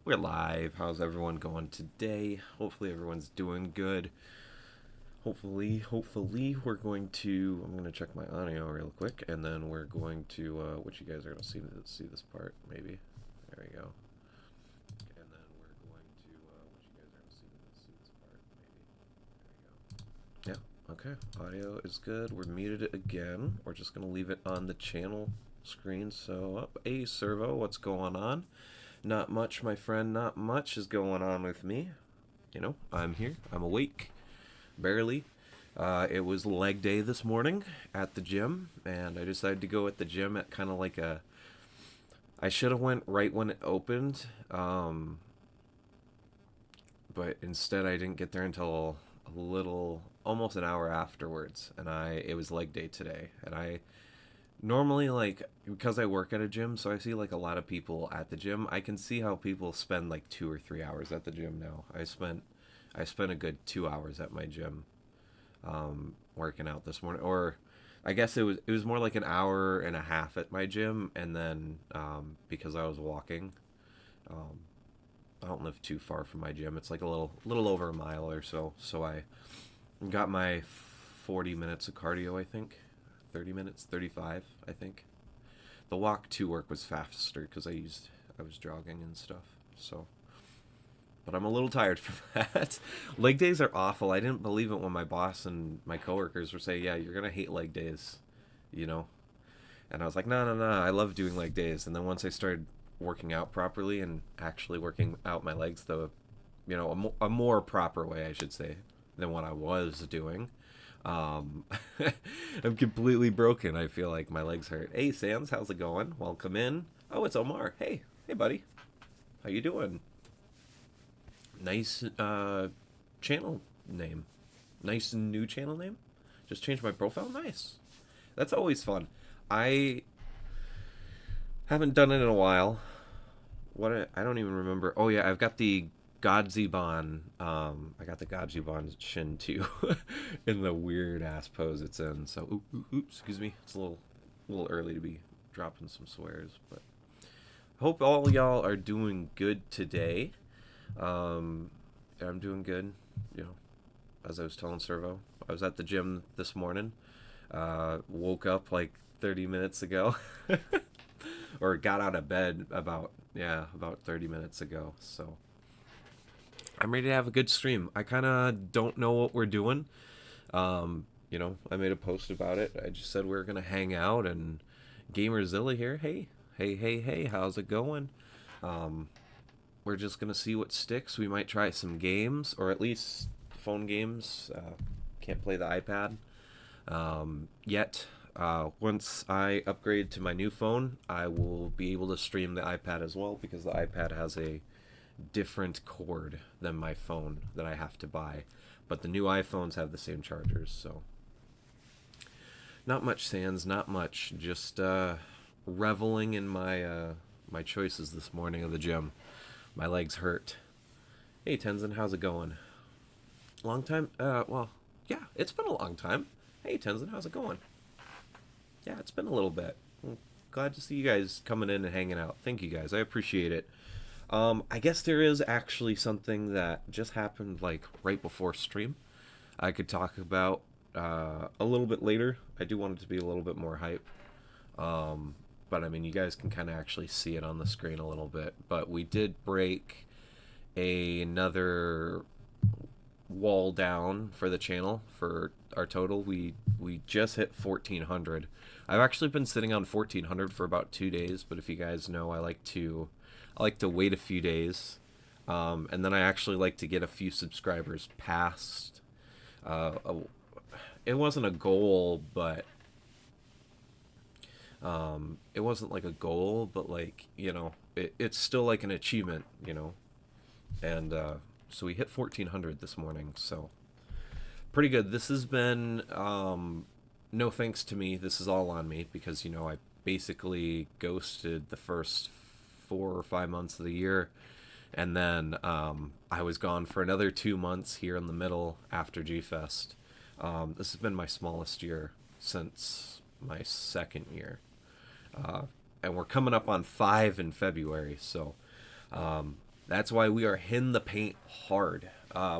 We're live. How's everyone going today? Hopefully everyone's doing good. Hopefully we're going to. I'm gonna check my audio real quick, and then we're going to. What you guys are gonna see this part maybe. There we go. And then we're going to. What you guys are gonna see this part maybe. There we go. Yeah. Okay. Audio is good. We're muted it again. We're just gonna leave it on the channel screen. So up. Hey Servo, what's going on? Not much, my friend. Not much is going on with me. You know, I'm here. I'm awake. Barely. It was leg day this morning at the gym, and I decided to go at the gym at kind of like a. I should have went right when it opened, but instead I didn't get there until a little, almost an hour afterwards, and it was leg day today, and I normally, like, because I work at a gym, so I see like a lot of people at the gym. I can see how people spend like 2 or 3 hours at the gym now. I spent a good 2 hours at my gym, working out this morning, or I guess it was more like an hour and a half at my gym, and then because I was walking, I don't live too far from my gym. It's like a little over a mile or so. So I got my 40 minutes of cardio, I think. 30 minutes, 35, I think. The walk to work was faster because I was jogging and stuff. So, but I'm a little tired from that. Leg days are awful. I didn't believe it when my boss and my coworkers were saying, "Yeah, you're gonna hate leg days," you know. And I was like, "No, I love doing leg days." And then once I started working out properly and actually working out my legs a more proper way, I should say, than what I was doing. I'm completely broken. I feel like my legs hurt. Hey, Sans, how's it going? Welcome in. Oh, it's Omar. Hey, buddy. How you doing? Nice channel name. Nice new channel name. Just changed my profile. Nice. That's always fun. I haven't done it in a while. I don't even remember. Oh yeah, I've got the Godziban. I got the Godziban Shin too, in the weird ass pose it's in. So, oops, excuse me. It's a little early to be dropping some swears, but hope all y'all are doing good today. I'm doing good. You know, as I was telling Servo, I was at the gym this morning. Woke up like 30 minutes ago, or got out of bed about 30 minutes ago. So I'm ready to have a good stream. I kind of don't know what we're doing. I made a post about it. I just said we're going to hang out, and Gamerzilla here. Hey, how's it going? We're just going to see what sticks. We might try some games, or at least phone games. Can't play the iPad yet. Once I upgrade to my new phone, I will be able to stream the iPad as well, because the iPad has a different cord than my phone that I have to buy, but the new iPhones have the same chargers. So not much, Sans, not much. Just reveling in my choices this morning of the gym. My legs hurt. Hey Tenzin, how's it going? Long time? Well, yeah, it's been a long time. Hey Tenzin, how's it going? Yeah, it's been a little bit. Glad to see you guys coming in and hanging out. Thank you guys, I appreciate it. I guess there is actually something that just happened like right before stream I could talk about a little bit later. I do want it to be a little bit more hype. But I mean, you guys can kind of actually see it on the screen a little bit. But we did break another wall down for the channel for our total. We just hit 1,400. I've actually been sitting on 1,400 for about 2 days, but if you guys know, I like to wait a few days, and then I actually like to get a few subscribers past. It wasn't a goal, but it wasn't like a goal, but like, it's still like an achievement, and so we hit 1,400 this morning, so pretty good. This has been no thanks to me. This is all on me, because I basically ghosted the first 4 or 5 months of the year, and then I was gone for another 2 months here in the middle after G-Fest. This has been my smallest year since my second year, and we're coming up on 5 in February. So that's why we are in the paint hard.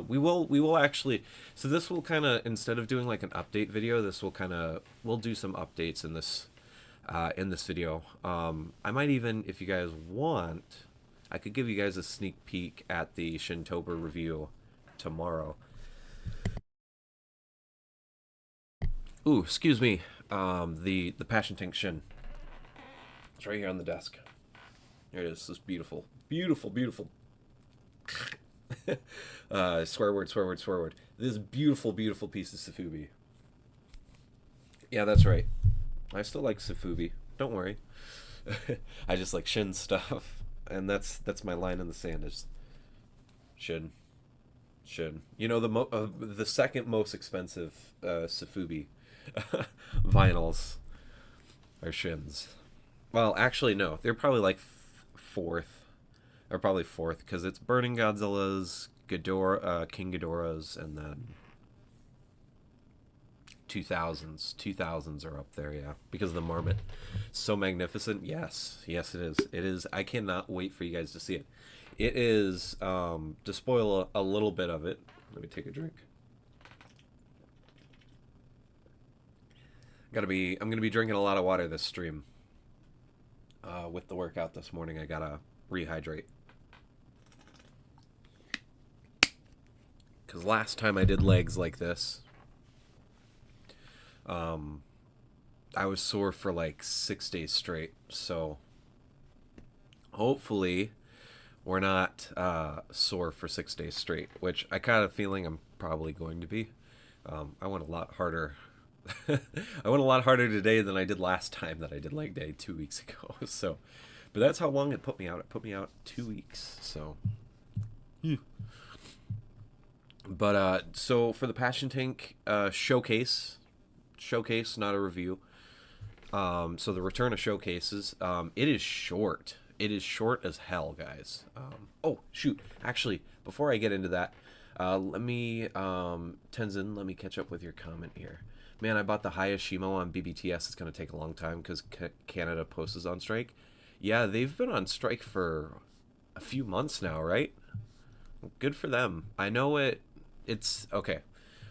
We will actually. So this will kind of, instead of doing like an update video, this will kind of, we'll do some updates in this video. I might even, if you guys want, I could give you guys a sneak peek at the Shintober review tomorrow. Ooh, excuse me. The Passion Tank Shin. It's right here on the desk. There it is. This beautiful, beautiful, beautiful. Swear word, swear word, swear word. This beautiful, beautiful piece of Sifubi. Yeah, that's right. I still like Sifubi. Don't worry. I just like Shin stuff, and that's my line in the sand is Shin. Shin. You know, the second most expensive Sifubi vinyls are Shins. Well, actually, no. They're probably like fourth, or probably fourth, because it's Burning Godzilla's, Ghidorah, King Ghidorah's, and then 2000s. 2000s are up there, yeah, because of the Marmot. So magnificent. Yes, yes, it is. It is. I cannot wait for you guys to see it. It is, to spoil a little bit of it. Let me take a drink. I'm gonna be drinking a lot of water this stream. With the workout this morning, I gotta rehydrate. Because last time I did legs like this, I was sore for like 6 days straight. So hopefully we're not sore for 6 days straight, which I kind of feeling I'm probably going to be. I went a lot harder. I went a lot harder today than I did last time that I did leg day 2 weeks ago. So, but that's how long it put me out. It put me out 2 weeks. So, but so for the Passion Tank showcase, not a review. So the return of showcases. It is short. It is short as hell, guys. Oh shoot! Actually, before I get into that, let me Tenzin, let me catch up with your comment here. Man, I bought the Hayashimo on BBTS. It's going to take a long time because Canada Post is on strike. Yeah, they've been on strike for a few months now, right? Good for them. I know it's okay.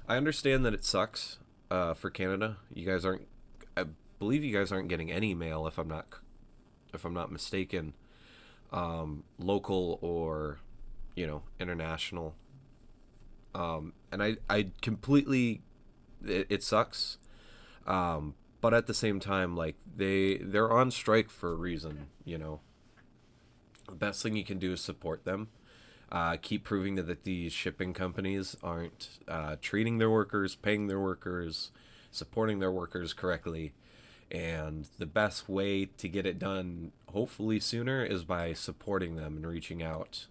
I understand that it sucks for Canada. You guys aren't. I believe you guys aren't getting any mail if I'm not mistaken. Local or, international. And I completely. It sucks, but at the same time, like they're on strike for a reason. The best thing you can do is support them. Keep proving that these shipping companies aren't treating their workers, paying their workers, supporting their workers correctly. And the best way to get it done, hopefully sooner, is by supporting them and reaching out,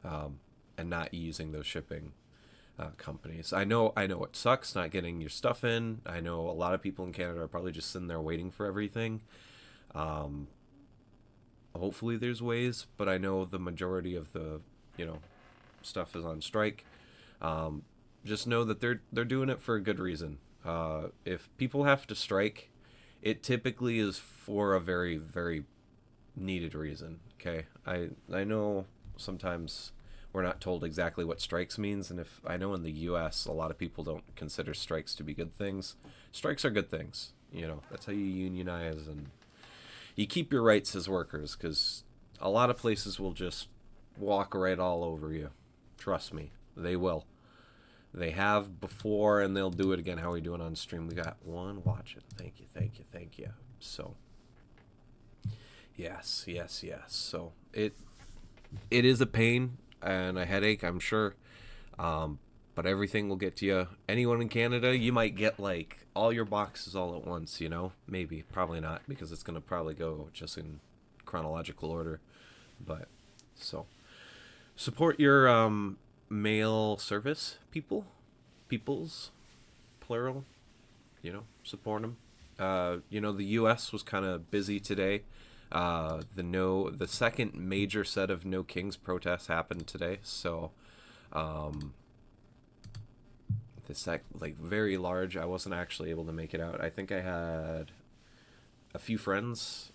and not using those shipping companies. I know it sucks not getting your stuff in. I know a lot of people in Canada are probably just sitting there waiting for everything. Hopefully there's ways, but I know the majority of the stuff is on strike. Just know that they're doing it for a good reason. If people have to strike, it typically is for a very, very needed reason. Okay, I know sometimes we're not told exactly what strikes means, and if I know in the U.S. a lot of people don't consider strikes to be good things. Strikes are good things. That's how you unionize and you keep your rights as workers, because a lot of places will just walk right all over you. Trust me, they will. They have before, and they'll do it again. How are we doing on stream? We got one watching. Thank you, thank you, thank you. So, yes. So it is a pain and a headache, I'm sure, but everything will get to you. Anyone in Canada, you might get like all your boxes all at once. Maybe, probably not, because it's gonna probably go just in chronological order. But so support your mail service peoples, plural. Support them. The U.S. was kind of busy today. The second major set of No Kings protests happened today, so this like very large. I wasn't actually able to make it out. I think I had a few friends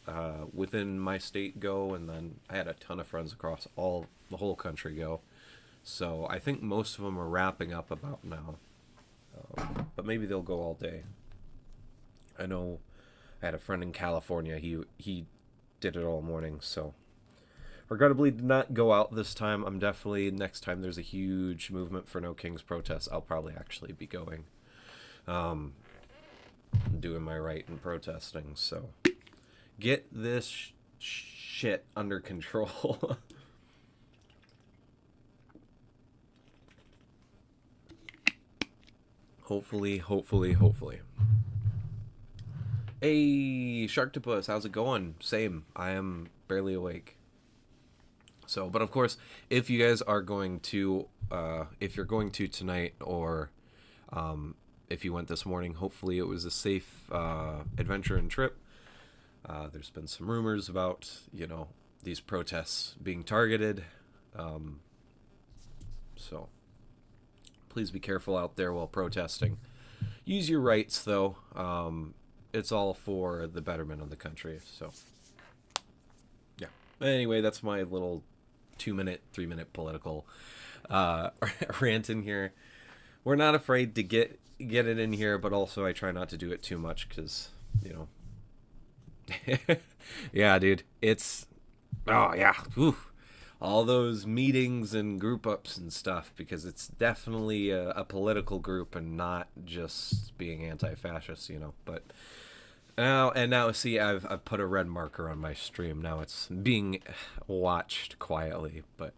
within my state go, and then I had a ton of friends across the whole country go. So I think most of them are wrapping up about now, but maybe they'll go all day. I know I had a friend in California. He did it all morning. So regrettably, did not go out this time. I'm definitely next time there's a huge movement for No Kings protests. I'll probably actually be going, um, doing my right and protesting. So get this shit under control. Hopefully, hopefully, hopefully. Hey, Sharktopus, how's it going? Same. I am barely awake. So, but of course, if you guys are going to, if you're going to tonight, or if you went this morning, hopefully it was a safe adventure and trip. There's been some rumors about, these protests being targeted. So, please be careful out there while protesting. Use your rights, though. It's all for the betterment of the country. So, yeah. Anyway, that's my little 2-minute, 3-minute political rant in here. We're not afraid to get it in here, but also I try not to do it too much because, yeah, dude, it's, oh yeah, oof. All those meetings and group ups and stuff, because it's definitely a political group and not just being anti-fascist, but now see, I've put a red marker on my stream. Now it's being watched quietly, but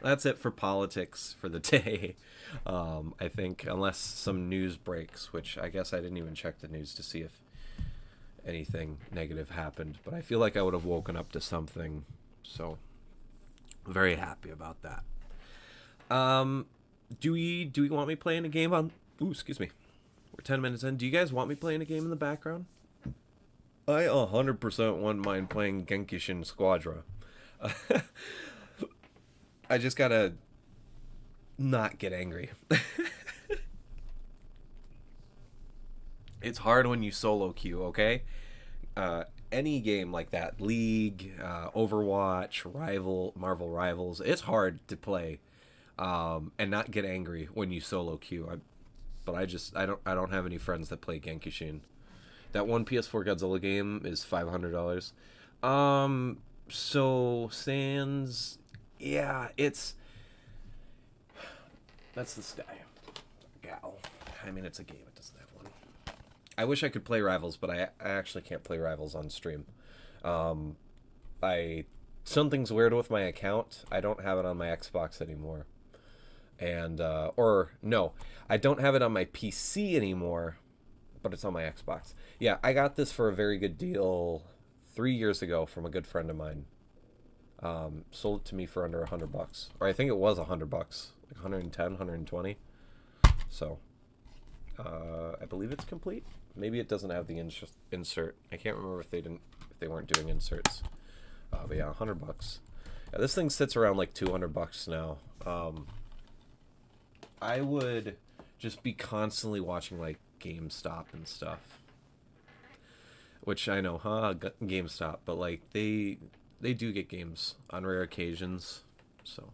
that's it for politics for the day. I think unless some news breaks, which I guess I didn't even check the news to see if anything negative happened, but I feel like I would have woken up to something, so very happy about that. Do we want me playing a game on? Ooh, excuse me. We're 10 minutes in. Do you guys want me playing a game in the background? I 100% wouldn't mind playing Genkishin Squadra. I just gotta not get angry. It's hard when you solo queue, okay? Any game like that, League, Overwatch, Marvel Rivals, it's hard to play and not get angry when you solo queue. I don't have any friends that play Genkishin. That one PS4 Godzilla game is $500. So Sans, yeah, that's this guy, gal. I mean, it's a game. It doesn't have one. I wish I could play Rivals, but I actually can't play Rivals on stream. Something's weird with my account. I don't have it on my Xbox anymore. And, or, no, I don't have it on my PC anymore, but it's on my Xbox. Yeah, I got this for a very good deal 3 years ago from a good friend of mine. Sold it to me for under $100. Or I think it was $100. Like 110, 120. So, I believe it's complete. Maybe it doesn't have the insert. I can't remember if they weren't doing inserts. But yeah, $100. Yeah, this thing sits around like $200 now. I would just be constantly watching like GameStop and stuff. Which I know, GameStop, but like they do get games on rare occasions. So,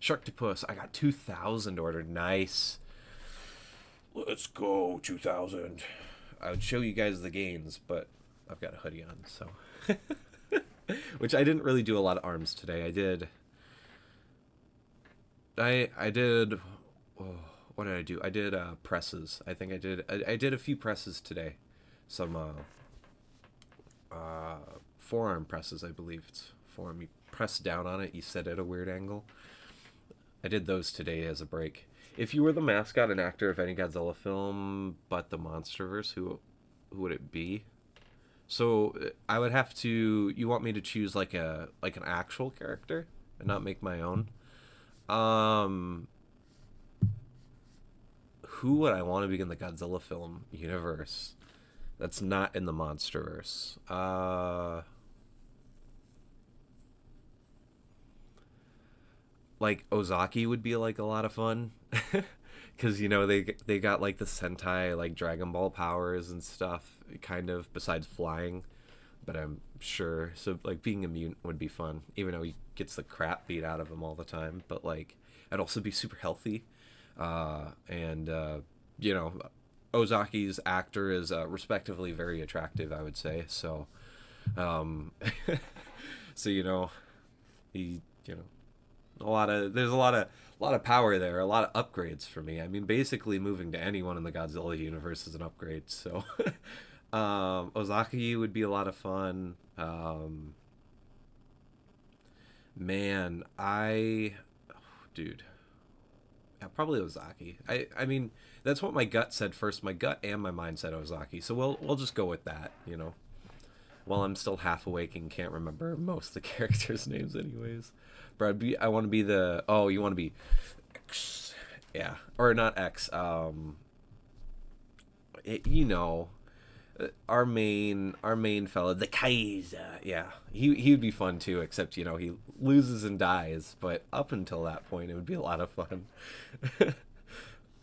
Sharktopus, I got 2,000 ordered. Nice. Let's go, 2,000. I would show you guys the gains, but I've got a hoodie on, so. Which I didn't really do a lot of arms today. I did. Oh, what did I do? I did presses. I think I did a few presses today. Some forearm presses, I believe. It's forearm. You press down on it, you set at a weird angle. I did those today as a break. If you were the mascot and actor of any Godzilla film but the MonsterVerse, who would it be? So I would have to. You want me to choose like an actual character and not make my own? Who would I want to be in the Godzilla film universe that's not in the MonsterVerse? Like Ozaki would be like a lot of fun. because you know they got like the Sentai like Dragon Ball powers and stuff, kind of besides flying. But I'm sure so like being a mutant would be fun, even though he gets the crap beat out of him all the time. But like I'd also be super healthy, and you know, Ozaki's actor is respectively very attractive, I would say. So, so you know, he you know there's a lot of power there, a lot of upgrades for me. I mean, basically moving to anyone in the Godzilla universe is an upgrade. So, Ozaki would be a lot of fun. Man, dude, yeah, probably Ozaki. I mean, that's what my gut said first. My gut and my mind said Ozaki. So we'll just go with that. You know, while I'm still half awake and can't remember most of the characters' names, anyways. But I want to be the. Oh, you want to be X? Yeah, or not X. You know, our main fella, the Kaiser. Yeah, he would be fun too. Except you know he loses and dies, but up until that point, it would be a lot of fun.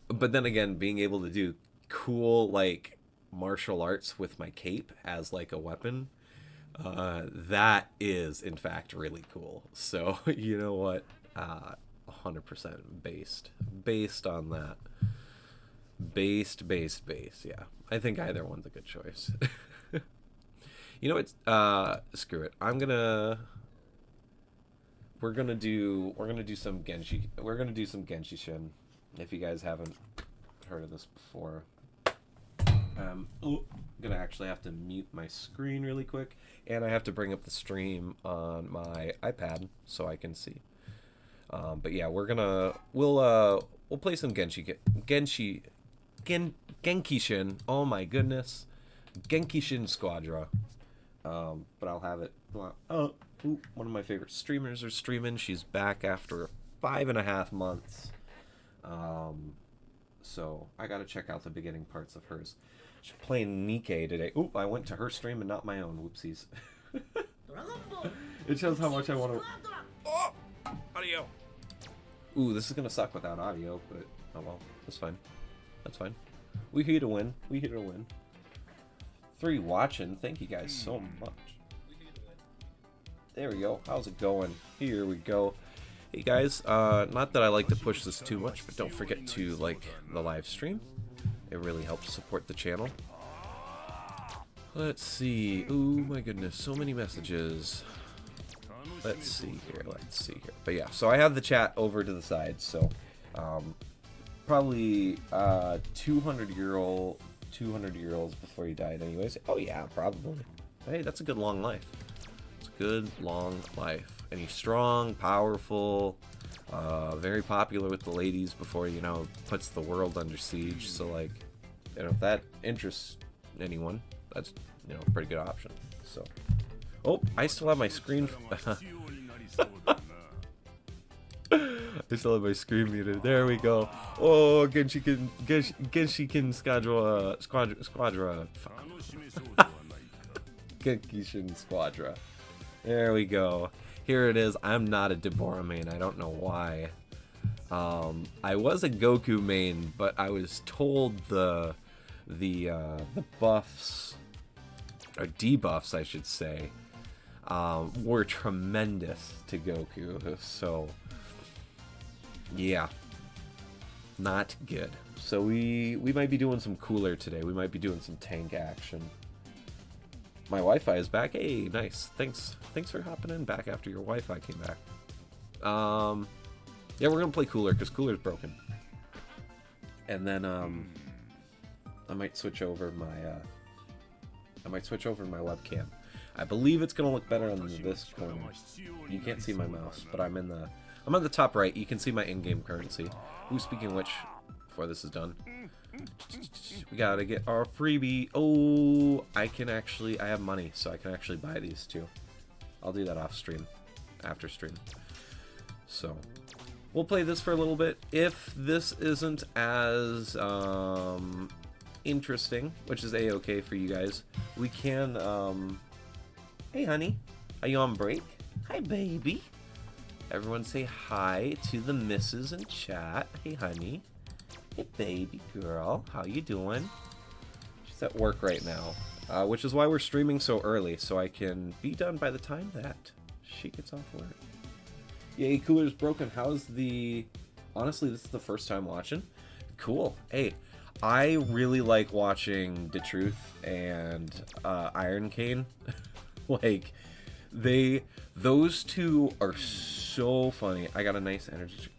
But then again, being able to do cool like martial arts with my cape as like a weapon, that is in fact really cool. So you know what, 100% based on that. Based. Yeah, I think either one's a good choice. You know what? Screw it. We're gonna do some Genkishin. If you guys haven't heard of this before, I'm gonna actually have to mute my screen really quick, and I have to bring up the stream on my iPad so I can see. But yeah, we'll play some Genkishin. Oh my goodness, Genkishin Squadra. But I'll have it. One of my favorite streamers are streaming. She's back after 5.5 months. So I gotta check out the beginning parts of hers. She's playing Nikkei today. Oop, I went to her stream and not my own. Whoopsies. It shows how much I want to. Oh, audio. Ooh, this is gonna suck without audio, but oh well, that's fine. That's fine. We here to win. 3 watching. Thank you guys so much. There we go. How's it going? Here we go. Hey guys, not that I like to push this too much, but don't forget to like the live stream. It really helps support the channel. Let's see. Oh my goodness, so many messages. Let's see here. But yeah, so I have the chat over to the side, so probably 200-year-olds before he died anyways. Oh yeah, probably. Hey, that's a good long life. It's a good long life. And he's strong, powerful, very popular with the ladies before, you know, puts the world under siege. So, like, you know, if that interests anyone, that's, you know, a pretty good option. So, oh, I still have my screen. I still have my screen muted. There we go. Oh, Genkishin Squadra. Genkishin Squadra. There we go. Here it is. I'm not a Deborah main. I don't know why. I was a Goku main, but I was told the buffs, or debuffs, I should say, were tremendous to Goku. So, yeah, not good. So we might be doing some cooler today. We might be doing some tank action. My Wi-Fi is back. Hey, nice. Thanks for hopping in back after your Wi-Fi came back. Yeah, we're gonna play cooler because cooler's broken. And then I might switch over my webcam. I believe it's gonna look better on this corner. You can't see my mouse, but I'm on the top right. You can see my in-game currency. Ooh, speaking of which, before this is done, we gotta get our freebie. Oh, I have money, so I can actually buy these too. I'll do that off stream, after stream. So, we'll play this for a little bit. If this isn't as interesting, which is a-okay for you guys, we can, hey honey, are you on break? Hi baby. Everyone say hi to the missus in chat. Hey honey. Hey, baby girl. How you doing? She's at work right now, which is why we're streaming so early, so I can be done by the time that she gets off work. Yay, cooler's broken. How's the... Honestly, this is the first time watching. Cool. Hey, I really like watching The Truth and Iron Cane. Like, those two are so funny. I got a nice energy drink.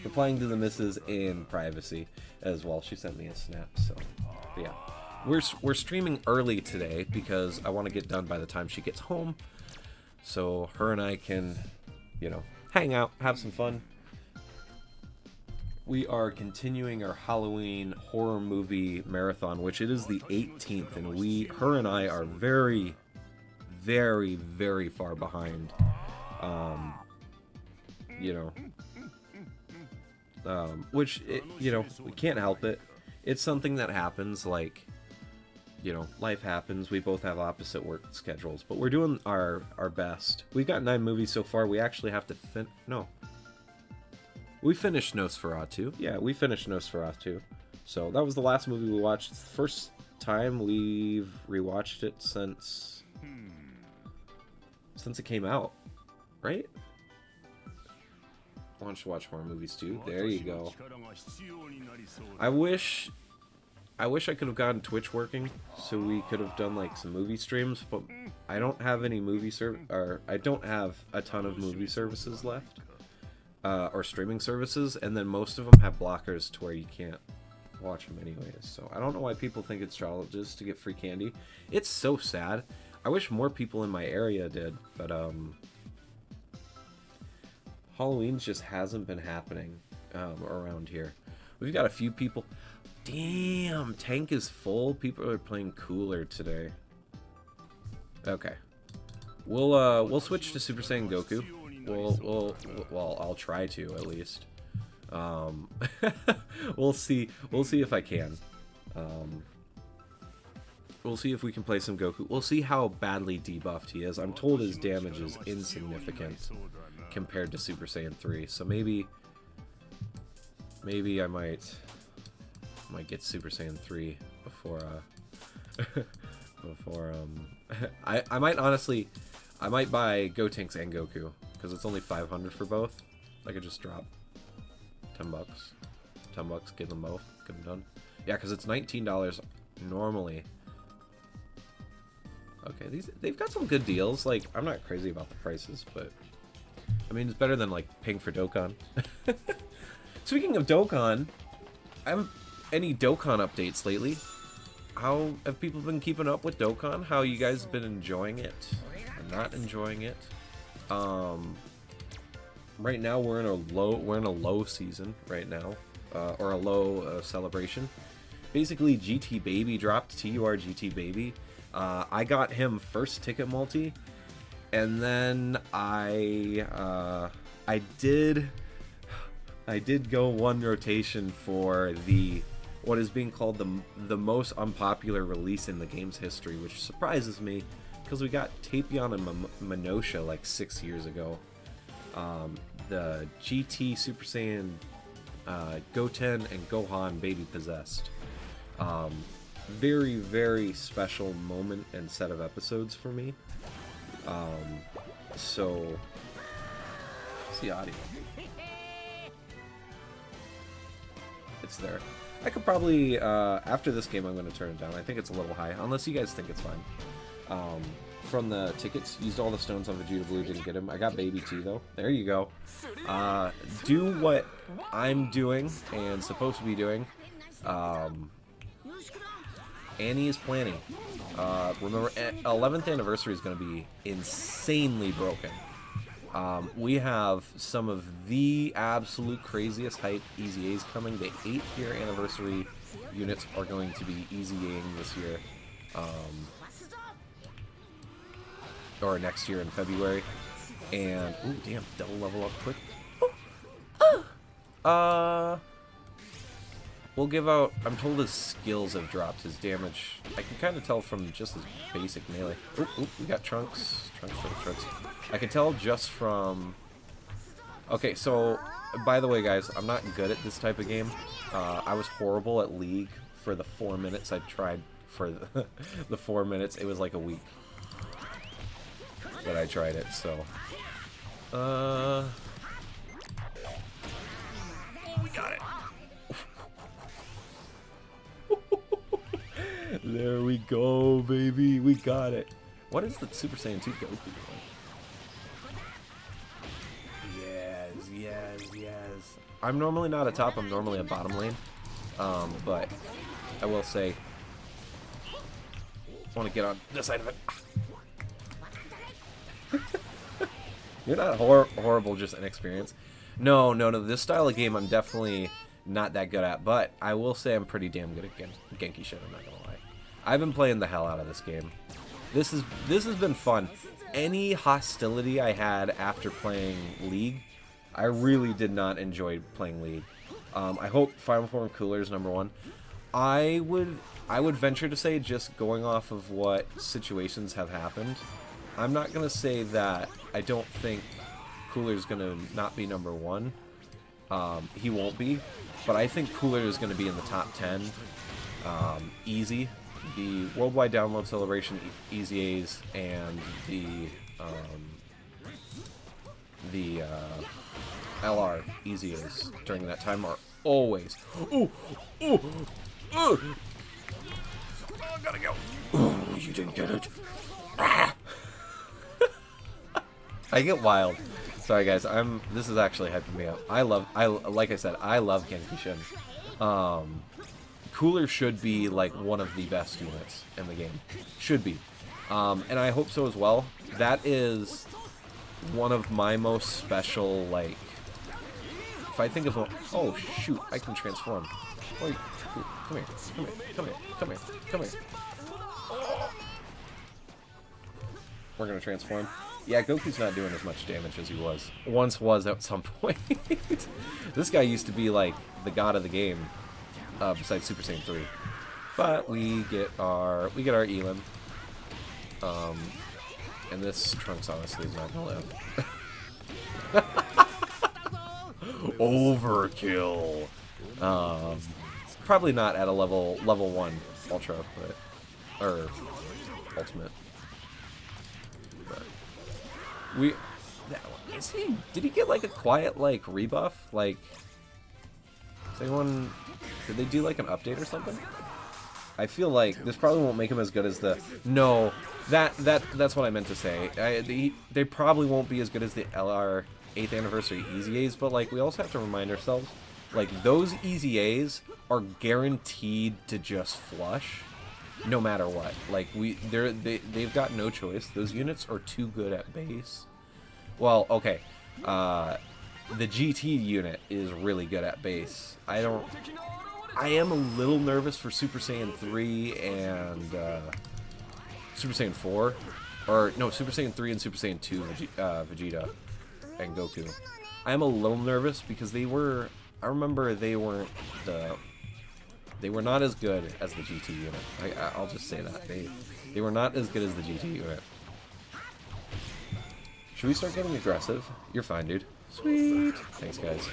Replying to the missus in privacy as well. She sent me a snap, so yeah. We're streaming early today because I want to get done by the time she gets home, so her and I can, you know, hang out, have some fun. We are continuing our Halloween horror movie marathon, which it is the 18th, and her and I are very, very, very far behind. You know, which, you know, we can't help it. It's something that happens, like, you know, life happens. We both have opposite work schedules, but we're doing our best. We've got 9 movies so far. We actually have to we finished Nosferatu. Yeah, we finished Nosferatu. So that was the last movie we watched. It's the first time we've rewatched it since it came out, right? Wants to watch horror movies too. There you go. I wish I could have gotten Twitch working so we could have done like some movie streams, but I don't have any I don't have a ton of movie services left, or streaming services, and then most of them have blockers to where you can't watch them anyways. So I don't know why people think it's challenges to get free candy. It's so sad. I wish more people in my area did, but Halloween just hasn't been happening around here. We've got a few people. Damn, tank is full. People are playing cooler today. Okay, we'll switch to Super Saiyan Goku. Well, I'll try to at least. We'll see if I can. We'll see if we can play some Goku. We'll see how badly debuffed he is. I'm told his damage is insignificant compared to Super Saiyan 3, so maybe I might get Super Saiyan 3 before I might honestly, I might buy Gotenks and Goku because it's only 500 for both. I could just drop $10, get them both, get them done. Yeah, because it's $19 normally. Okay, they've got some good deals. Like, I'm not crazy about the prices, but I mean, it's better than like paying for Dokkan. Speaking of Dokkan, I haven't any Dokkan updates lately. How have people been keeping up with Dokkan? How you guys been enjoying it or not enjoying it? Right now we're in a low season right now, or a low celebration. Basically, GT Baby dropped TUR GT Baby. I got him first ticket multi, and then I did go one rotation for what is being called the most unpopular release in the game's history, which surprises me because we got Tapion and Minosha like 6 years ago. The GT Super Saiyan Goten and Gohan Baby Possessed. Very, very special moment and set of episodes for me. So, what's the audio? It's there. I could probably, after this game, I'm going to turn it down. I think it's a little high, unless you guys think it's fine. From the tickets, used all the stones on Vegeta Blue, didn't get him. I got Baby T, though. There you go. Do what I'm doing and supposed to be doing. Annie is planning. Remember, 11th anniversary is going to be insanely broken. We have some of the absolute craziest hype Easy A's coming. The 8th year anniversary units are going to be Easy Aing this year. Or next year in February. And, ooh, damn, double level up quick. We'll give out, I'm told his skills have dropped, his damage. I can kind of tell from just his basic melee. Oop, we got Trunks. Trunks. I can tell just from Okay, so, by the way, guys, I'm not good at this type of game. I was horrible at League for the 4 minutes I tried for the 4 minutes. It was like a week that I tried it, so. We got it. There we go, baby. We got it. What is the Super Saiyan 2 Goku doing? Yes. I'm normally not a top, I'm normally a bottom lane. But I will say, I want to get on this side of it. You're not horrible, just inexperienced. No. This style of game I'm definitely not that good at, but I will say I'm pretty damn good at Genkishin, I'm not gonna lie. I've been playing the hell out of this game. This has been fun. Any hostility I had after playing League, I really did not enjoy playing League. I hope Final Form Cooler is #1. I would venture to say, just going off of what situations have happened, I'm not gonna say that I don't think Cooler's gonna not be #1. He won't be, but I think Cooler is gonna be in the top 10, easy. The Worldwide Download Celebration Easy A's and the LR Easy A's during that time are always. Oh, gotta go. Oh, you didn't get it. Ah. I get wild. Sorry guys, this is actually hyping me up. Like I said, I love Genkishin. Cooler should be like one of the best units in the game. Should be. And I hope so as well. That is one of my most special, like, if I think of a, oh shoot, I can transform. Wait, come here. Oh. We're gonna transform. Yeah, Goku's not doing as much damage as he once was at some point. This guy used to be like the god of the game, besides Super Saiyan 3. But we get our Elim. And this Trunks honestly is not gonna live. Overkill. Probably not at a level 1 Ultra, but or Ultimate. Did he get like a quiet like rebuff? Like, did they do like an update or something? I feel like this probably won't make him as good as the, no, that's what I meant to say. They probably won't be as good as the LR 8th anniversary Easy A's, but like we also have to remind ourselves, like those Easy A's are guaranteed to just flush. No matter what, like they've got no choice. Those units are too good at base. Well, okay, the GT unit is really good at base. I am a little nervous for Super Saiyan 3 and Super Saiyan 4, or no, Super Saiyan 3 and Super Saiyan 2 Vegeta and Goku. I am a little nervous because I remember they were not as good as the GT unit. I'll just say that. They were not as good as the GT unit. Should we start getting aggressive? You're fine, dude. Sweet. Thanks, guys.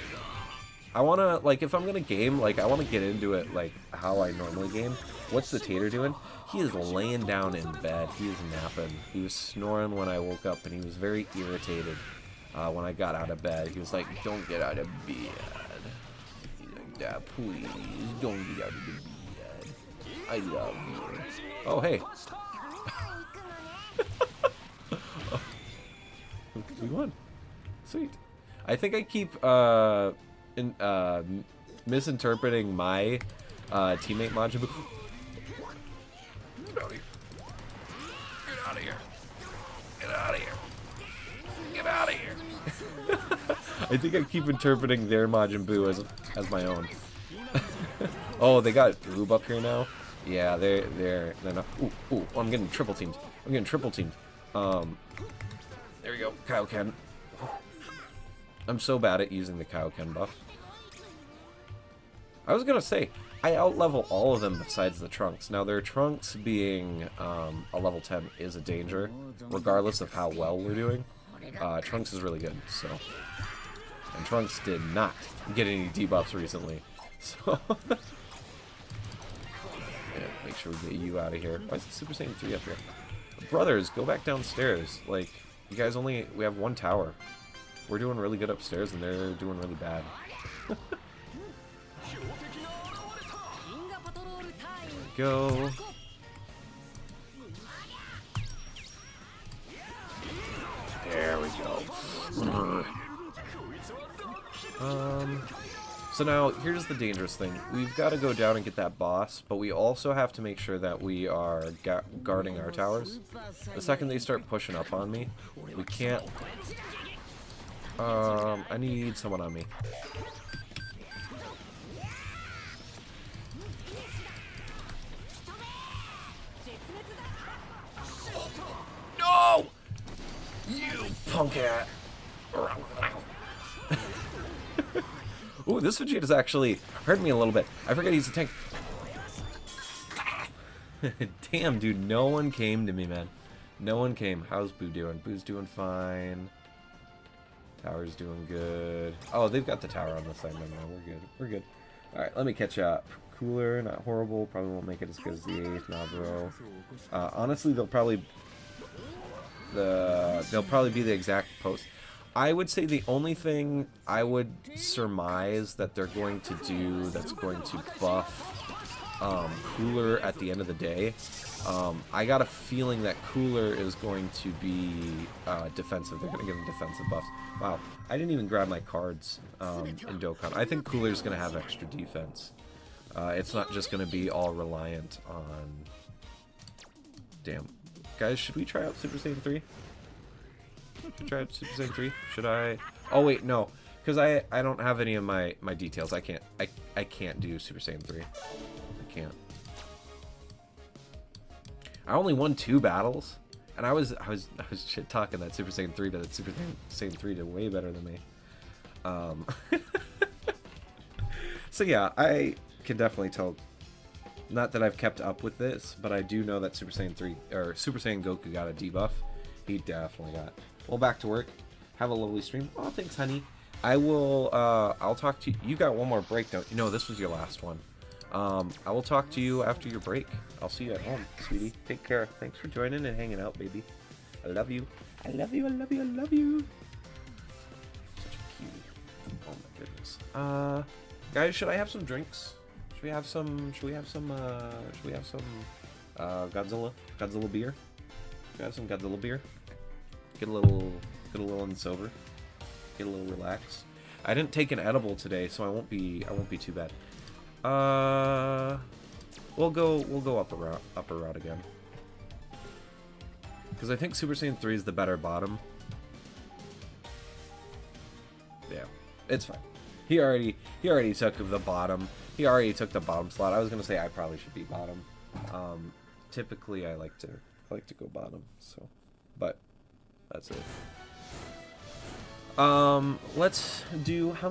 I wanna, like, if I'm gonna game, like, I wanna get into it, like, how I normally game. What's the Tater doing? He is laying down in bed. He is napping. He was snoring when I woke up, and he was very irritated when I got out of bed. He was like, don't get out of bed. Please, don't get out of the bed. I love you. Oh, hey. We won. Sweet. I think I keep misinterpreting my teammate Majin Buu. Get out of here. Get out of here. Get out of here. Get out of here. I think I keep interpreting their Majin Buu as my own. Oh, they got Rube up here now? Yeah, they're not. Ooh, I'm getting triple teamed. There we go, Kaioken. I'm so bad at using the Kaioken buff. I was gonna say, I outlevel all of them besides the Trunks. Now, their Trunks being a level 10 is a danger, regardless of how well we're doing. Trunks is really good, so. And Trunks did not get any debuffs recently. So, yeah, make sure we get you out of here. Why is the Super Saiyan 3 up here? Brothers, go back downstairs. Like, you guys we have one tower. We're doing really good upstairs, and they're doing really bad. Go. There we go. So now, here's the dangerous thing. We've got to go down and get that boss, but we also have to make sure that we are guarding our towers. The second they start pushing up on me, we can't... I need someone on me. No! You punk cat! Ooh, this Vegeta's actually hurt me a little bit. I forgot he's a tank. Damn, dude, no one came to me, man. No one came. How's Boo doing? Boo's doing fine. Tower's doing good. Oh, they've got the tower on the side now. We're good. We're good. Alright, let me catch up. Cooler, not horrible. Probably won't make it as good as the 8th. Nah, bro. Honestly, they'll probably be the exact post. I would say the only thing I would surmise that they're going to do that's going to buff Cooler at the end of the day, I got a feeling that Cooler is going to be defensive. They're going to give him defensive buffs. Wow, I didn't even grab my cards in Dokkan. I think Cooler's going to have extra defense. It's not just going to be all reliant on... Damn. Guys, should we try out Super Saiyan 3? Try out Super Saiyan 3? Should I? Oh wait, no, because I don't have any of my details. I can't do Super Saiyan 3. I can't. I only won 2 battles, and I was shit talking that Super Saiyan 3, but that Super Saiyan 3 did way better than me. So yeah, I can definitely tell. Not that I've kept up with this, but I do know that Super Saiyan 3 or Super Saiyan Goku got a debuff. He definitely got. Well, back to work. Have a lovely stream. Oh, thanks, honey. I will, I'll talk to you. You got one more break, don't you? No, this was your last one. I will talk to you after your break. I'll see you at home, sweetie. Take care. Thanks for joining and hanging out, baby. I love you. I love you, I love you, I love you. Such a cutie. Oh my goodness. Guys, should I have some drinks? Should we have some Godzilla beer? Should we have some Godzilla beer? Get a little unsober. Get a little relaxed. I didn't take an edible today, so I won't be too bad. We'll go upper route again. Because I think Super Saiyan 3 is the better bottom. Yeah, it's fine. He already took the bottom. He already took the bottom slot. I was gonna say I probably should be bottom. Typically I like to go bottom. So, but that's it. Let's do how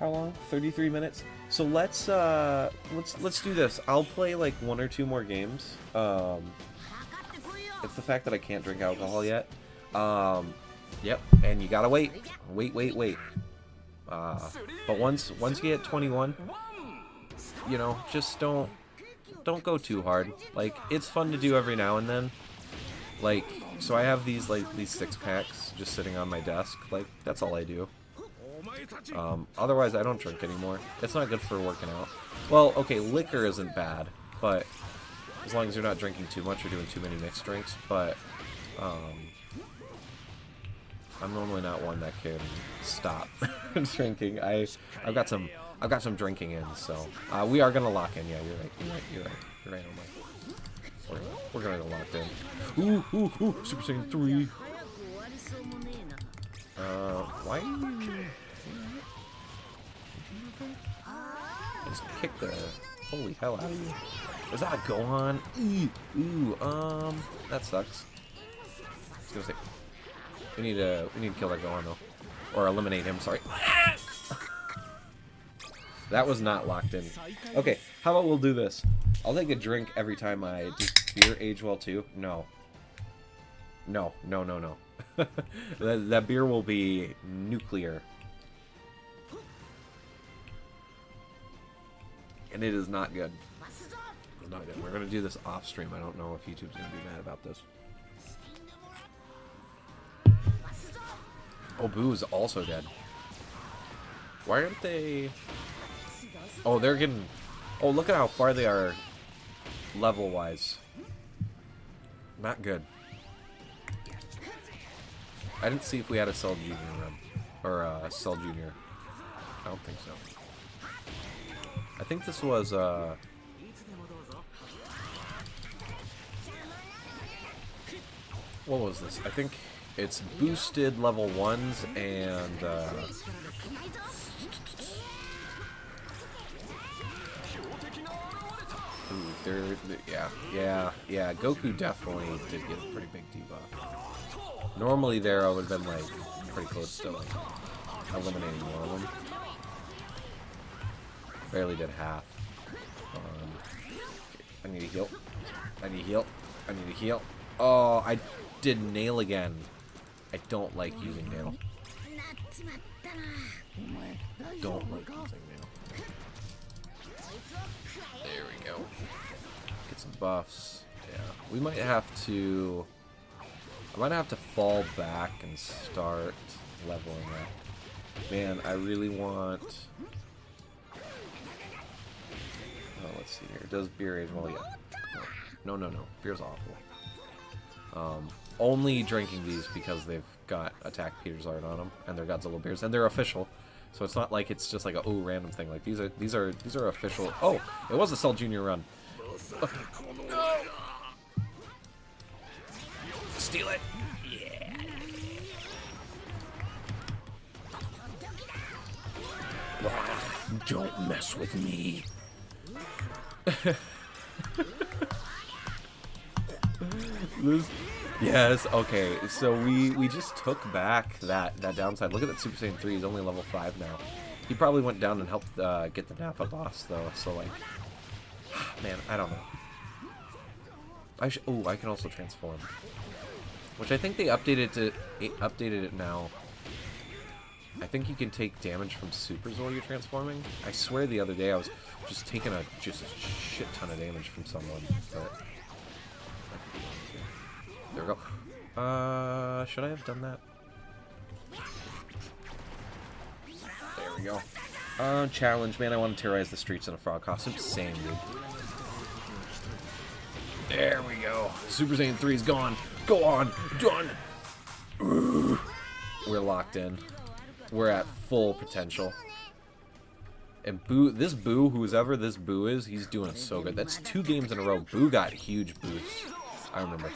long? 33 minutes. So let's do this. I'll play like 1 or 2 more games. It's the fact that I can't drink alcohol yet. Yep, and you gotta wait. But once you get 21, you know, just don't go too hard. Like, it's fun to do every now and then. Like, so I have these 6-packs just sitting on my desk. Like, that's all I do. Otherwise I don't drink anymore. It's not good for working out. Well, okay, liquor isn't bad, but as long as you're not drinking too much or doing too many mixed drinks. But I'm normally not one that can stop drinking. I've got some drinking in, so we are gonna lock in. Yeah, you're right on my. We're gonna go locked in. Ooh, Super Saiyan 3. Why? Just kick the holy hell out of you. Is that a Gohan? Ooh, that sucks. I was gonna say we need to kill that Gohan though, or eliminate him. Sorry. That was not locked in. Okay, how about we'll do this? I'll take a drink every time I do beer age well too. No. That beer will be nuclear. And it is not good. It's not good. We're gonna do this off stream. I don't know if YouTube's gonna be mad about this. Oh, Boo is also dead. Why aren't they... Oh, they're getting... Oh, look at how far they are level-wise. Not good. I didn't see if we had a Cell Junior run. Or Cell Junior. I don't think so. I think this was what was this? I think it's boosted level 1s and ooh, yeah, Goku definitely did get a pretty big debuff. Normally there I would have been like pretty close to like eliminating more of them. Barely did half. I need to heal. I need to heal. I need to heal. Oh, I did nail again. I don't like using nail. Don't like using nail. There we go. Get some buffs. Yeah, we might have to... I might have to fall back and start leveling up. Man, I really want... Oh, let's see here. Does beer age well? Yeah. No. Beer's awful. Only drinking these because they've got Attack Peter's art on them, and they're Godzilla beers, and they're official. So it's not like it's just like a random thing. Like these are official. Oh, it was a Cell Junior run. No. Steal it. Yeah. Don't mess with me. Yes, okay, so we just took back that downside. Look at that Super Saiyan 3, he's only level 5 now. He probably went down and helped get the Nappa boss though, so like, man, I don't know. Oh, I can also transform, which I think they updated it now. I think you can take damage from supers while you're transforming. I swear the other day I was just taking a shit ton of damage from someone. But there we go. Should I have done that? There we go. Challenge, man. I want to terrorize the streets in a frog costume. Same, dude. There we go. Super Saiyan 3 is gone. Go on. Done. We're locked in. We're at full potential. And Boo, this Boo, whoever this Boo is, he's doing so good. That's 2 games in a row. Boo got huge boosts. I remember.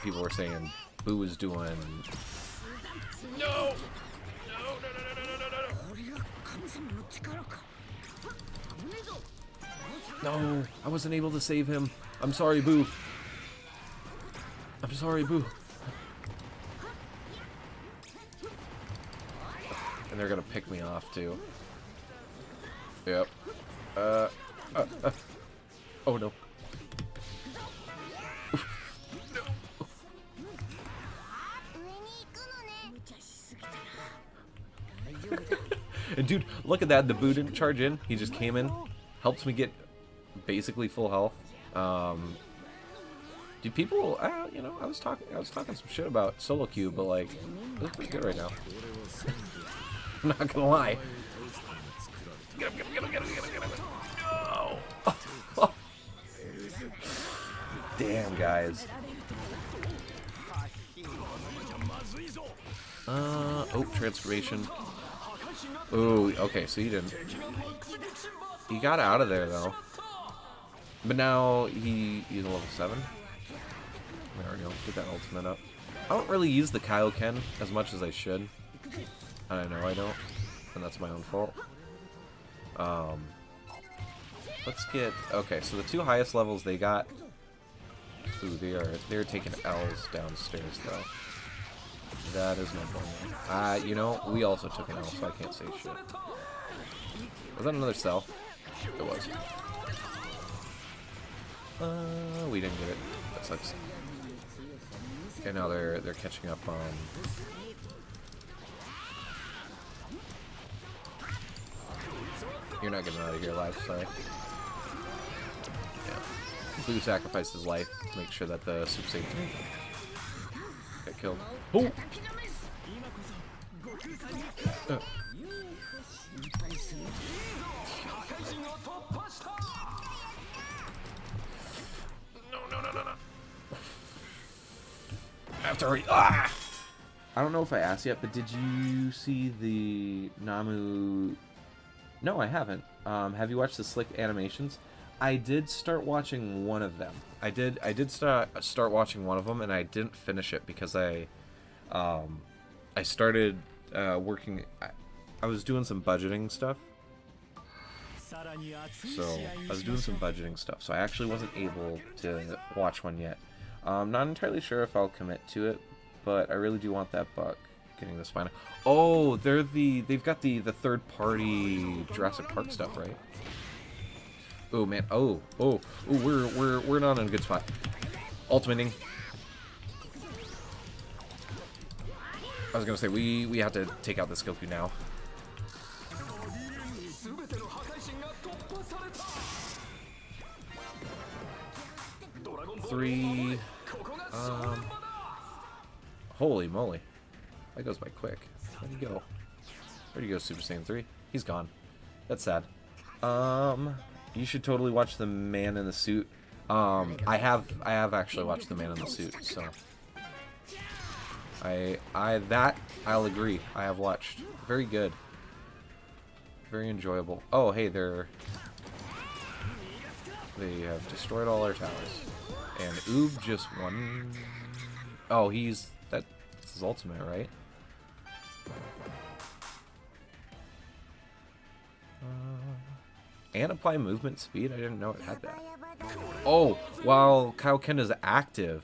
People were saying Boo was doing... No! No, I wasn't able to save him. I'm sorry, Boo. I'm sorry, Boo. And they're gonna pick me off too. Yep. Oh no. And dude, look at that. The Boo didn't charge in. He just came in, helps me get basically full health. Dude, people, you know, I was talking some shit about Solo Q, but like, it's pretty good right now. I'm not gonna lie. Get him. No. Damn, guys. Oh, transformation. Ooh, okay, so he didn't. He got out of there though. But now he's a level 7. There we go. Get that ultimate up. I don't really use the Kaioken as much as I should. I know I don't, and that's my own fault. Let's get... Okay, so the 2 highest levels they got... Ooh, they're taking L's downstairs, though. That is no problem. You know, we also took an L, so I can't say shit. Was that another cell? It was. We didn't get it. That sucks. Okay, now they're catching up on... You're not getting out of here alive, sorry. Yeah. Blue sacrificed his life to make sure that the Super Saiyan 3 got killed. Oh! No. After I don't know if I asked yet, but did you see the Namu? No, I haven't. Have you watched the Slick animations? I did start watching one of them. I did start watching one of them, and I didn't finish it because I started working. I was doing some budgeting stuff. So I was doing some budgeting stuff, so I actually wasn't able to watch one yet. Not entirely sure if I'll commit to it, but I really do want that buck getting the spine. Oh, they've got the third party Jurassic Park stuff, right? Oh man, oh, we're not in a good spot. Ultimating. I was gonna say we have to take out this Goku now. Three. Holy moly. That goes by quick. Where'd he go? Where'd he go, Super Saiyan 3? He's gone. That's sad. You should totally watch The Man in the Suit. I have actually watched The Man in the Suit, so I'll agree. I have watched. Very good. Very enjoyable. Oh, hey, they have destroyed all our towers. And Oob just won. Oh, that's his ultimate, right? And apply movement speed? I didn't know it had that. Oh, while Kaioken is active,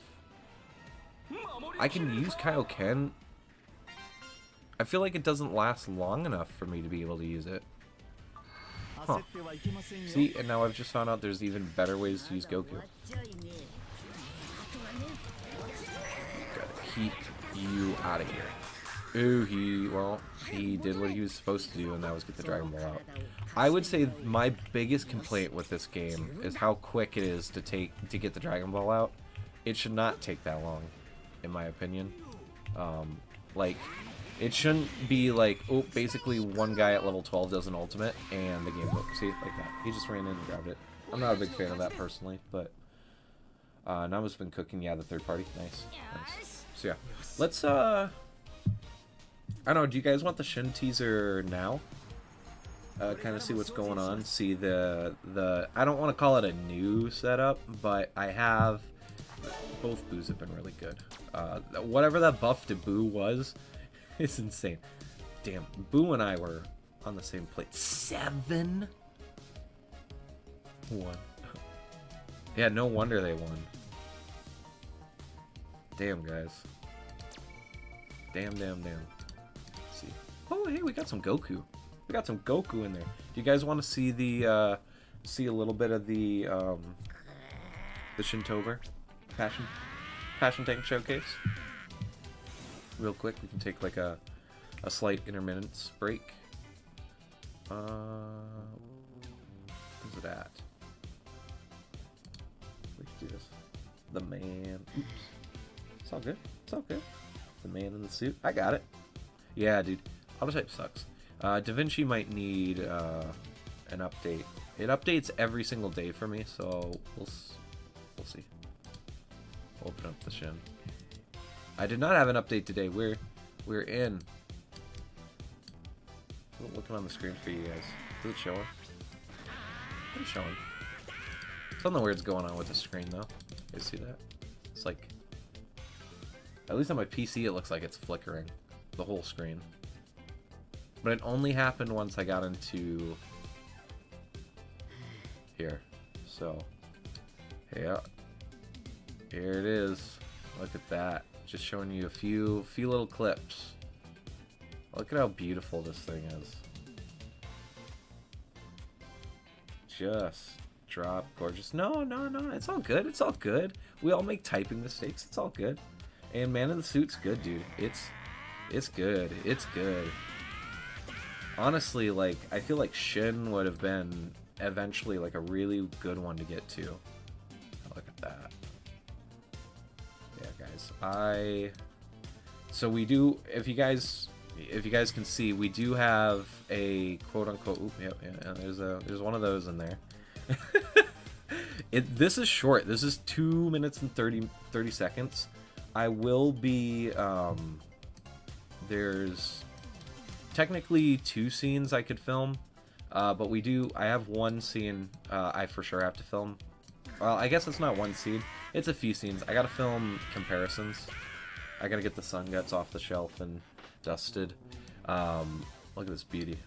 I can use Kaioken. I feel like it doesn't last long enough for me to be able to use it. Huh. See, and now I've just found out there's even better ways to use Goku. Gotta keep you out of here. Ooh, he did what he was supposed to do, and that was get the Dragon Ball out. I would say my biggest complaint with this game is how quick it is to get the Dragon Ball out. It should not take that long, in my opinion. Like, it shouldn't be like, oh, basically one guy at level 12 does an ultimate, and the game's over. See, like that. He just ran in and grabbed it. I'm not a big fan of that personally, but Nama's been cooking. Yeah, the third party. Nice. So yeah, let's I don't know, do you guys want the Shin teaser now? Kind of see what's going on. See the I don't want to call it a new setup, but I have both Boos have been really good. Whatever that buff to Boo was, it's insane. Damn, Boo and I were on the same plate. 7-1. Yeah, no wonder they won. Damn, guys. Damn. Let's see. Oh, hey, we got some Goku. We got some Goku in there. Do you guys want to see the see a little bit of the Shintober Passion Tank showcase? Real quick, we can take like a slight intermittence break. Where's it at? We can do this. The man. Oops. It's all good. It's all good. The man in the suit. I got it. Yeah, dude. Autotype sucks. Da Vinci might need an update. It updates every single day for me, so we'll see. Open up the Shin. I did not have an update today. We're in. I'm looking on the screen for you guys. Is it showing? It's showing. Something weird's going on with the screen though. You guys see that? It's like, at least on my PC it looks like it's flickering the whole screen. But it only happened once I got into here. So, yeah. Here it is. Look at that. Just showing you a few little clips. Look at how beautiful this thing is. Just drop gorgeous. No. It's all good. It's all good. We all make typing mistakes. It's all good. And Man in the Suit's good, dude. It's good. It's good. honestly, like, I feel like Shin would have been eventually, like, a really good one to get to. Look at that. Yeah, guys. So we do, if you guys can see, we do have a quote-unquote... Oop, yeah, there's one of those in there. This is short. This is 2 minutes and 30 seconds. I will be... there's technically 2 scenes I could film, but I have 1 scene I for sure have to film. Well, I guess it's not 1 scene. It's a few scenes. I gotta film comparisons. I gotta get the sun guts off the shelf and dusted. Look at this beauty.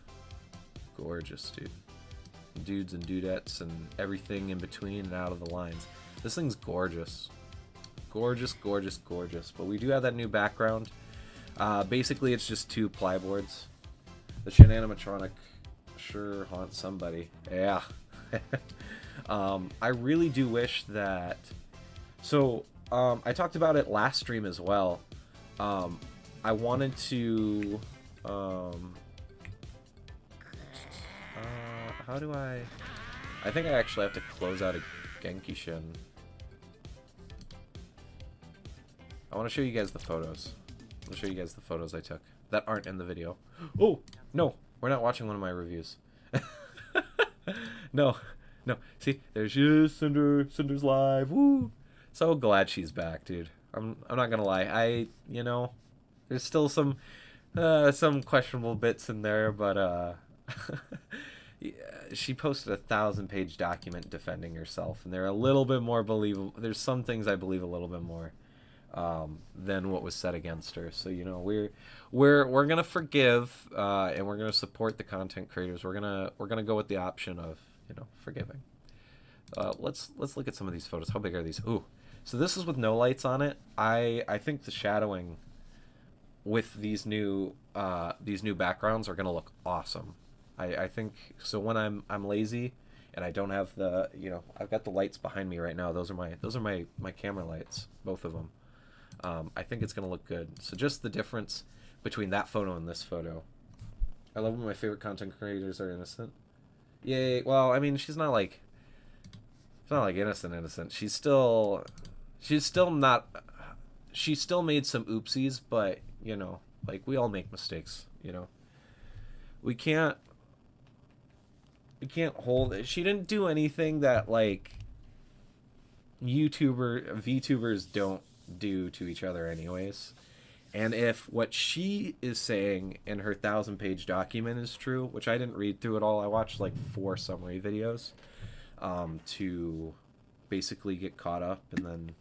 Gorgeous, dude. Dudes and dudettes and everything in between and out of the lines. This thing's gorgeous. Gorgeous, gorgeous, gorgeous. But we do have that new background. Basically, it's just 2 plyboards. The Shin animatronic sure haunts somebody. Yeah. I really do wish that... So, I talked about it last stream as well. I wanted to... how do I think I actually have to close out a Genkishin. I want to show you guys the photos. I'll show you guys the photos I took that aren't in the video. Oh, no, we're not watching one of my reviews. No. See, there's you, Cinder's live. Woo! So glad she's back, dude. I'm not gonna lie. There's still some questionable bits in there, but yeah, she posted a 1,000-page document defending herself, and they're a little bit more believable. There's some things I believe a little bit more than what was said against her. So we're gonna forgive, and we're gonna support the content creators. We're gonna go with the option of forgiving. Let's look at some of these photos. How big are these? Ooh, so this is with no lights on it. I think the shadowing with these new backgrounds are gonna look awesome. I think so. When I'm lazy and I don't have the I've got the lights behind me right now. Those are my camera lights, both of them. I think it's gonna look good. So just the difference between that photo and this photo. I love when my favorite content creators are innocent. Yay! Well, I mean, she's not like innocent. She's still not. She still made some oopsies, but like we all make mistakes. We can't hold it. She didn't do anything that like VTubers don't do to each other anyways. And if what she is saying in her 1,000-page document is true, which I didn't read through it all, I watched like 4 summary videos to basically get caught up, and then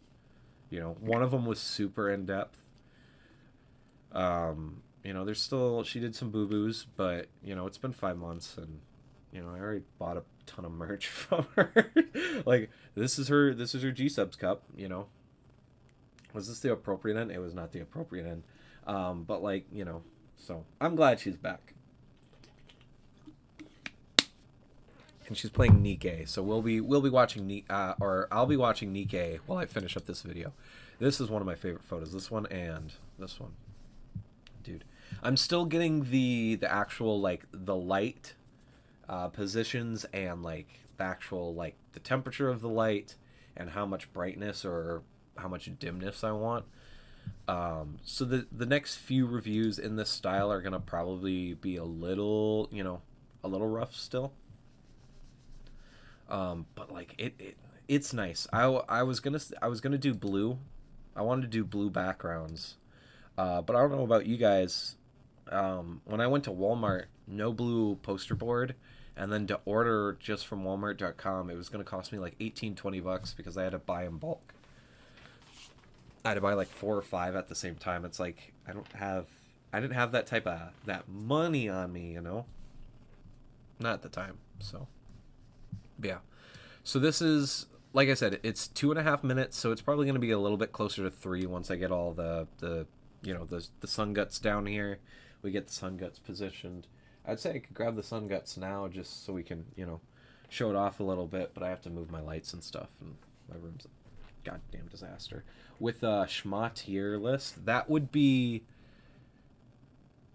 one of them was super in depth. There's still, she did some boo-boos, but it's been 5 months, and I already bought a ton of merch from her. Like this is her G-Subs cup. Was this the appropriate end? It was not the appropriate end. But like, so I'm glad she's back. And she's playing Nikke, so we'll be watching I'll be watching Nikke while I finish up this video. This is one of my favorite photos. This one and this one. Dude. I'm still getting the actual like the light positions and like the actual like the temperature of the light and how much brightness or how much dimness I want. So the next few reviews in this style are gonna probably be a little rough still. But like it's nice. I was gonna do blue. I wanted to do blue backgrounds. But I don't know about you guys. When I went to Walmart, no blue poster board, and then to order just from Walmart.com, it was gonna cost me like $18-20 because I had to buy in bulk. I had to buy like 4 or 5 at the same time. It's like I didn't have that money on me, not at the time. So yeah, so this is, like I said, it's 2.5 minutes, so it's probably going to be a little bit closer to 3 once I get all the sun guts down here. We get the sun guts positioned. I'd say I could grab the sun guts now just so we can show it off a little bit, but I have to move my lights and stuff, and my room's a goddamn disaster. With a schma tier list, that would be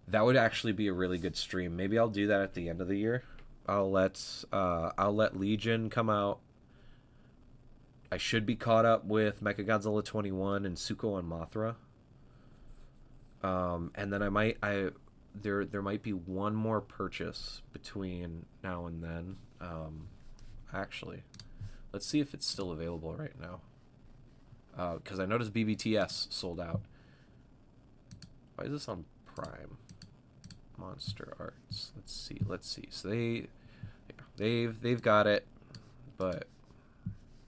That would actually be a really good stream. Maybe I'll do that at the end of the year. I'll let Legion come out. I should be caught up with Mechagodzilla 21 and Suko and Mothra. And then there might be one more purchase between now and then. Actually, let's see if it's still available right now. Because I noticed BBTS sold out. Why is this on Prime? Monster Arts. Let's see. So they've got it, but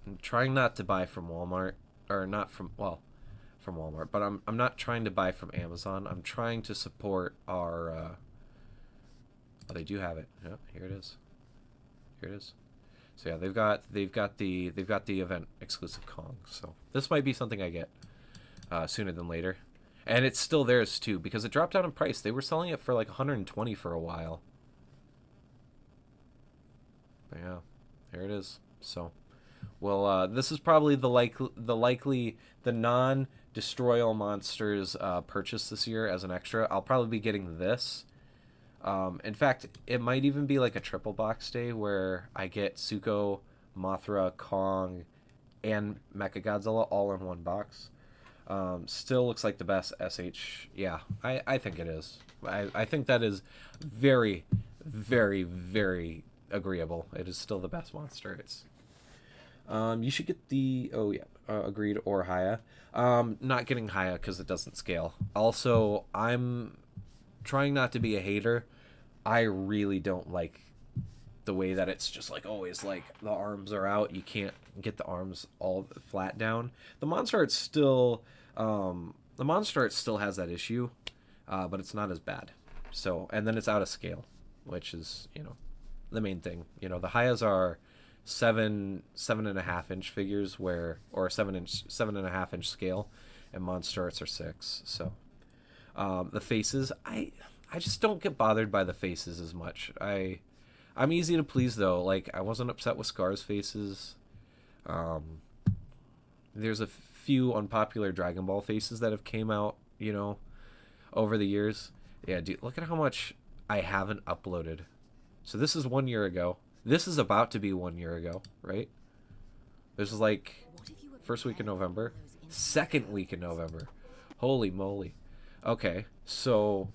I'm trying not to buy from Walmart, or not from, well, from Walmart, but I'm not trying to buy from Amazon. I'm trying to support our oh, they do have it. Yeah, here it is. Here it is. So yeah, they've got the event exclusive Kong. So this might be something I get sooner than later. And it's still theirs too, because it dropped down in price. They were selling it for like 120 for a while. But yeah, there it is. So, well, this is probably the non-Destroy All Monsters purchase this year as an extra. I'll probably be getting this. In fact, it might even be like a triple box day where I get Suko, Mothra, Kong, and Mechagodzilla all in one box. Still looks like the best SH. Yeah, I think it is. I think that is very, very, very agreeable. It is still the best monster. It's you should get the, oh yeah, agreed, or Haya. Not getting Haya because it doesn't scale. Also, I'm trying not to be a hater. I really don't like the way that it's just like always like the arms are out. You can't get the arms all flat down. The monster art still has that issue, but it's not as bad. So, and then it's out of scale, which is, you know, the main thing. You know, the Hayas are 7.5 inch figures, where, or 7.5 inch scale, and monster arts are 6. So the faces, I just don't get bothered by the faces as much. I'm easy to please though. Like, I wasn't upset with Scar's faces. There's a few unpopular Dragon Ball faces that have came out, you know, over the years. Yeah, dude, look at how much I haven't uploaded. So this is 1 year ago. This is about to be 1 year ago, right? This is like first week in November, second week in November. Holy moly. Okay, so,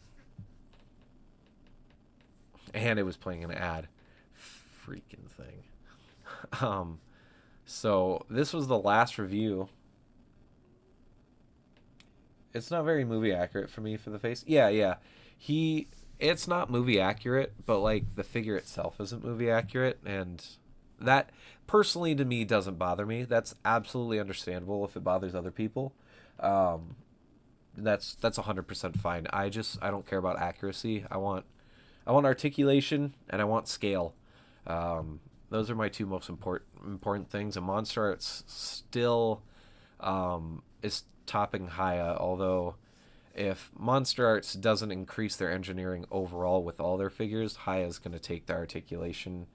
and it was playing an ad. Freaking thing. So this was the last review. It's not very movie accurate for me for the face. Yeah. It's not movie accurate, but like the figure itself isn't movie accurate, and that personally to me doesn't bother me. That's absolutely understandable if it bothers other people. That's 100% fine. I don't care about accuracy. I want articulation and I want scale. Those are my two most important things. And Monster Arts still is topping Haya, although if Monster Arts doesn't increase their engineering overall with all their figures, Haya is going to take the articulation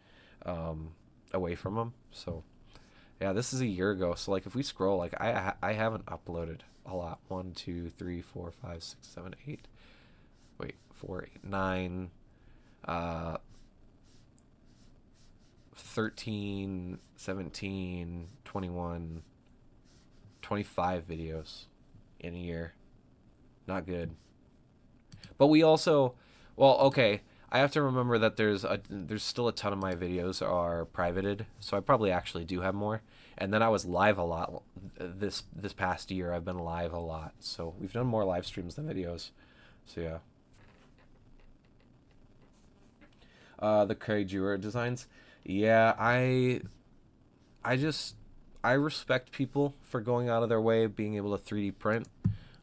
away from them. So yeah, this is a year ago. So like if we scroll, like I haven't uploaded a lot. 1, 2, 3, 4, 5, 6, 7, 8. Wait, 4, 8, 9. 13, 17, 21, 25 videos in a year. Not good. But we also, well, okay, I have to remember that there's still a ton of my videos are privated, so I probably actually do have more. And then I was live a lot this past year. I've been live a lot, so we've done more live streams than videos. So yeah. The Kaijura designs. Yeah, I respect people for going out of their way, being able to 3D print,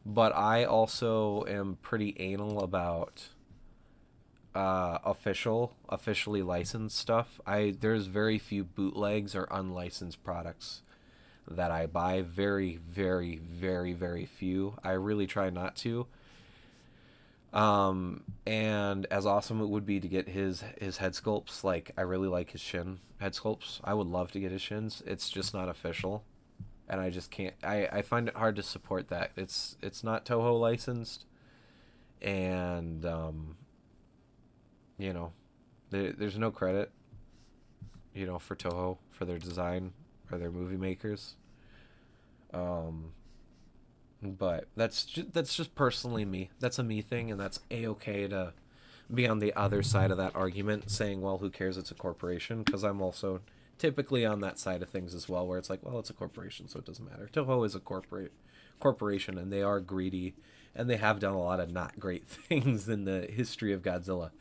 but I also am pretty anal about officially licensed stuff. There's very few bootlegs or unlicensed products that I buy. Very, very, very, very few. I really try not to. And as awesome it would be to get his head sculpts, like I really like his shin head sculpts. I would love to get his shins. It's just not official, and I just can't. I find it hard to support that. It's not Toho licensed, and you know, there's no credit, you know, for Toho for their design or their movie makers. Um, but that's just personally me. That's a me thing, and that's a okay to be on the other side of that argument, saying, well, who cares? It's a corporation, because I'm also typically on that side of things as well, where it's like, well, it's a corporation, so it doesn't matter. Toho is a corporation, and they are greedy, and they have done a lot of not great things in the history of Godzilla,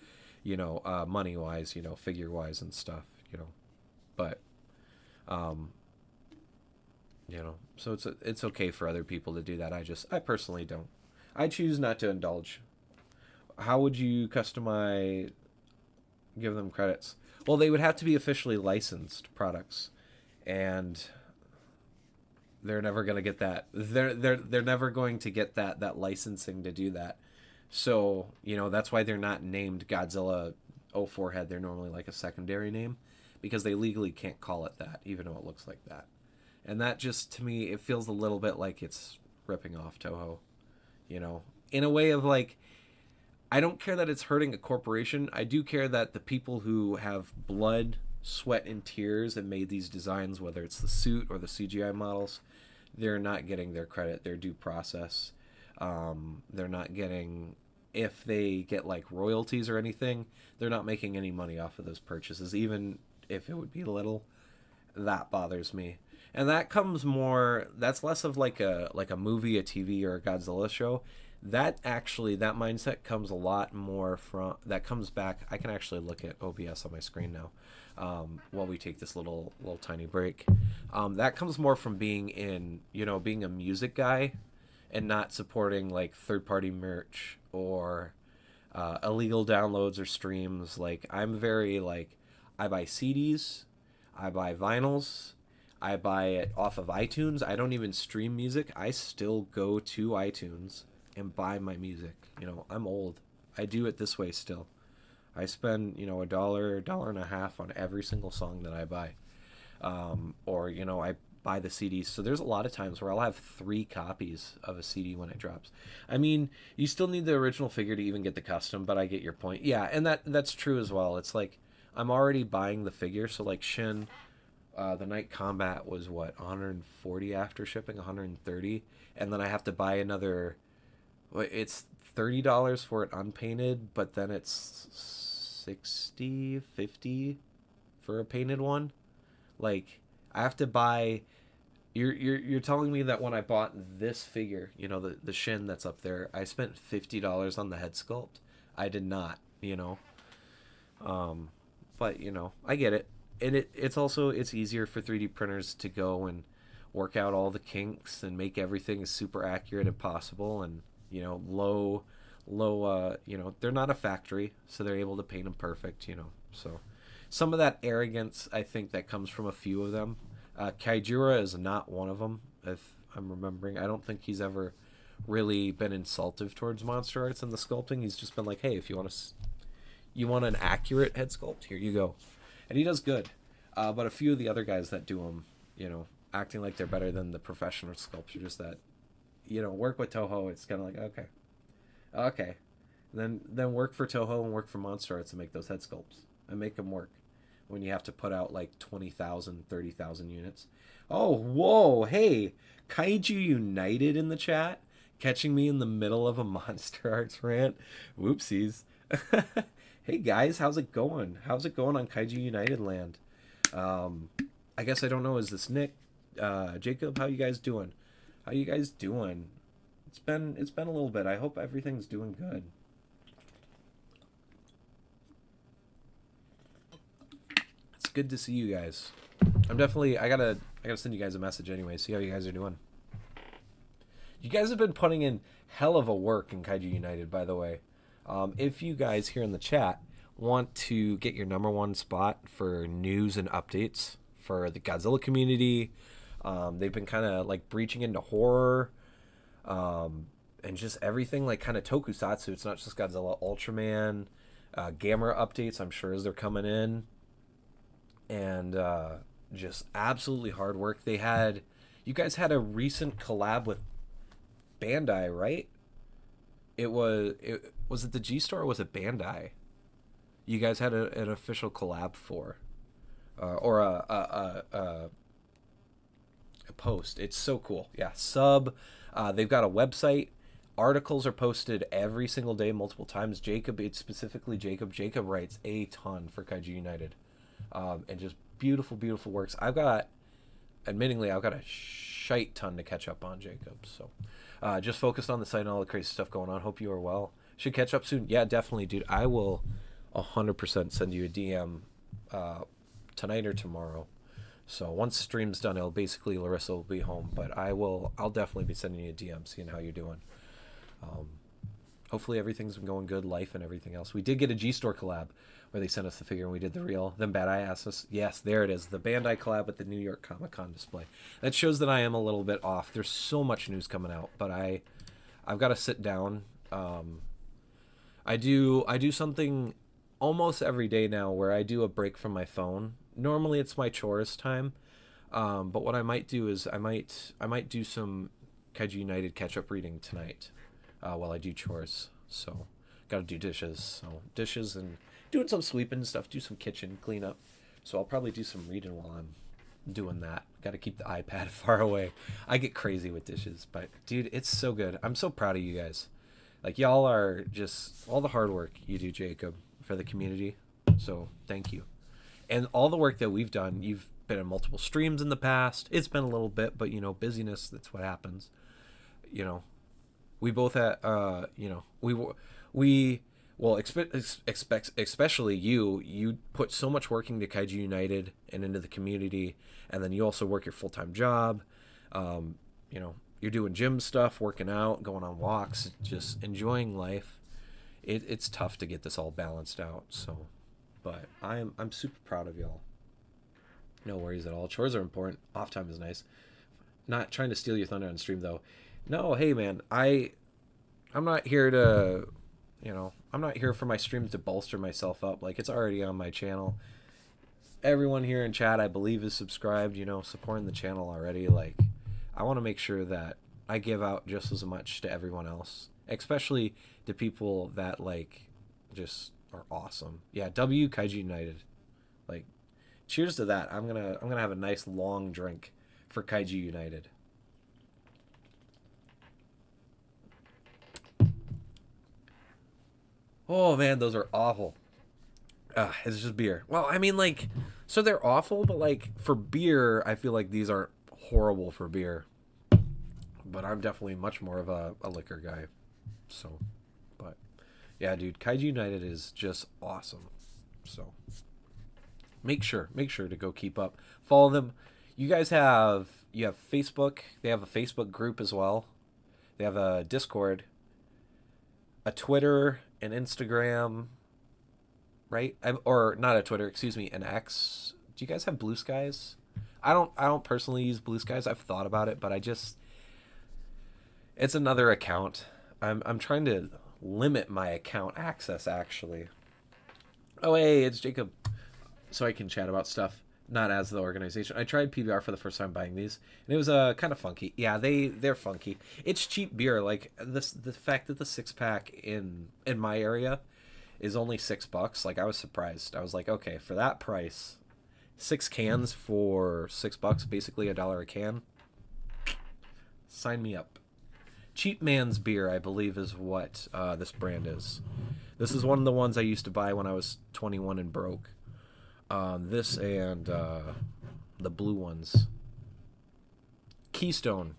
you know, money wise, you know, figure wise and stuff, you know, but um, you know, so it's okay for other people to do that. I personally don't. I choose not to indulge. How would you customize, give them credits? Well, they would have to be officially licensed products, and they're never going to get that. They're never going to get that licensing to do that. So, you know, that's why they're not named Godzilla 04 head. They're normally like a secondary name, because they legally can't call it that, even though it looks like that. And that just, to me, it feels a little bit like it's ripping off Toho, you know, in a way of like, I don't care that it's hurting a corporation. I do care that the people who have blood, sweat, and tears and made these designs, whether it's the suit or the CGI models, they're not getting their credit, their due process. They're not getting, if they get like royalties or anything, they're not making any money off of those purchases, even if it would be little. That bothers me. And that comes more, that's less of like a movie, a TV, or a Godzilla show. That actually, that mindset comes a lot more from, that comes back. I can actually look at OBS on my screen now, while we take this little tiny break. That comes more from being in, you know, being a music guy and not supporting like third party merch or illegal downloads or streams. Like, I'm very like, I buy CDs, I buy vinyls, I buy it off of iTunes. I don't even stream music. I still go to iTunes and buy my music. You know, I'm old. I do it this way still. I spend, you know, $1, $1.50 on every single song that I buy. Or, you know, I buy the CDs. So there's a lot of times where I'll have 3 copies of a CD when it drops. I mean, you still need the original figure to even get the custom, but I get your point. Yeah, and that's true as well. It's like, I'm already buying the figure. So like Shin, the Night Combat was what, 140 after shipping, 130, and then I have to buy another. It's $30 for it unpainted, but then it's 60, 50 for a painted one. Like, I have to buy. You're telling me that when I bought this figure, you know, the Shin that's up there, I spent $50 on the head sculpt. I did not, you know. But you know, I get it. And it's also, it's easier for 3D printers to go and work out all the kinks and make everything as super accurate as possible, and you know, low you know, they're not a factory, so they're able to paint them perfect, you know. So some of that arrogance, I think, that comes from a few of them. Kaijura is not one of them, if I'm remembering. I don't think he's ever really been insultive towards Monster Arts and the sculpting. He's just been like, hey, if you want an accurate head sculpt, here you go. And he does good. But a few of the other guys that do them, you know, acting like they're better than the professional sculptors that, you know, work with Toho, it's kind of like, okay. And then work for Toho and work for Monster Arts and make those head sculpts and make them work when you have to put out like 20,000, 30,000 units. Oh, whoa, hey, Kaiju United in the chat, catching me in the middle of a Monster Arts rant. Whoopsies. Hey guys, how's it going? How's it going on Kaiju United land? I guess I don't know. Is this Nick, Jacob? How you guys doing? How you guys doing? It's been a little bit. I hope everything's doing good. It's good to see you guys. I'm definitely. I gotta send you guys a message anyway. See how you guys are doing. You guys have been putting in hell of a work in Kaiju United, by the way. If you guys here in the chat want to get your #1 spot for news and updates for the Godzilla community, they've been kind of like breaching into horror, and just everything like kind of tokusatsu. It's not just Godzilla, Ultraman, Gamera updates, I'm sure, as they're coming in, and just absolutely hard work. You guys had a recent collab with Bandai, right? Was it the G Store or was it Bandai? You guys had an official collab for, or a post. It's so cool. Yeah, sub. They've got a website. Articles are posted every single day, multiple times. Jacob, it's specifically Jacob. Jacob writes a ton for Kaiju United, and just beautiful, beautiful works. Admittingly, I've got a shite ton to catch up on, Jacob. So, just focused on the site and all the crazy stuff going on. Hope you are well. Should catch up soon. Yeah, definitely, dude. I will 100% send you a DM tonight or tomorrow. So once stream's done, Larissa will be home, but I'll definitely be sending you a DM, seeing how you're doing. Hopefully everything's been going good, life and everything else. We did get a G-Store collab where they sent us the figure and we did the reel. Then Bad Eye asked us, yes, there it is, the Bandai collab at the New York Comic Con display. That shows that I am a little bit off. There's so much news coming out, but I've got to sit down. I do something almost every day now where I do a break from my phone. Normally it's my chores time, but what I might do is I might do some Kaiju United catch-up reading tonight while I do chores. So got to do dishes, and doing some sweeping and stuff, do some kitchen cleanup. So I'll probably do some reading while I'm doing that. Got to keep the iPad far away. I get crazy with dishes, but dude, it's so good. I'm so proud of you guys. Like, y'all are just all the hard work you do, Jacob, for the community. So thank you. And all the work that we've done, you've been in multiple streams in the past. It's been a little bit, but, busyness, that's what happens. We both had, especially you put so much work into Kaiju United and into the community, and then you also work your full-time job. You're doing gym stuff, working out, going on walks, just enjoying life. It's tough to get this all balanced out, so... But I'm super proud of y'all. No worries at all. Chores are important. Off time is nice. Not trying to steal your thunder on stream though. No, hey man, I'm not here to, I'm not here for my streams to bolster myself up. Like, it's already on my channel. Everyone here in chat, I believe, is subscribed. Supporting the channel already. Like, I want to make sure that I give out just as much to everyone else, especially to people that just are awesome. Yeah, W Kaiju United. Like, cheers to that. I'm gonna have a nice long drink for Kaiju United. Oh man, those are awful. It's just beer. Well, I mean, so they're awful, but for beer, I feel like these aren't horrible for beer. But I'm definitely much more of a liquor guy. So, but yeah, dude, Kaiju United is just awesome. So make sure to go keep up. Follow them. You guys have Facebook. They have a Facebook group as well. They have a Discord, a Twitter, an Instagram, right? Or not a Twitter, excuse me, an X. Do you guys have Blue Skies? I don't personally use Blue Skies. I've thought about it, but it's another account. I'm trying to limit my account access, actually. Oh, hey, it's Jacob. So I can chat about stuff, not as the organization. I tried PBR for the first time buying these, and it was kind of funky. Yeah, they're funky. It's cheap beer. Like, the fact that the 6-pack in my area is only $6. Like, I was surprised. I was like, okay, for that price, 6 cans for $6, basically $1 a can. Sign me up. Cheap Man's Beer, I believe, is what this brand is. This is one of the ones I used to buy when I was 21 and broke. This and the blue ones. Keystone.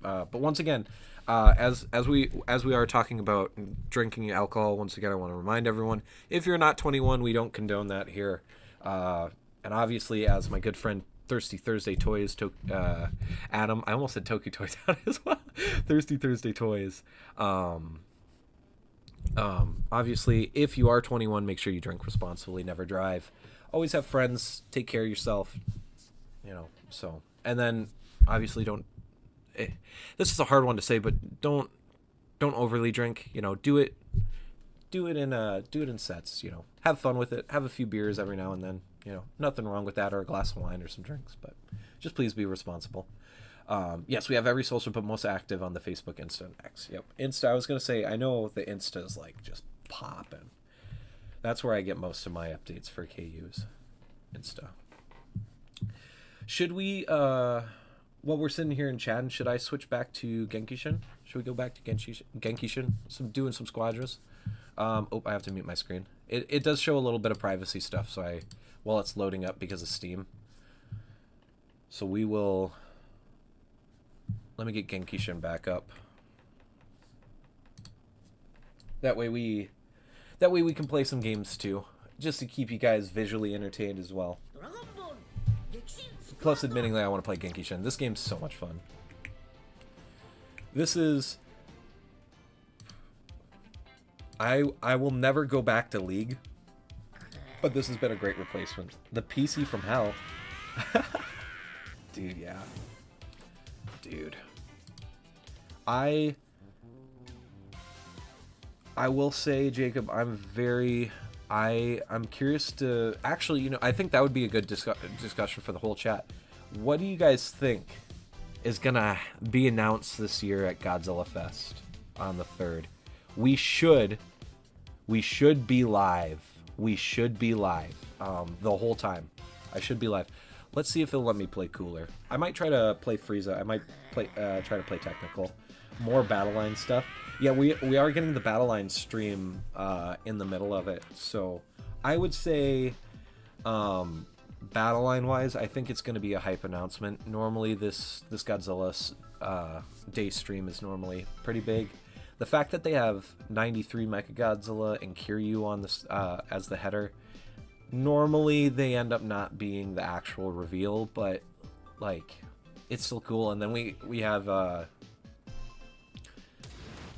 But once again, as we are talking about drinking alcohol, once again, I want to remind everyone, if you're not 21, we don't condone that here. And obviously, as my good friend Thirsty Thursday Toys, Adam, I almost said Toki Toys out as well. Thirsty Thursday Toys. Obviously, if you are 21, make sure you drink responsibly, never drive. Always have friends, take care of yourself, so. And then, obviously, this is a hard one to say, but don't overly drink, do it in sets, have fun with it, have a few beers every now and then, nothing wrong with that, or a glass of wine or some drinks, but just please be responsible. Yes, we have every social, but most active on the Facebook, Insta, and X. Yep. Insta, I was going to say, I know the Insta is like just popping. That's where I get most of my updates for KUs. Insta. Should we, while we're sitting here and chatting, should I switch back to Genkishin? Should we go back to Genkishin? Doing some Squadras? Oh, I have to mute my screen. It does show a little bit of privacy stuff, so while it's loading up because of Steam. So we will... Let me get Genkishin back up. That way we can play some games too, just to keep you guys visually entertained as well. Plus, admitting that I want to play Genkishin. This game's so much fun. This is... I will never go back to League, but this has been a great replacement. The PC from hell. Dude, yeah. Dude. I will say, Jacob, I'm curious to... Actually, you know, I think that would be a good discussion for the whole chat. What do you guys think is going to be announced this year at Godzilla Fest on the 3rd? We should be live. We should be live the whole time. I should be live. Let's see if it'll let me play cooler. I might try to play Frieza. I might try to play technical. More battle line stuff. Yeah, we are getting the battle line stream in the middle of it. So I would say battle line wise, I think it's going to be a hype announcement. Normally this Godzilla day stream is normally pretty big. The fact that they have 93 Mechagodzilla and Kiryu on this as the header, normally they end up not being the actual reveal, but like it's still cool. And then we have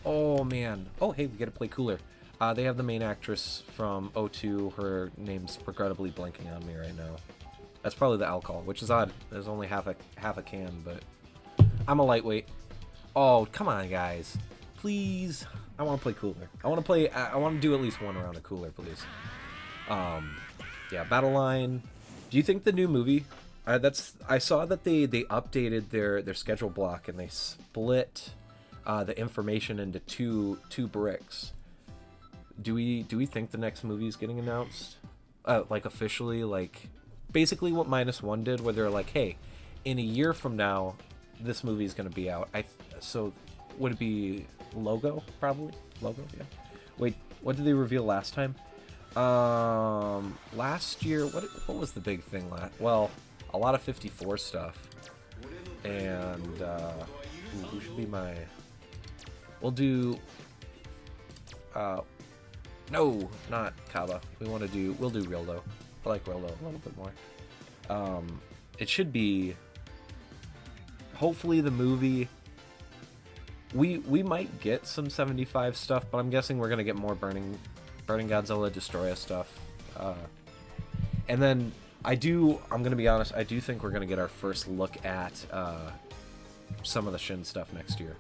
oh man, oh hey, we get to play cooler. They have the main actress from O2. Her name's regrettably blanking on me right now. That's probably the alcohol, which is odd. There's only half a can, but I'm a lightweight. Oh, come on, guys. Please. I want to play cooler. I want to do at least one round of cooler, please. Yeah, battle line. Do you think the new movie... I saw that they updated their schedule block and they split the information into two bricks. Do we think the next movie is getting announced? Like officially, like basically what -1 did, where they're like, hey, in a year from now, this movie is going to be out. So would it be Logo? Probably Logo. Yeah. Wait, what did they reveal last time? Last year, what was the big thing last? Well, a lot of 54 stuff. And who should be my? We'll do. No, not Kaba. We'll do Rildo. I like Rildo a little bit more. It should be. Hopefully the movie. We might get some 75 stuff, but I'm guessing we're gonna get more Burning Godzilla, Destroya stuff. And then I'm gonna be honest, I do think we're gonna get our first look at some of the Shin stuff next year.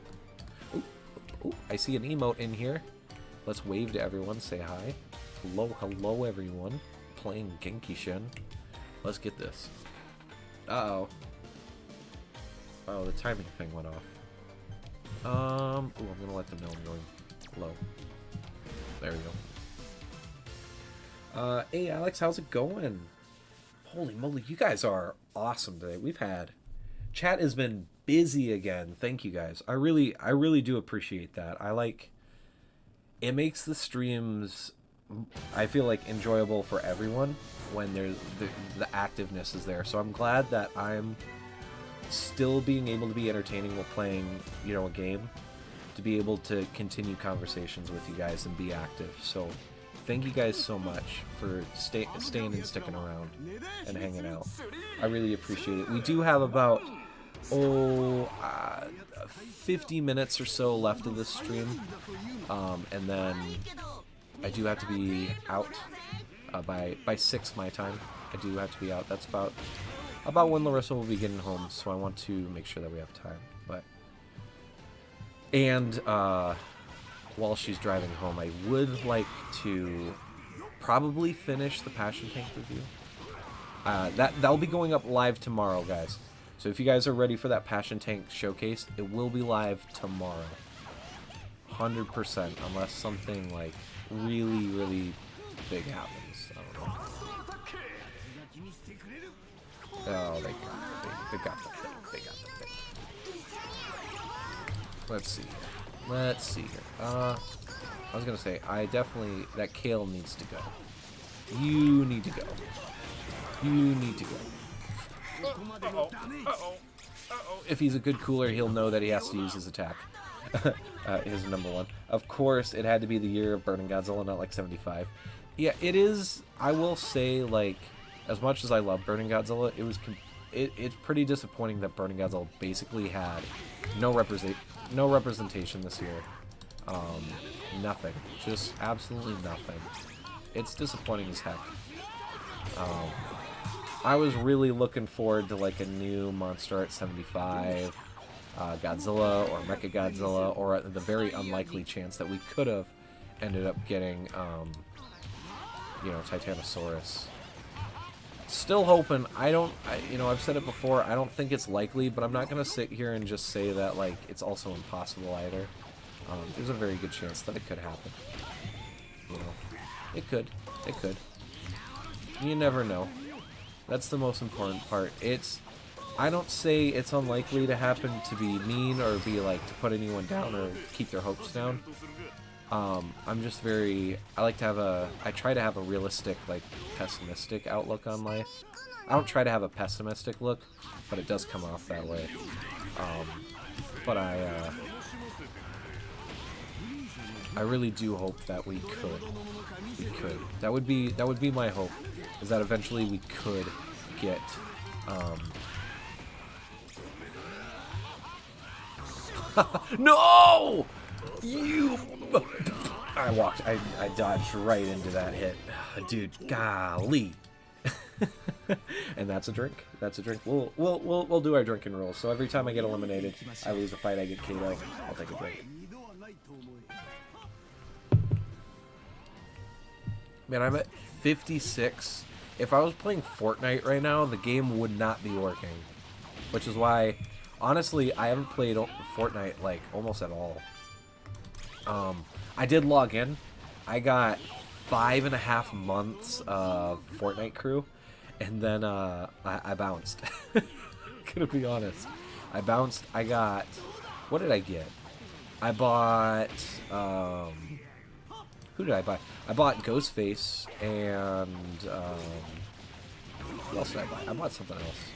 Ooh, I see an emote in here. Let's wave to everyone, say hi. Hello everyone. Playing Genkishin. Let's get this. Uh-oh. Oh, the timing thing went off. I'm gonna let them know I'm going low. There we go. Hey Alex, how's it going? Holy moly, you guys are awesome today. Chat has been busy again. Thank you guys. I really do appreciate that. It makes the streams, I feel like, enjoyable for everyone when there's the activeness is there. So I'm glad that I'm still being able to be entertaining while playing, a game, to be able to continue conversations with you guys and be active. So thank you guys so much for staying and sticking around and hanging out. I really appreciate it. We do have about 50 minutes or so left of this stream, and then I do have to be out by 6 my time. I do have to be out. That's about when Larissa will be getting home, so I want to make sure that we have time. While she's driving home, I would like to probably finish the Passion Tank review. That'll be going up live tomorrow, guys. So if you guys are ready for that Passion Tank showcase, it will be live tomorrow. 100%, unless something like really, really big happens. I don't know. Oh, they got the thing. They got the thing. Let's see. Let's see here. I was gonna say, that Kale needs to go. You need to go. You need to go. Uh-oh. Uh-oh. Uh-oh. If he's a good cooler, he'll know that he has to use his attack. His number one. Of course, it had to be the year of Burning Godzilla, not like 75. Yeah, it is. I will say, like, as much as I love Burning Godzilla, it's pretty disappointing that Burning Godzilla basically had no representation this year. Nothing. Just absolutely nothing. It's disappointing as heck. I was really looking forward to like a new Monster Art 75 Godzilla or Mechagodzilla, or the very unlikely chance that we could have ended up getting, you know, Titanosaurus. Still hoping. You know, I've said it before, I don't think it's likely, but I'm not going to sit here and just say that, like, it's also impossible either. There's a very good chance that it could happen. You know, it could. It could. You never know. That's the most important part. I don't say it's unlikely to happen to be mean or be, like, to put anyone down or keep their hopes down. I'm just I try to have a realistic, like, pessimistic outlook on life. I don't try to have a pessimistic look, but it does come off that way. But I really do hope that we could. That would be my hope, is that eventually we could get, no! You... I dodged right into that hit. Dude, golly. And that's a drink. That's a drink. We'll do our drinking rules. So every time I get eliminated, I lose a fight, I get KO. I'll take a drink. Man, I'm at 56. If I was playing Fortnite right now, the game would not be working. Which is why, honestly, I haven't played Fortnite, like, almost at all. I did log in. I got 5.5 months of Fortnite crew, and then I bounced. Gonna be honest. I bounced. I got... What did I get? I bought... who did I buy? I bought Ghostface, and... who else did I buy? I bought something else.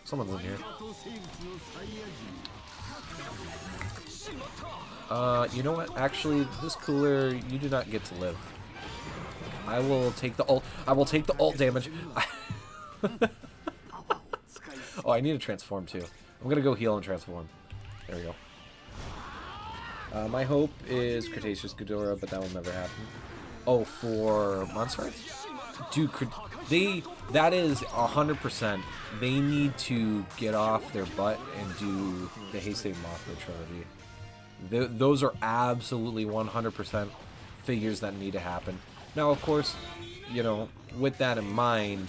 Someone's in here. You know what? Actually, this cooler, you do not get to live. I will take the ult. I will take the ult damage. Oh, I need to transform too. I'm gonna go heal and transform. There we go. My hope is Cretaceous Ghidorah, but that will never happen. Oh, for Monster Arts? Dude, that is 100%. They need to get off their butt and do the Heisei Mothra trilogy. Those are absolutely 100% figures that need to happen. Now, of course, you know, with that in mind,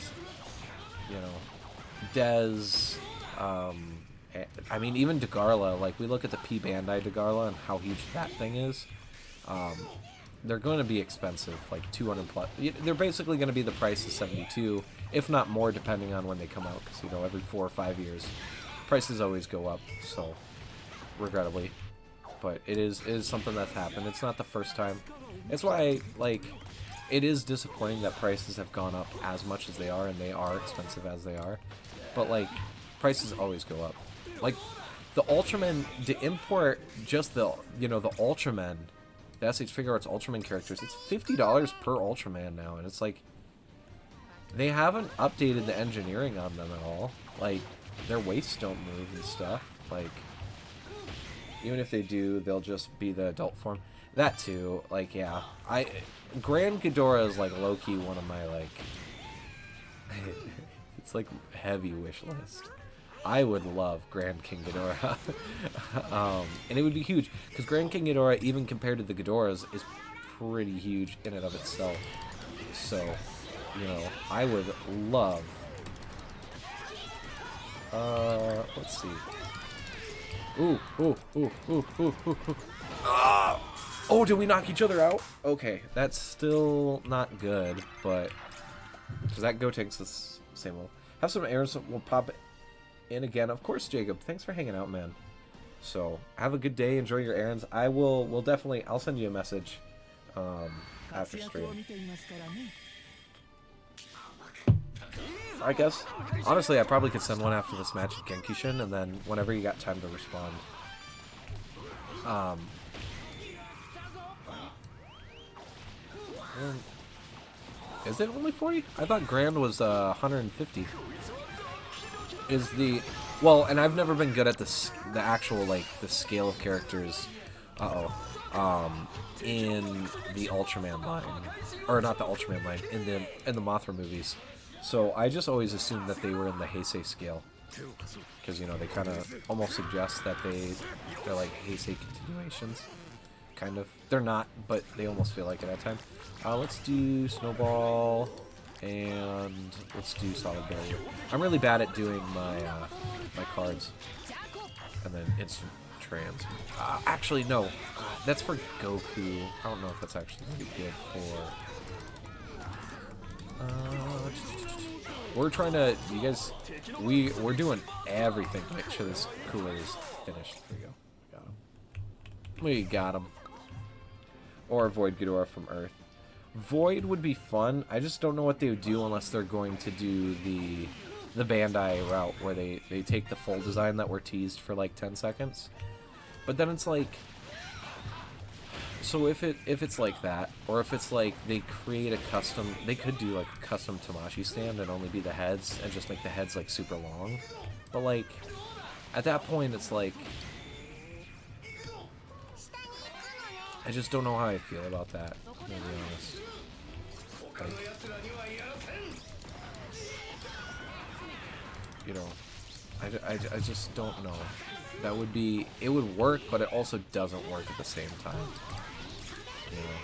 you know, Dez, I mean, even Degarla, like, we look at the P. Bandai Degarla and how huge that thing is. They're going to be expensive, like 200 plus. They're basically going to be the price of 72, if not more, depending on when they come out. Because, you know, every 4 or 5 years, prices always go up, so, regrettably. But it is something that's happened. It's not the first time. It's why, like, it is disappointing that prices have gone up as much as they are, and they are expensive as they are. But, like, prices always go up. Like, the Ultraman, to import just the, you know, the Ultraman, the SH Figure Arts Ultraman characters, it's $50 per Ultraman now, and it's like, they haven't updated the engineering on them at all. Like, their waists don't move and stuff. Like, even if they do, they'll just be the adult form. That too, like, yeah. Grand Ghidorah is, like, low-key one of my, like, it's, like, heavy wish list. I would love Grand King Ghidorah. And it would be huge, because Grand King Ghidorah, even compared to the Ghidorahs, is pretty huge in and of itself. So, you know, I would love Let's see. Ooh, ooh, ooh, ooh, ooh, ooh, ooh. Ah! Oh, did we knock each other out? Okay, that's still not good, but... Because that Gotenks is the same level. Have some errands, we'll pop in again. Of course, Jacob. Thanks for hanging out, man. So, have a good day. Enjoy your errands. We'll definitely... I'll send you a message after stream. I guess. Honestly, I probably could send one after this match at Genkishin, and then whenever you got time to respond. Is it only 40? I thought Grand was 150. Is the... Well, and I've never been good at the actual, like, the scale of characters. In the Ultraman line. Or not the Ultraman line, in the Mothra movies. So I just always assumed that they were in the Heisei scale. Because, you know, they kind of almost suggest that they're like Heisei continuations. Kind of. They're not, but they almost feel like it at times. Let's do Snowball, and let's do Solid Barrier. I'm really bad at doing my my cards. And then Instant Trans. Actually, no. That's for Goku. I don't know if that's actually going to be good for... we're trying to... You guys... We're doing everything to make sure this cooler is finished. There we go. Got him. We got him. Or Void Ghidorah from Earth. Void would be fun. I just don't know what they would do unless they're going to do the Bandai route where they take the full design that were teased for like 10 seconds. But then it's like... So if it's like that, or if it's like they create a custom... They could do like a custom Tamashi stand and only be the heads and just make the heads like super long. But like, at that point it's like... I just don't know how I feel about that, to be honest. Like, you know, I just don't know. That would be... It would work, but it also doesn't work at the same time. You know.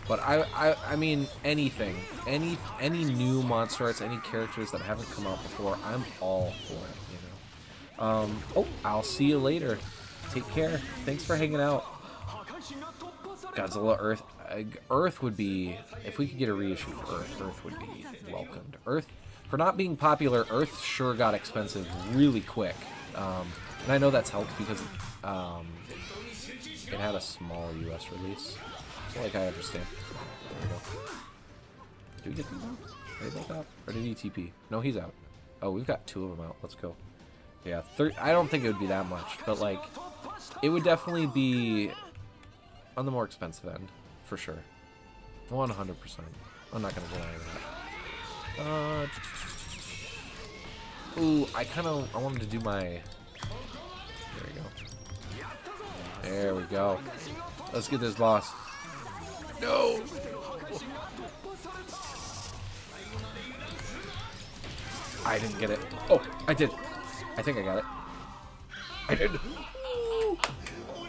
But I mean, anything. Any new monster arts, any characters that haven't come out before, I'm all for it, you know. Oh, I'll see you later. Take care. Thanks for hanging out. Godzilla, Earth. Earth would be... If we could get a reissue for Earth, Earth would be welcomed. Earth, for not being popular, Earth sure got expensive really quick. And I know that's helped because it had a small US release. So, like, I understand. There we go. Did we get these out? Are they both out? Or did he TP? No, he's out. Oh, we've got 2 of them out. Let's go. Yeah, I don't think it would be that much, but, like, it would definitely be on the more expensive end, for sure. 100%. I'm not going to deny that. Ooh, I wanted to do my... There we go. There we go. Let's get this boss. No! I didn't get it. Oh, I did. I think I got it. I did.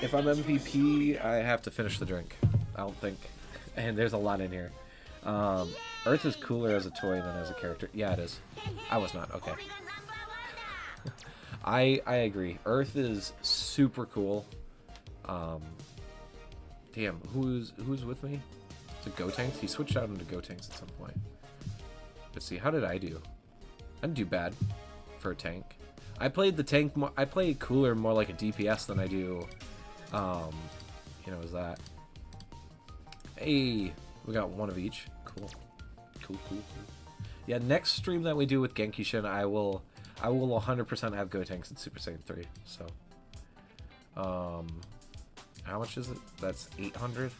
If I'm MVP, I have to finish the drink. I don't think. And there's a lot in here. Earth is cooler as a toy than as a character. Yeah, it is. I was not. Okay. I agree. Earth is super cool. Damn, who's with me? Is it Gotenks? He switched out into Gotenks at some point. Let's see, how did I do? I didn't do bad for a tank. I played the tank more, I play cooler more like a DPS than I do, you know, is that. Hey, we got one of each. Cool. Cool. Yeah, next stream that we do with Genkishin, I will 100% have Gotenks in Super Saiyan 3, so. How much is it? That's 800?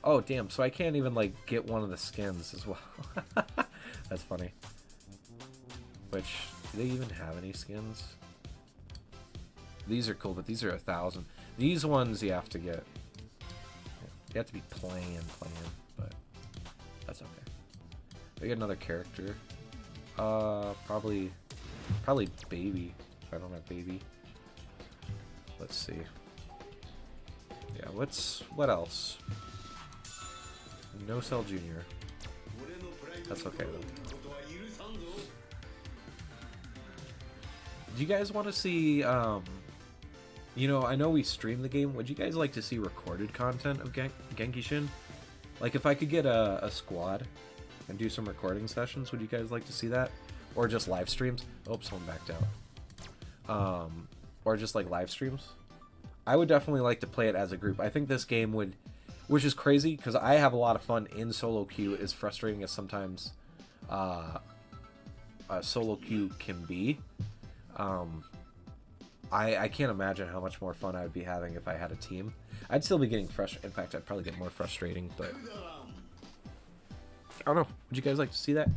Oh, damn, so I can't even, like, get one of the skins as well. That's funny. Which, do they even have any skins? These are cool, but these are 1,000. These ones you have to get. You have to be playing, but that's okay. We get another character. Probably Baby, if I don't have Baby. Let's see. Yeah, what else? No Cell Jr. That's okay though. Do you guys want to see, you know, I know we stream the game. Would you guys like to see recorded content of Genkishin? Like, if I could get a squad and do some recording sessions, would you guys like to see that? Or just live streams? Oops, someone backed out. Or just, like, live streams? I would definitely like to play it as a group. I think this game would, which is crazy, because I have a lot of fun in solo queue, as frustrating as sometimes solo queue can be. I can't imagine how much more fun I would be having if I had a team. I'd still be getting in fact, I'd probably get more frustrating, but I don't know. Would you guys like to see that?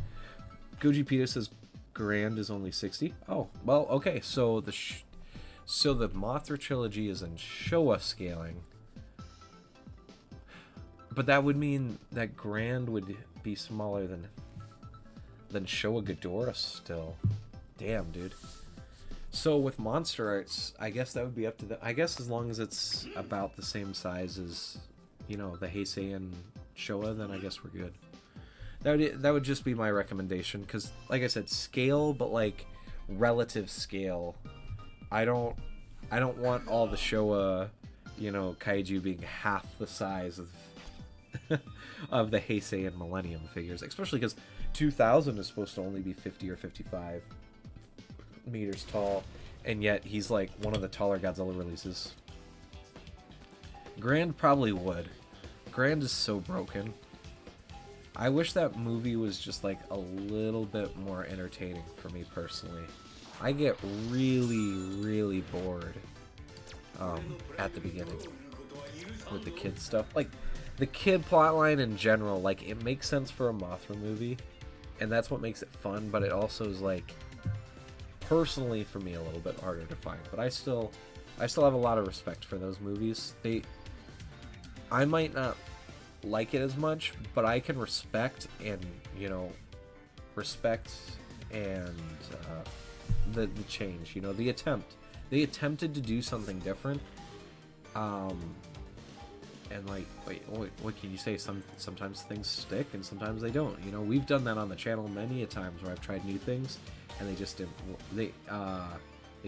Goji Pita says Grand is only 60. Oh, well, okay. So the Mothra trilogy is in Showa scaling, but that would mean that Grand would be smaller than Showa Ghidorah still. Damn, dude. So with Monster Arts, I guess that would be up to I guess as long as it's about the same size as, you know, the Heisei and Showa, then I guess we're good. That would just be my recommendation, because, like I said, scale, but like relative scale. I don't want all the Showa, you know, kaiju being half the size of of the Heisei and Millennium figures, especially because 2000 is supposed to only be 50 or 55 meters tall, and yet he's like one of the taller Godzilla releases. Grand probably would. Grand is so broken. I wish that movie was just like a little bit more entertaining for me personally. I get really bored at the beginning with the kid stuff. Like, the kid plotline in general, like, it makes sense for a Mothra movie, and that's what makes it fun, but it also is, like, personally for me a little bit harder to find. But I still have a lot of respect for those movies. I might not like it as much, but I can respect and, you know, the change, you know, the attempt. They attempted to do something different, and like, what can you say? Sometimes things stick and sometimes they don't. You know, we've done that on the channel many a times where I've tried new things and they just didn't. They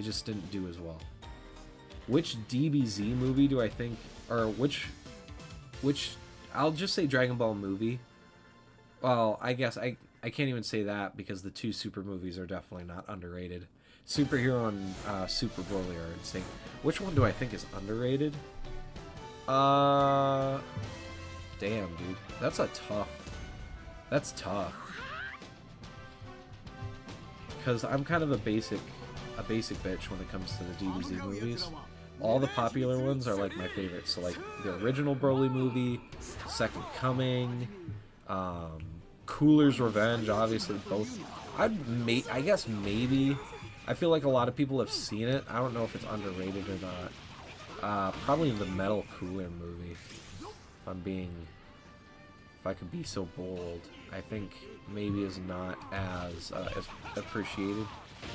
just didn't do as well. Which DBZ movie do I think, or which? I'll just say Dragon Ball movie. Well, I guess I can't even say that because the two Super movies are definitely not underrated. Superhero and Super Broly are insane. Which one do I think is underrated? Damn, dude. That's tough. Because I'm kind of a basic bitch when it comes to the DBZ movies. All the popular ones are like my favorites. So like the original Broly movie, Second Coming, Cooler's Revenge, obviously both. I guess maybe. I feel like a lot of people have seen it. I don't know if it's underrated or not. Probably the Metal Cooler movie. If I could be so bold, I think maybe is not as appreciated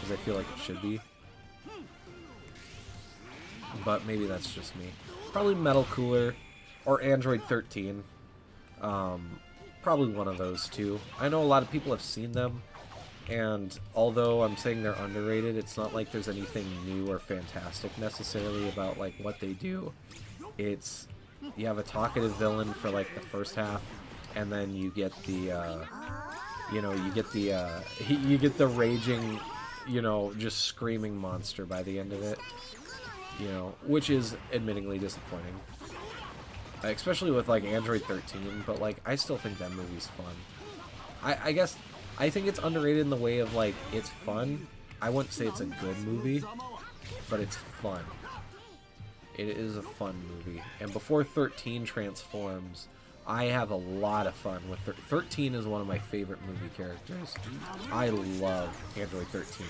as I feel like it should be. But maybe that's just me. Probably Metal Cooler or Android 13. Probably one of those two. I know a lot of people have seen them, and although I'm saying they're underrated, it's not like there's anything new or fantastic necessarily about like what they do. It's, you have a talkative villain for like the first half, and then you get the you get the raging, you know, just screaming monster by the end of it. You know, which is admittingly disappointing, especially with like Android 13. But like, I still think that movie's fun. I guess I think it's underrated in the way of like, it's fun. I wouldn't say it's a good movie, but it's fun. It is a fun movie. And before 13 transforms, I have a lot of fun with 13. Is one of my favorite movie characters. I love Android 13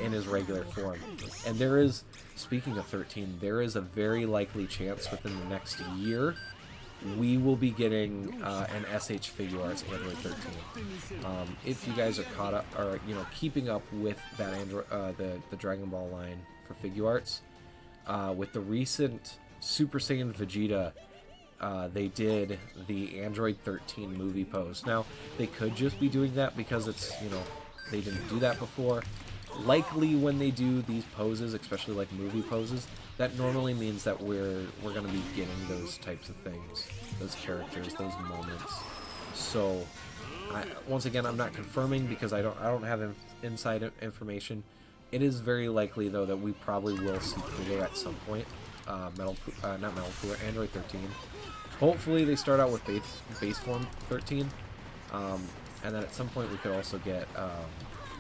in his regular form. And there is, speaking of 13, there is a very likely chance within the next year we will be getting an SH Figure Arts Android 13. If you guys are caught up, or you know, keeping up with that the Dragon Ball line for Figure Arts, with the recent Super Saiyan Vegeta, they did the Android 13 movie pose. Now they could just be doing that because it's, you know, they didn't do that before, likely when they do these poses, especially like movie poses, that normally means that we're gonna be getting those types of things, those characters, those moments. So, once again, I'm not confirming because I don't have inside information. It is very likely though that we probably will see Cooler at some point. Not Metal Cooler, Android 13. Hopefully they start out with base form 13, and then at some point we could also get.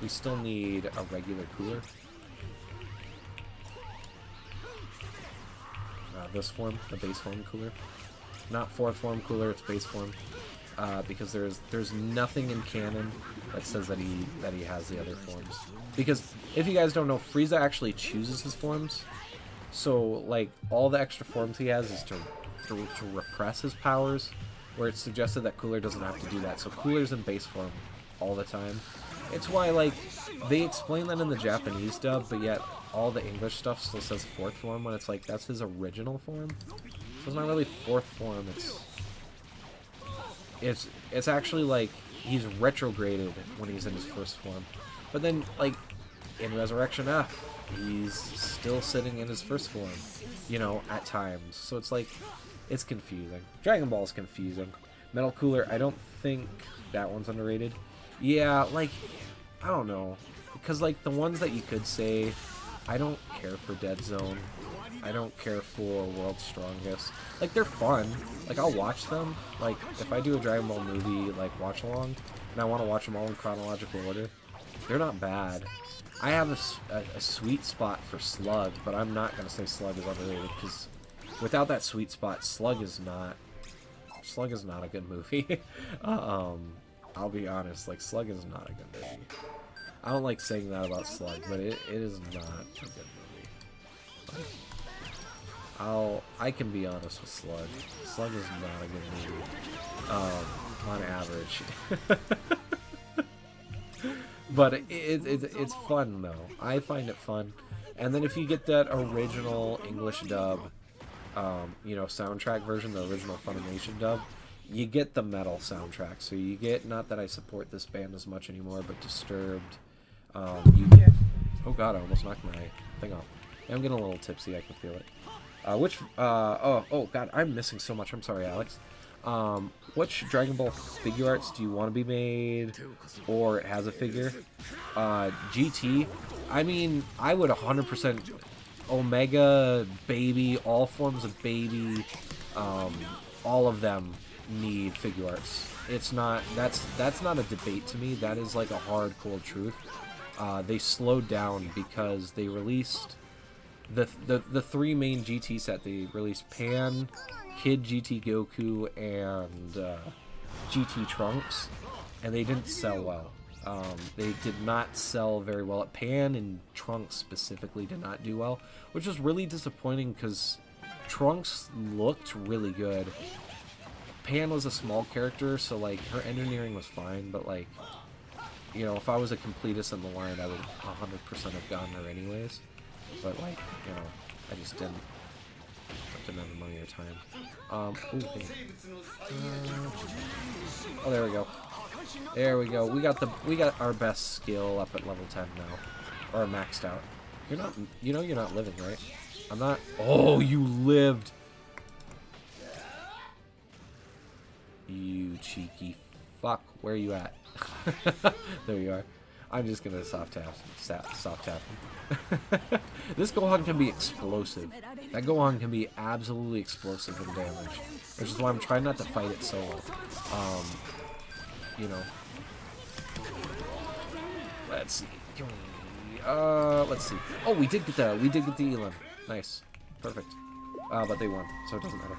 We still need a regular Cooler. This form, the base form Cooler, not 4th form Cooler. It's base form. Because there's nothing in canon that says that he has the other forms. Because if you guys don't know, Frieza actually chooses his forms. So like all the extra forms he has is to repress his powers, where it's suggested that Cooler doesn't have to do that. So Cooler's in base form all the time. It's why like they explain that in the Japanese dub, but yet all the English stuff still says 4th form when it's like that's his original form. So it's not really 4th form. It's actually like he's retrograded when he's in his 1st form, but then like in Resurrection F, he's still sitting in his 1st form, you know, at times. So it's like it's confusing. Dragon Ball is confusing. Metal Cooler, I don't think that one's underrated. Yeah, like I don't know, because like the ones that you could say, I don't care for Dead Zone. I don't care for World's Strongest. Like, they're fun. Like, I'll watch them. Like, if I do a Dragon Ball movie, like, watch-along, and I want to watch them all in chronological order, they're not bad. I have a sweet spot for Slug, but I'm not going to say Slug is underrated, because without that sweet spot, Slug is not a good movie. I'll be honest, like, Slug is not a good movie. I don't like saying that about Slug, but it is not a good movie. I can be honest with Slug. Slug is not a good movie, on average. But it's fun though. I find it fun. And then if you get that original English dub, you know, soundtrack version, the original Funimation dub, you get the metal soundtrack. So you get, not that I support this band as much anymore, but Disturbed. You get. Oh god, I almost knocked my thing off. I'm getting a little tipsy. I can feel it. Oh god, I'm missing so much. I'm sorry, Alex. Which Dragon Ball figure arts do you want to be made, or has a figure? GT. I mean, I would 100% Omega, Baby, all forms of Baby, all of them need figure arts. It's not. That's not a debate to me. That is like a hard, cold truth. They slowed down because they released. The 3 main GT set. They released Pan, Kid GT Goku, and GT Trunks, and they didn't sell well. They did not sell very well. Pan and Trunks specifically did not do well, which was really disappointing because Trunks looked really good. Pan was a small character, so like her engineering was fine, but like, you know, if I was a completist in the line, I would 100% have gotten her anyways. But like, you know, I just didn't have the money or time. Ooh, hey. Oh, there we go. There we go. We got our best skill up at level 10 now, or maxed out. You're not, you know, you're not living, right? I'm not. Oh, you lived. You cheeky fuck. Where are you at? There you are. I'm just gonna soft tap him. This Gohan can be explosive. That Gohan can be absolutely explosive in damage, which is why I'm trying not to fight it solo. You know. Let's see. Let's see. Oh, we did get the Elam. Nice, perfect. But they won, so it doesn't matter.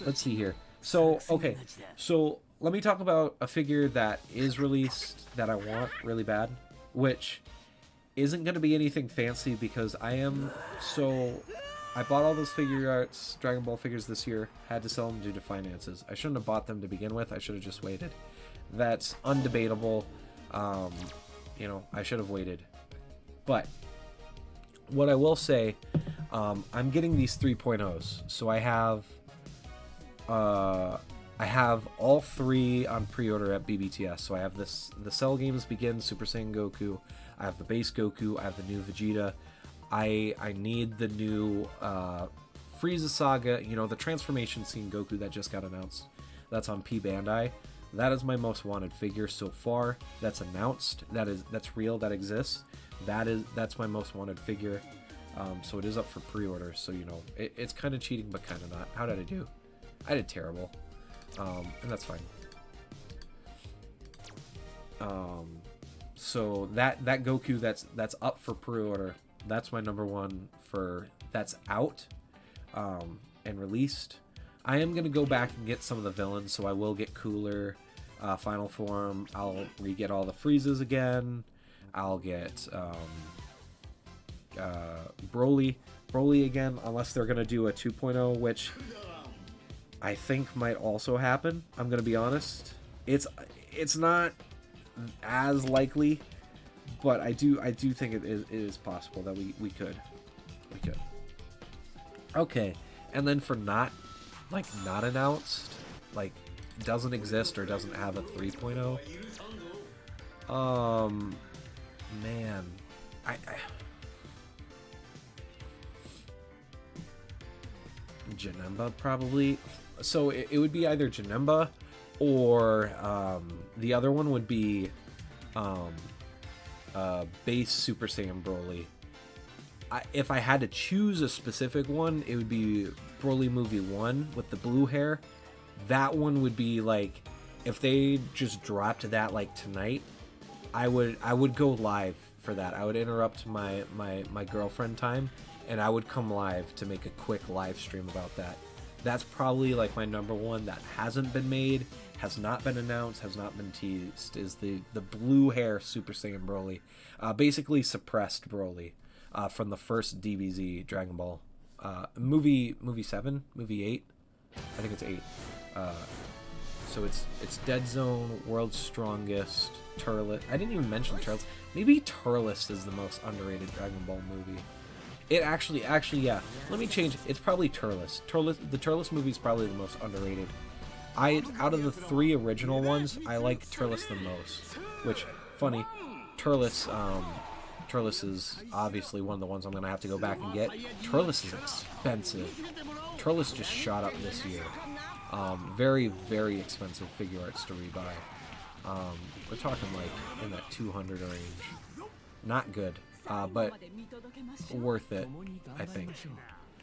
Let's see here. So okay, so let me talk about a figure that is released that I want really bad, which isn't going to be anything fancy because I bought all those figure arts, Dragon Ball figures this year, had to sell them due to finances. I shouldn't have bought them to begin with, I should have just waited. That's undebatable. You know, I should have waited. But what I will say, I'm getting these 3.0s. So I I have all 3 on pre-order at BBTS. So I have this, the Cell Games Begin Super Saiyan Goku. I have the base Goku. I have the new Vegeta. I need the new Frieza Saga, you know, the transformation scene Goku that just got announced. That's on P Bandai. That is my most wanted figure so far. That's announced. That's real. That exists. That's my most wanted figure. So it is up for pre-order. So you know, it's kind of cheating, but kind of not. How did I do? I did terrible. And that's fine. So that Goku that's up for pre-order, that's my number one for that's out and released. I am gonna go back and get some of the villains, so I will get Cooler, Final Form. I'll re-get all the Freezes again. I'll get Broly again, unless they're gonna do a 2.0, which I think might also happen. I'm gonna be honest. It's not as likely, but I do think it is possible that we could. Okay, and then for not announced, like doesn't exist or doesn't have a 3.0. Man, I Janemba probably. So it would be either Janemba or the other one would be base Super Saiyan Broly. If I had to choose a specific one, it would be Broly Movie 1 with the blue hair. That one would be like, if they just dropped that like tonight, I would go live for that. I would interrupt my girlfriend time, and I would come live to make a quick live stream about that. That's probably like my number one that hasn't been made, has not been announced, has not been teased, is the blue hair Super Saiyan Broly. Basically suppressed Broly from the first DBZ Dragon Ball. Movie 7? Movie 8? I think it's 8. So it's Dead Zone, World's Strongest, Turles. I didn't even mention Turles. Maybe Turles is the most underrated Dragon Ball movie. It actually, yeah. Let me change. It's probably Turles. The Turles movie is probably the most underrated. Out of the 3 original ones, I like Turles the most. Which, funny, Turles is obviously one of the ones I'm gonna have to go back and get. Turles is expensive. Turles just shot up this year. Very, very expensive figure arts to rebuy. We're talking like in that 200 range. Not good. But worth it, I think.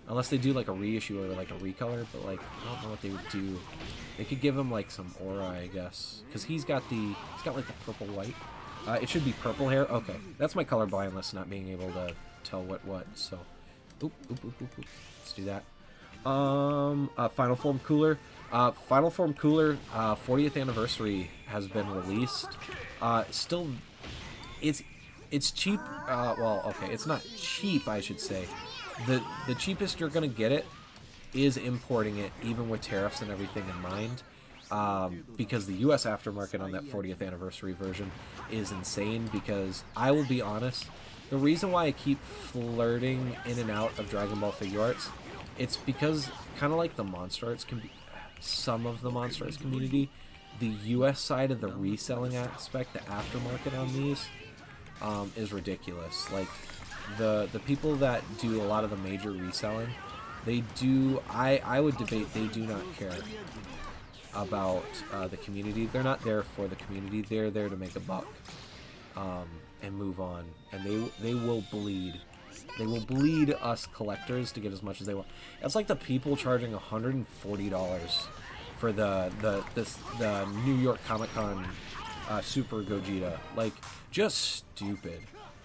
Unless they do like a reissue or like a recolor, but like I don't know what they would do. They could give him like some aura, I guess, because he's got like the purple white. It should be purple hair. Okay, that's my color blindness, not being able to tell what. So, oop. Let's do that. Final Form Cooler. Final Form Cooler. 40th anniversary has been released. Still, it's cheap. Well, okay, it's not cheap, I should say. The cheapest you're gonna get it is importing it, even with tariffs and everything in mind, because the U.S. aftermarket on that 40th anniversary version is insane. Because I will be honest, the reason why I keep flirting in and out of Dragon Ball figure arts, it's because kind of like the Monster Arts some of the Monster Arts community, the U.S. side of the reselling aspect, the aftermarket on these, is ridiculous. Like the people that do a lot of the major reselling, they do. I would debate they do not care about the community. They're not there for the community. They're there to make a buck and move on. And they will bleed. They will bleed us collectors to get as much as they want. It's like the people charging $140 for the New York Comic Con Super Gogeta. Like, just stupid.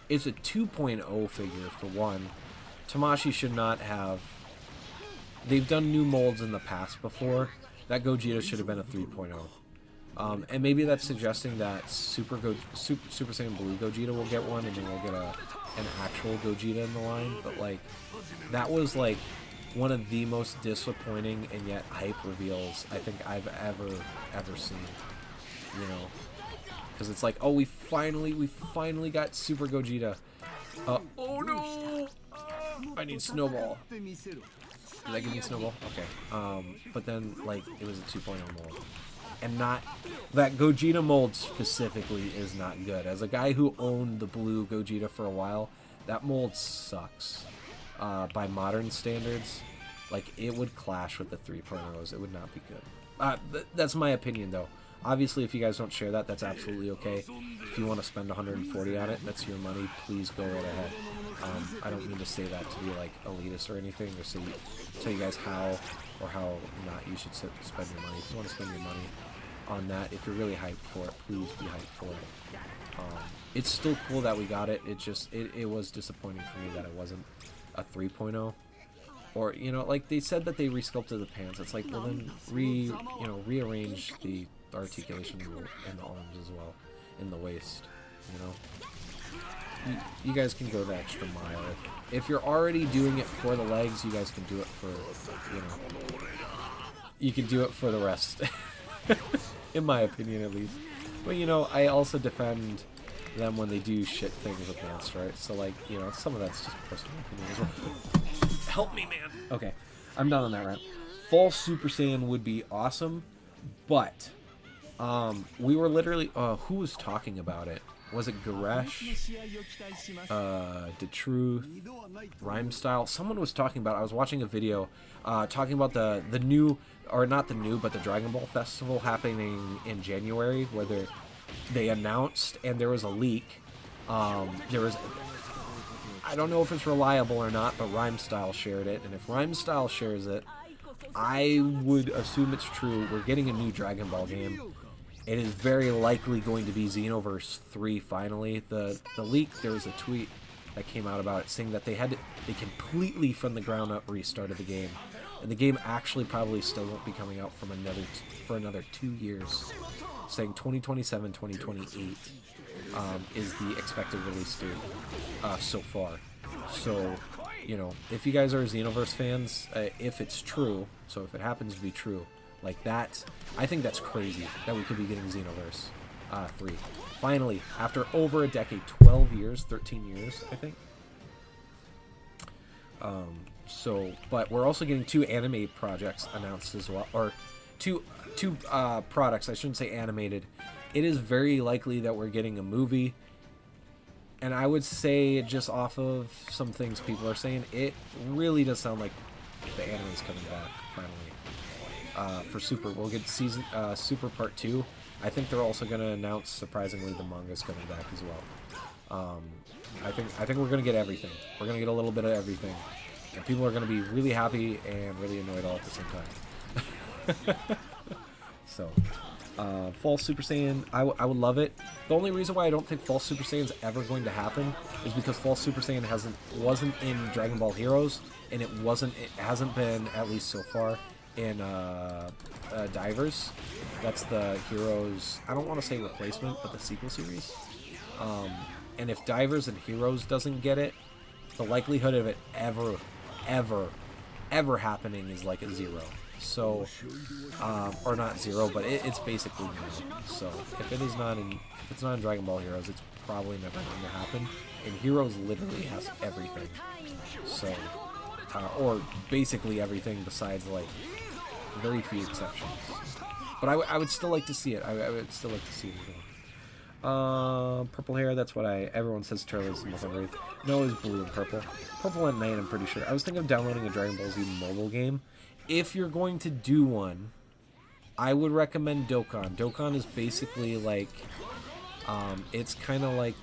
It's a 2.0 figure for one. Tamashii should not have. They've done new molds in the past before. That Gogeta should have been a 3.0. And maybe that's suggesting that Super Saiyan Blue Gogeta will get one, and then we'll get an actual Gogeta in the line. But like, that was like one of the most disappointing and yet hype reveals I think I've ever seen. You know, because it's like, oh, we finally got Super Gogeta. Oh no! I need Snowball. Did that give me Snowball? Okay. But then, like, it was a 2.0 mold. And not... That Gogeta mold specifically is not good. As a guy who owned the blue Gogeta for a while, that mold sucks. By modern standards, like, it would clash with the 3.0s. It would not be good. That's my opinion, though. Obviously, if you guys don't share that, that's absolutely okay. If you want to spend 140 on it, that's your money. Please go right ahead. I don't mean to say that to be like elitist or anything, or tell you guys how or how not you should spend your money. If you want to spend your money on that, if you're really hyped for it, please be hyped for it. It's still cool that we got it. It was disappointing for me that it wasn't a 3.0. Or, you know, like they said that they resculpted the pants. It's like, well then rearrange the articulation in the arms as well, in the waist, you know. You guys can go the extra mile. If you're already doing it for the legs, you guys can do it for, you know, you can do it for the rest. In my opinion, at least. But, you know, I also defend them when they do shit things with pants, right? So, like, you know, some of that's just personal opinion as well. Help me, man. Okay, I'm done on that rant. False Super Saiyan would be awesome, but we were literally who was talking about it? Was it Garesh? The Truth? Rhyme Style? Someone was talking about it. I was watching a video talking about the new, or not the new, but the Dragon Ball Festival happening in January, where they announced, and there was a leak. There was, I don't know if it's reliable or not, but Rhyme Style shared it, and if Rhyme Style shares it, I would assume it's true. We're getting a new Dragon Ball game. It is very likely going to be Xenoverse 3 finally. The leak, there was a tweet that came out about it saying that they completely from the ground up restarted the game. And the game actually probably still won't be coming out for another 2 years. Saying 2027, 2028 is the expected release date so far. So, you know, if you guys are Xenoverse fans, if it's true, so if it happens to be true, like that, I think that's crazy that we could be getting Xenoverse 3. Finally, after over a decade, 12 years, 13 years, I think. But we're also getting 2 anime projects announced as well, or two products. I shouldn't say animated. It is very likely that we're getting a movie, and I would say just off of some things people are saying, it really does sound like the anime is coming back finally. For Super, we'll get season Super Part 2. I think they're also going to announce, surprisingly, the manga's coming back as well. I think we're going to get everything. We're going to get a little bit of everything, and people are going to be really happy and really annoyed all at the same time. So, False Super Saiyan, I would love it. The only reason why I don't think False Super Saiyan is ever going to happen is because False Super Saiyan wasn't in Dragon Ball Heroes, and it hasn't been, at least so far, in Divers. That's the Heroes, I don't want to say replacement, but the sequel series. And if Divers and Heroes doesn't get it, the likelihood of it ever happening is like a 0. So, or not 0, but it's basically no. So if it's not in Dragon Ball Heroes, it's probably never going to happen. And Heroes literally has everything. So, or basically everything besides like very few exceptions. But I would still like to see it. I would still like to see it as well. Purple hair, that's what everyone says Turtle's most underrated. No, it's blue and purple. Purple at night, I'm pretty sure. I was thinking of downloading a Dragon Ball Z mobile game. If you're going to do one, I would recommend Dokkan. Dokkan is basically like, it's kind of like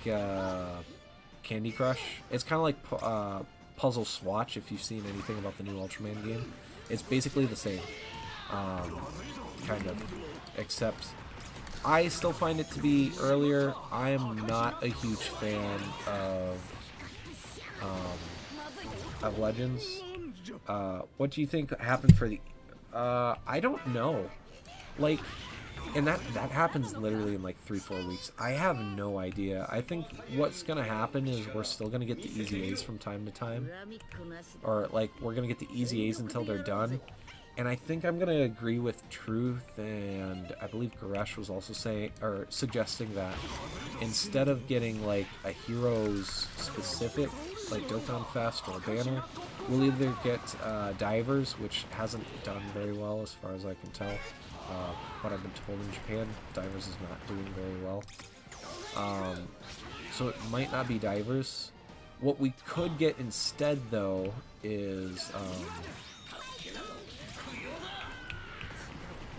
Candy Crush. It's kind of like Puzzle Swatch, if you've seen anything about the new Ultraman game. It's basically the same, kind of, except I still find it to be earlier. I am not a huge fan of Legends. What do you think happened for the... I don't know. Like, and that happens literally in like 3-4 weeks. I have no idea. I think what's gonna happen is we're still gonna get the easy A's from time to time. Or, like, we're gonna get the easy A's until they're done. And I think I'm gonna agree with Truth, and I believe Goresh was also saying or suggesting that instead of getting like a heroes specific, like Dokkan Fest or banner, we'll either get divers, which hasn't done very well as far as I can tell. But I've been told in Japan, divers is not doing very well. So it might not be divers. What we could get instead, though, is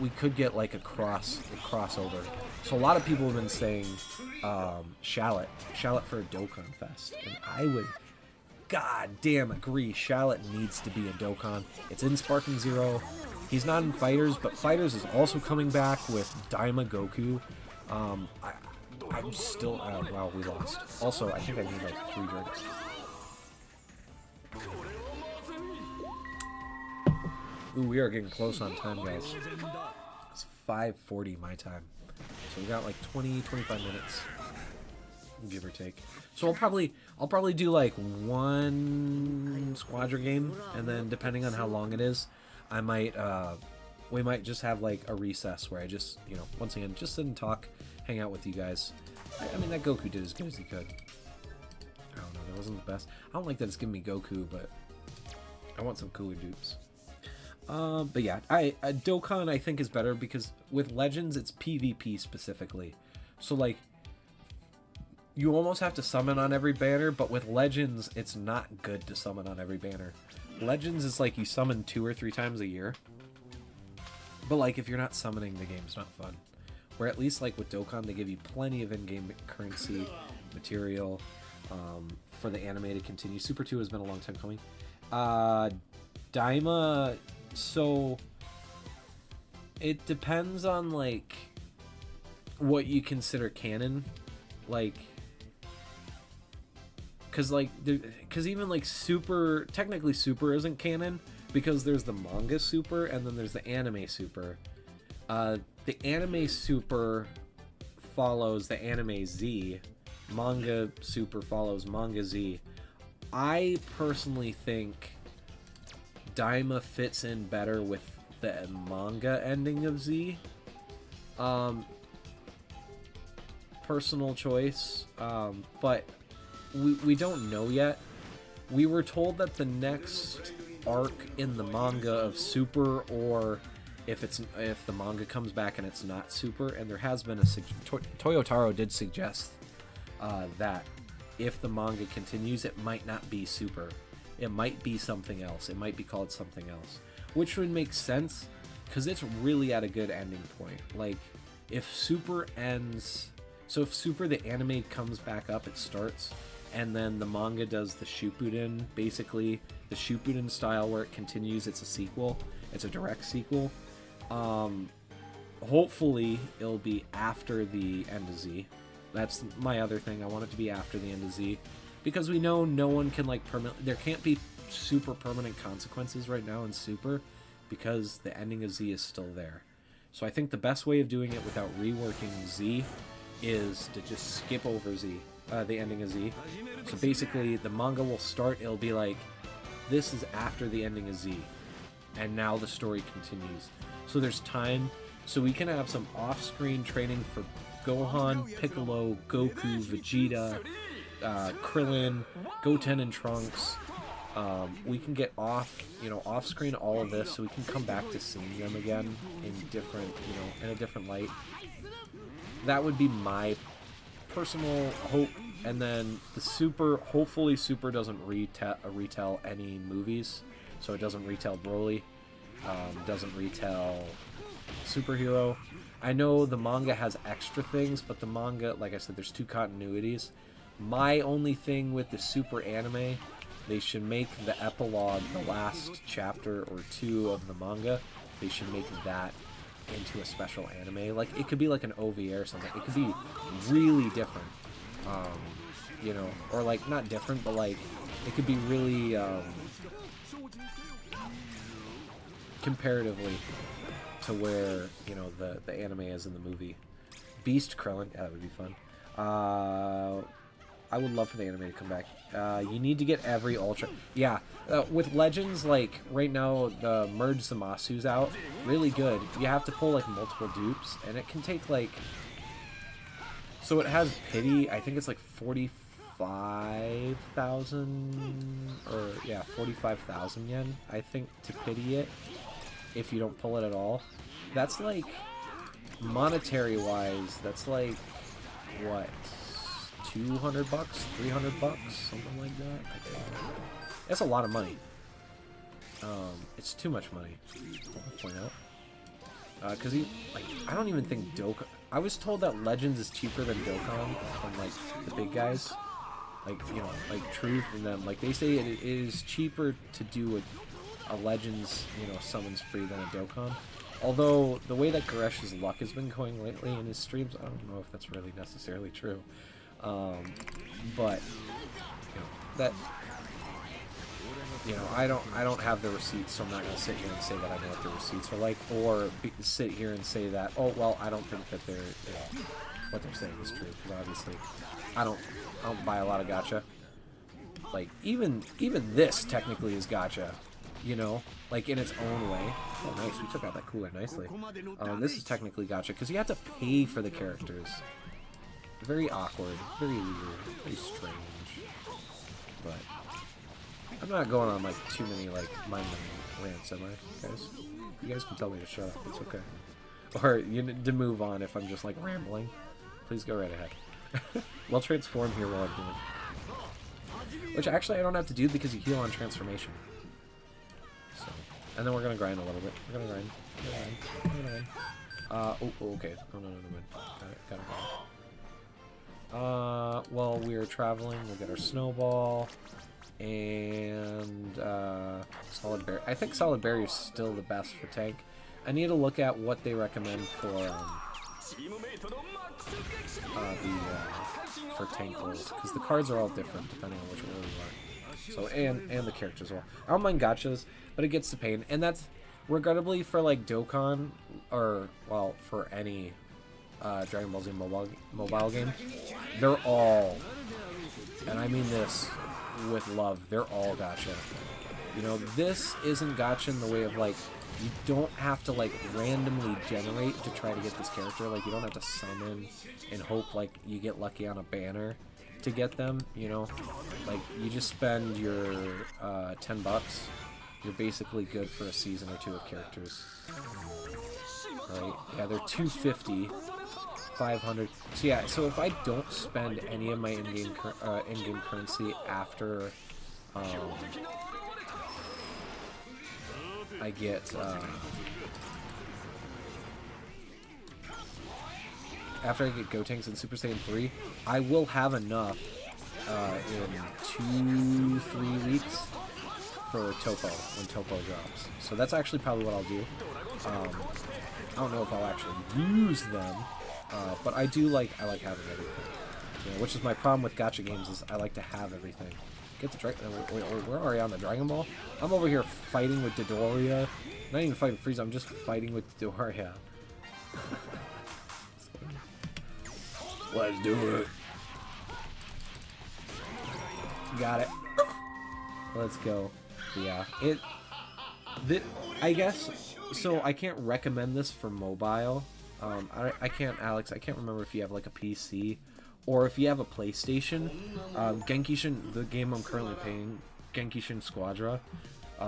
we could get like a crossover. So a lot of people have been saying Shallot for a Dokkan Fest, and I would goddamn agree. Shallot needs to be a Dokkan. It's in Sparking Zero. He's not in Fighters, but Fighters is also coming back with Daima Goku. I'm still... wow, we lost. Also, I think I need like 3 drinks. Ooh, we are getting close on time, guys. It's 5:40 my time. So we got like 20-25 minutes. Give or take. So I'll probably do like 1 Squadra game, and then depending on how long it is, I might we might just have like a recess where I just, you know, once again, just sit and talk, hang out with you guys. I mean, that Goku did as good as he could. I don't know, that wasn't the best. I don't like that it's giving me Goku, but I want some cooler dupes. But yeah, Dokkan I think is better because with Legends it's PvP specifically. So like, you almost have to summon on every banner, but with Legends it's not good to summon on every banner. Legends is like you summon 2 or 3 times a year. But like if you're not summoning, the game's not fun. Where at least like with Dokkan they give you plenty of in-game currency, material, for the anime to continue. Super 2 has been a long time coming. Daima, so it depends on like what you consider canon, like, because even like Super, technically Super isn't canon because there's the manga Super and then there's the anime Super. The anime Super follows the anime Z, manga Super follows manga Z. I personally think Daima fits in better with the manga ending of Z. Personal choice, but we don't know yet. We were told that the next arc in the manga of Super, or if the manga comes back and it's not Super, and there has been a Toyotaro did suggest that if the manga continues, it might not be Super. It might be something else. It might be called something else, which would make sense because it's really at a good ending point. Like, if Super ends, so if Super the anime comes back up, it starts, and then the manga does the Shippuden, basically the Shippuden style where it continues. It's a sequel. It's a direct sequel. Hopefully it'll be after the end of Z. That's my other thing. I want it to be after the end of Z. Because we know no one can like there can't be super permanent consequences right now in Super because the ending of Z is still there. So I think the best way of doing it without reworking Z is to just skip over Z, the ending of Z. So basically the manga will start, it'll be like, this is after the ending of Z, and now the story continues. So there's time, so we can have some off-screen training for Gohan, Piccolo, Goku, Vegeta, Krillin, Goten and Trunks. We can get off screen all of this, so we can come back to seeing them again in different, in a different light. That would be my personal hope. And then the Super, hopefully Super doesn't retell any movies, so it doesn't retell Broly, doesn't retell Superhero. I know the manga has extra things, but the manga, like I said, there's 2 continuities. My only thing with the Super anime, they should make the epilogue, the last chapter or 2 of the manga, they should make that into a special anime. Like, it could be like an OVA or something. It could be really different. Or like, not different, but like, it could be really, comparatively to where, the anime is in the movie. Beast Krillin, yeah, that would be fun. I would love for the anime to come back. You need to get every Ultra. Yeah, with Legends, like, right now, the Merge Zamasu's out. Really good. You have to pull, like, multiple dupes, and it can take, like... So it has pity. I think it's, like, 45,000... Or, yeah, 45,000 yen, I think, to pity it. If you don't pull it at all. That's, like... Monetary-wise, that's, like... What? $200, $300, something like that. That's a lot of money. It's too much money. I'll point out. Because I don't even think Dokkan. I was told that Legends is cheaper than Dokkan from like the big guys, like like Truth and them. Like they say it is cheaper to do a Legends summon spree than a Dokkan. Although the way that Garesh's luck has been going lately in his streams, I don't know if that's really necessarily true. But that I don't have the receipts, so I'm not gonna sit here and say that I know what the receipts are like, or sit here and say that, oh well, I don't think that they're what they're saying is true, because obviously I don't buy a lot of gacha. Like even this technically is gacha, like in its own way. Oh nice, we took out that cooler nicely. This is technically gacha because you have to pay for the characters. Very awkward, very weird, very strange. But I'm not going on like too many like mind-numbing rants, am I, guys? You guys can tell me to shut up. It's okay. Or to move on if I'm just like rambling. Please go right ahead. We'll transform here while I'm doing. Which actually I don't have to do because you heal on transformation. So, and then we're gonna grind a little bit. We're gonna grind. Oh, okay. Oh no, got it. Well, we're traveling. We'll get our snowball and solid berry. I think solid berry is still the best for tank. I need to look at what they recommend for tank rolls, because the cards are all different depending on which role you are. So and the characters as well. I don't mind gachas, but it gets to pain, and that's regrettably for like Dokkan or well for any Dragon Ball Z mobile game. They're all, and I mean this with love, they're all gacha. This isn't gacha in the way of like you don't have to like randomly generate to try to get this character. Like you don't have to summon and hope like you get lucky on a banner to get them. Like you just spend your $10. You're basically good for a season or two of characters. Right? Yeah, they're 250. 500. So yeah, so if I don't spend any of my in-game currency after I get Gotenks and Super Saiyan 3, I will have enough in 2-3 weeks for Topo when Topo drops. So that's actually probably what I'll do. I don't know if I'll actually use them. But I like having everything, which is my problem with gacha games is I like to have everything. Get the dragon. We're already on the Dragon Ball. I'm over here fighting with Dodoria. Not even fighting Frieza. I'm just fighting with Dodoria. Let's do it. Got it. Let's go. Yeah. I guess. So I can't recommend this for mobile. I can't, Alex, I can't remember if you have like a PC or if you have a PlayStation. Genkishin, the game I'm currently playing, Genkishin Squadra.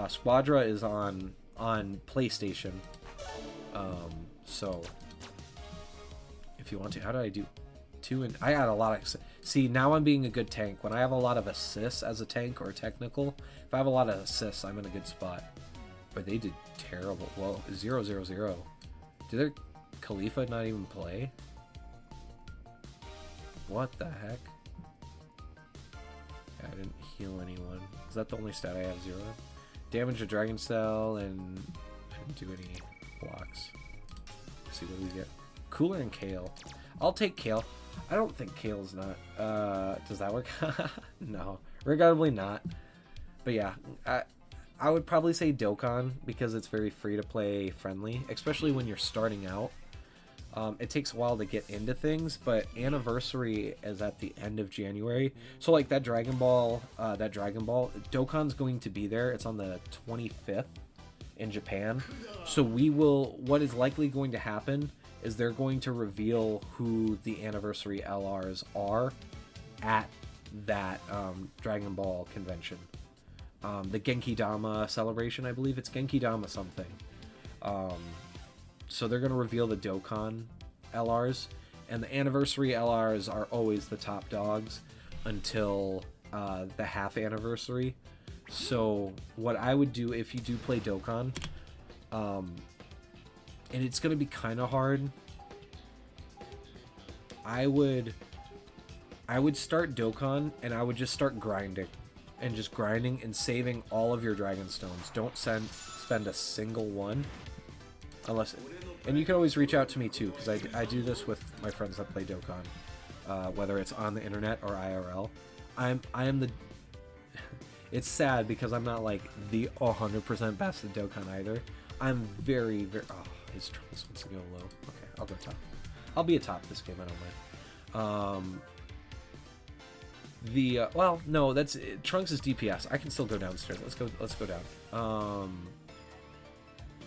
Squadra is on PlayStation. So if you want to, how did I do? I had a lot of, see, now I'm being a good tank. When I have a lot of assists as a tank or technical, if I have a lot of assists, I'm in a good spot. But they did terrible. Well, 0-0-0. Did their Khalifa not even play? What the heck? Yeah, I didn't heal anyone. Is that the only stat I have? 0? Damage a Dragon Cell, and I didn't do any blocks. Let's see what we get. Cooler and Kale. I'll take Kale. I don't think Kale's not. Does that work? No. Regrettably not. But yeah, I would probably say Dokkan because it's very free to play friendly, especially when you're starting out. It takes a while to get into things, but Anniversary is at the end of January. So like that Dragon Ball, Dokkan's going to be there. It's on the 25th in Japan. So what is likely going to happen is they're going to reveal who the Anniversary LRs are at that Dragon Ball convention. The Genki Dama celebration, I believe it's Genki Dama something. So they're going to reveal the Dokkan LRs, and the Anniversary LRs are always the top dogs until the half anniversary. So what I would do if you do play Dokkan, and it's going to be kind of hard, I would start Dokkan and I would just start grinding and saving all of your Dragon Stones. Don't spend a single one unless, and you can always reach out to me too, because I do this with my friends that play Dokkan, whether it's on the internet or IRL. I am the it's sad because I'm not like the 100% best at Dokkan either. I'm very oh, his Trunks wants to go low. Okay, I'll go top. I'll be a top this game, I don't mind. Well, no, that's Trunks is DPS. I can still go downstairs. Let's go down.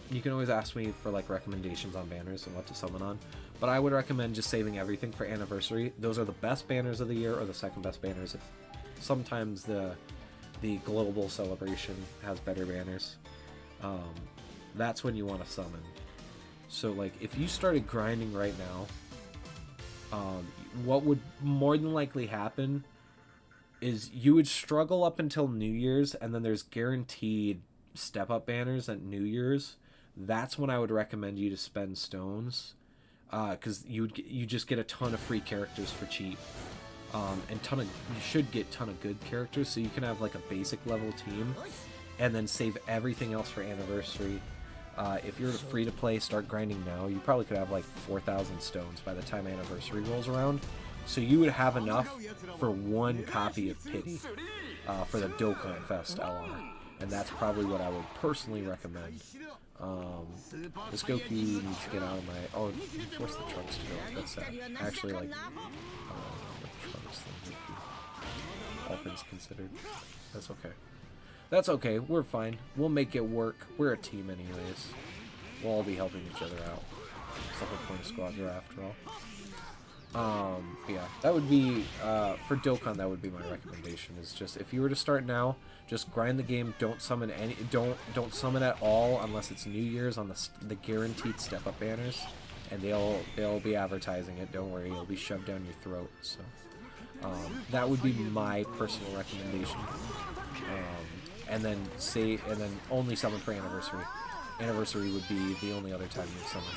You can always ask me for like recommendations on banners and what to summon on, but I would recommend just saving everything for Anniversary. Those are the best banners of the year, or the second best banners. Sometimes the global celebration has better banners. That's when you want to summon. So like if you started grinding right now, what would more than likely happen is you would struggle up until New Year's, and then there's guaranteed step up banners at New Year's. That's when I would recommend you to spend stones, because you just get a ton of free characters for cheap, and you should get ton of good characters, so you can have like a basic level team, and then save everything else for Anniversary. If you're free to play, start grinding now. You probably could have like 4,000 stones by the time Anniversary rolls around. So you would have enough for one copy of Pity for the Dokkan Fest LR. And that's probably what I would personally recommend. This Goku needs to get out of my... Oh, force the Trunks to go. That's sad. I actually like the Trunks than Goku. All things considered. That's okay. That's okay. We're fine. We'll make it work. We're a team anyways. We'll all be helping each other out. It's the whole point of Squadra after all. Yeah, that would be, for Dokkan, that would be my recommendation, is just, if you were to start now, just grind the game, don't summon don't summon at all unless it's New Year's on the guaranteed step-up banners, and they'll be advertising it, don't worry, it'll be shoved down your throat, so, that would be my personal recommendation, and then only summon for Anniversary. Anniversary would be the only other time you summon,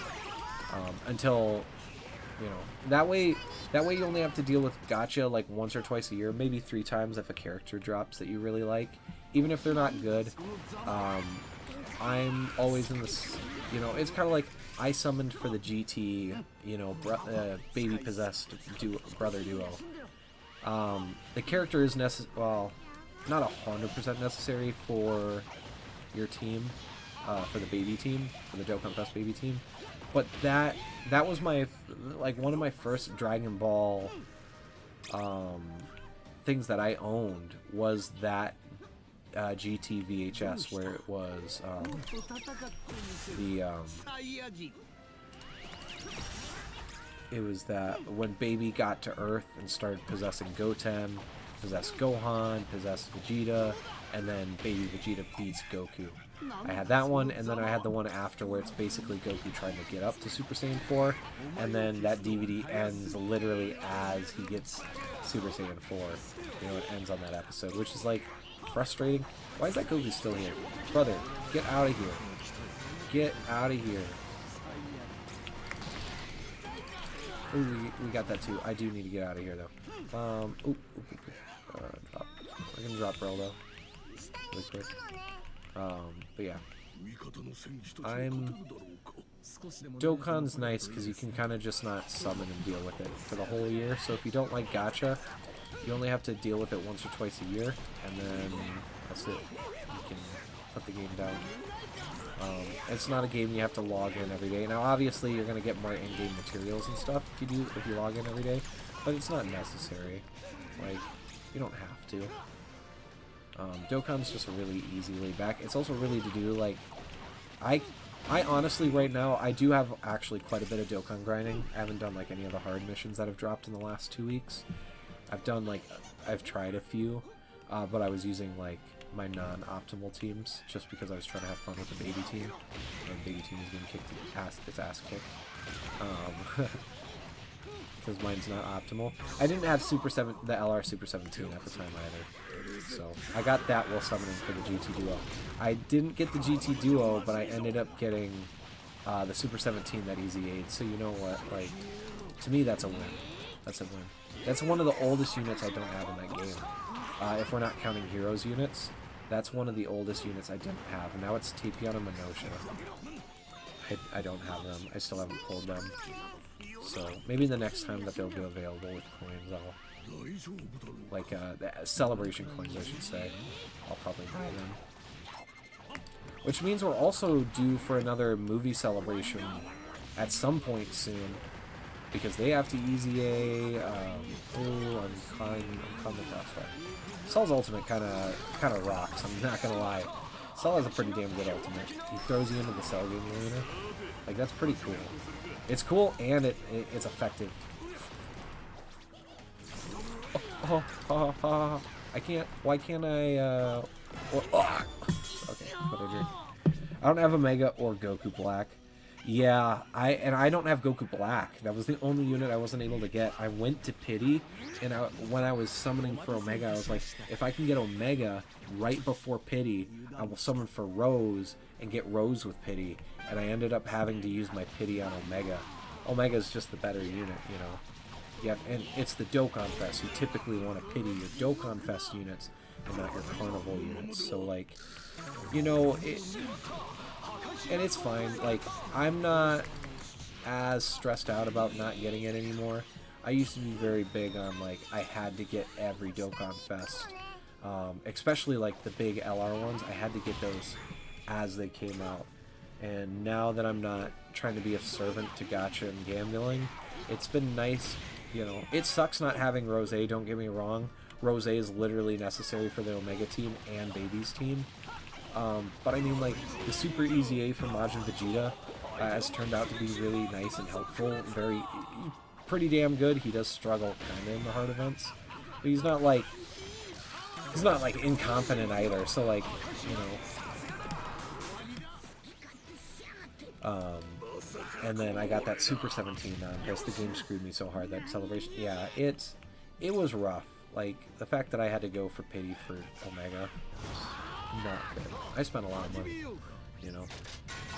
until... You know, that way you only have to deal with gacha like once or twice a year, maybe 3 times if a character drops that you really like, even if they're not good. I'm always in this, you know, it's kind of like I summoned for the GT, you know, baby possessed brother duo. The character is well, not 100% necessary for your team, for the baby team, for the Dokkan Fest baby team. But that was my, like, one of my first Dragon Ball things that I owned was that GT VHS, where it was it was that when Baby got to Earth and started possessing Goten, possessed Gohan, possessed Vegeta, and then Baby Vegeta beats Goku. I had that one, and then I had the one after where it's basically Goku trying to get up to Super Saiyan 4, and then that DVD ends literally as he gets Super Saiyan 4. You know, it ends on that episode, which is, like, frustrating. Why is that Goku still here? Brother, get out of here. Get out of here. Ooh, we got that too. I do need to get out of here, though. Drop. We're gonna drop Reldo really quick. But yeah, Dokkan's nice because you can kind of just not summon and deal with it for the whole year. So if you don't like gacha, you only have to deal with it once or twice a year, and then that's it. put the game down. It's not a game you have to log in every day. Now, obviously, you're gonna get more in-game materials and stuff if you log in every day, but it's not necessary. Like, you don't have to. Dokkan's just a really easy laid back. It's also really to do, like, I honestly, right now, I do have actually quite a bit of Dokkan grinding. I haven't done, like, any of the hard missions that have dropped in the last 2 weeks. I've done, like, I've tried a few, but I was using, like, my non-optimal teams, just because I was trying to have fun with the baby team. And baby team is getting kicked its ass kicked. Because mine's not optimal. I didn't have the LR Super 17 at the time either. So I got that while summoning for the GT Duo. I didn't get the GT Duo, but I ended up getting the Super 17 that Easy Aid. So you know what? Like, to me, that's a win. That's a win. That's one of the oldest units I don't have in that game. If we're not counting Heroes units, that's one of the oldest units I didn't have. And now it's Tapion and Minosha. I don't have them. I still haven't pulled them. So maybe the next time that they'll be available with coins, I'll... Like, the celebration coins, I should say. I'll probably buy them. Which means we're also due for another movie celebration at some point soon. Because they have to easy A, I'm calling the crossfire. Cell's ultimate kind of rocks, I'm not gonna lie. Cell has a pretty damn good ultimate. He throws you into the Cell game arena. Like, that's pretty cool. It's cool and it's effective. I can't, why can't I, okay, what I do? I don't have Omega or Goku Black. Yeah, I don't have Goku Black. That was the only unit I wasn't able to get. I went to Pity, and when I was summoning for Omega, I was like, if I can get Omega right before Pity, I will summon for Rose and get Rose with Pity. And I ended up having to use my Pity on Omega. Omega's just the better unit, you know. Yeah, and it's the Dokkan Fest. You typically want to pity your Dokkan Fest units and not your Carnival units. So, like, you know, and it's fine. Like, I'm not as stressed out about not getting it anymore. I used to be very big on, like, I had to get every Dokkan Fest. Especially, like, the big LR ones. I had to get those as they came out. And now that I'm not trying to be a servant to gacha and gambling, it's been nice. You know, it sucks not having Rose, don't get me wrong. Rose is literally necessary for the Omega team and Baby's team. But I mean, like, the Super Easy A from Majin Vegeta has turned out to be really nice and helpful. Pretty damn good. He does struggle kind of in the hard events. But he's not like incompetent either. So, like, you know. And then I got that Super 17 on because the game screwed me so hard, that celebration. Yeah, it was rough. Like, the fact that I had to go for Pity for Omega was not good. I spent a lot of money, you know.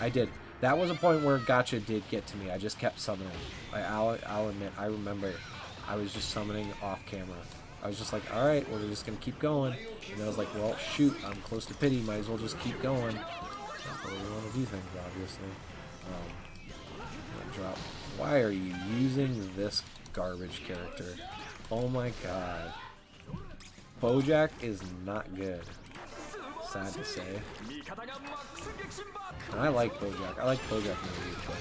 I did. That was a point where gacha did get to me. I just kept summoning. I'll admit, I remember I was just summoning off camera. I was just like, alright, we're just going to keep going. And I was like, well, shoot, I'm close to Pity. Might as well just keep going. Not the way we want to do things, obviously. Drop. Why are you using this garbage character? Oh my god. Bojack is not good. Sad to say. And I like Bojack. I like Bojack maybe, but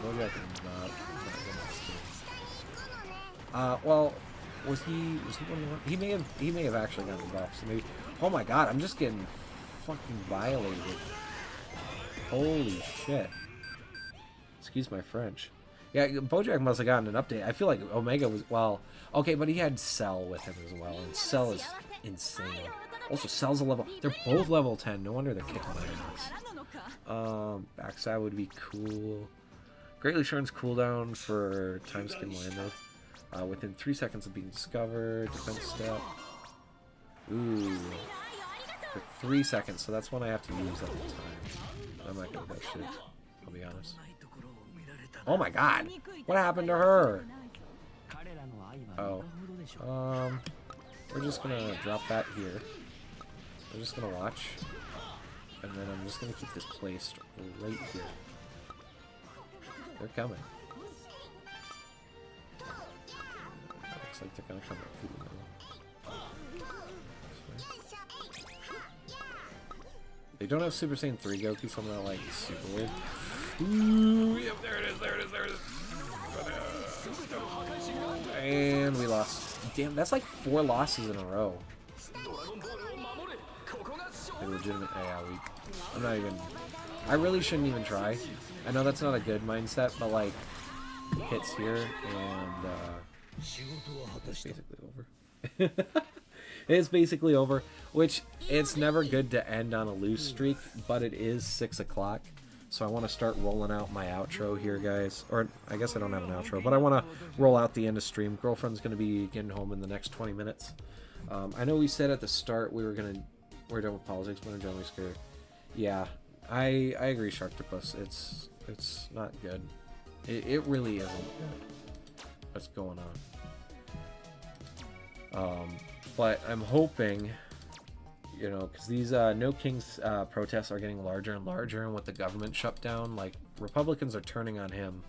Bojack is not the best. Well, was he one of the ones? He may have actually gotten buffed, so maybe. Oh my god, I'm just getting fucking violated. Holy shit. Excuse my French. Yeah, Bojack must have gotten an update. I feel like Omega was, well, okay, but he had Cell with him as well, and Cell is insane. Also, Cell's a level, they're both level 10. No wonder they're kicking my ass. Backside would be cool. Greatly shortens cooldown for time skin Lando. Within 3 seconds of being discovered. Defense step. Ooh. For 3 seconds, so that's one I have to use at the time. I'm not gonna do that shit, I'll be honest. Oh my god! What happened to her? Oh. We're just gonna drop that here. We're just gonna watch. And then I'm just gonna keep this placed right here. They're coming. Looks like they're gonna come up through the middle. They don't have Super Saiyan 3 Goku, so I'm not like super weird. Ooh, yep, there it is, there it is, there it is. And we lost. Damn, that's like 4 losses in a row. Like legitimate. Yeah, I'm not even. I really shouldn't even try. I know that's not a good mindset, but like hits here and it's basically over. It's basically over, which it's never good to end on a lose streak, but it is 6 o'clock. So I want to start rolling out my outro here, guys. Or I guess I don't have an outro, but I want to roll out the end of stream. Girlfriend's going to be getting home in the next 20 minutes. I know we said at the start we're done with politics, but I'm generally scared. Yeah, I agree, Sharktopus. It's not good. It really isn't good. What's going on? But I'm hoping, you know, because these No Kings protests are getting larger and larger, and with the government shutdown, like, Republicans are turning on him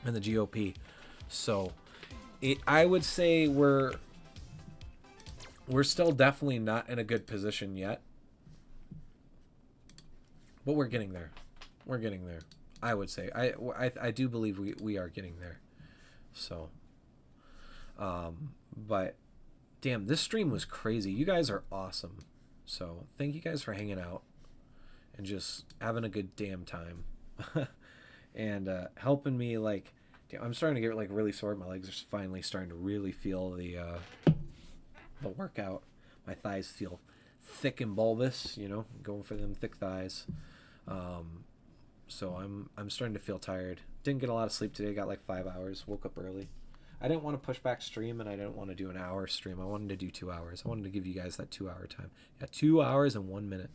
and the GOP. So I would say we're still definitely not in a good position yet, but we're getting there. We're getting there. I would say I do believe we are getting there. So but damn, this stream was crazy. You guys are awesome. So thank you guys for hanging out and just having a good damn time. And helping me, like, damn, I'm starting to get like really sore. My legs are finally starting to really feel the workout. My thighs feel thick and bulbous, you know, going for them thick thighs. So I'm starting to feel tired. Didn't get a lot of sleep today. Got like 5 hours. Woke up early. I didn't want to push back stream, and I didn't want to do an hour stream. I wanted to do 2 hours. I wanted to give you guys that 2 hour time. Yeah, 2 hours and 1 minute,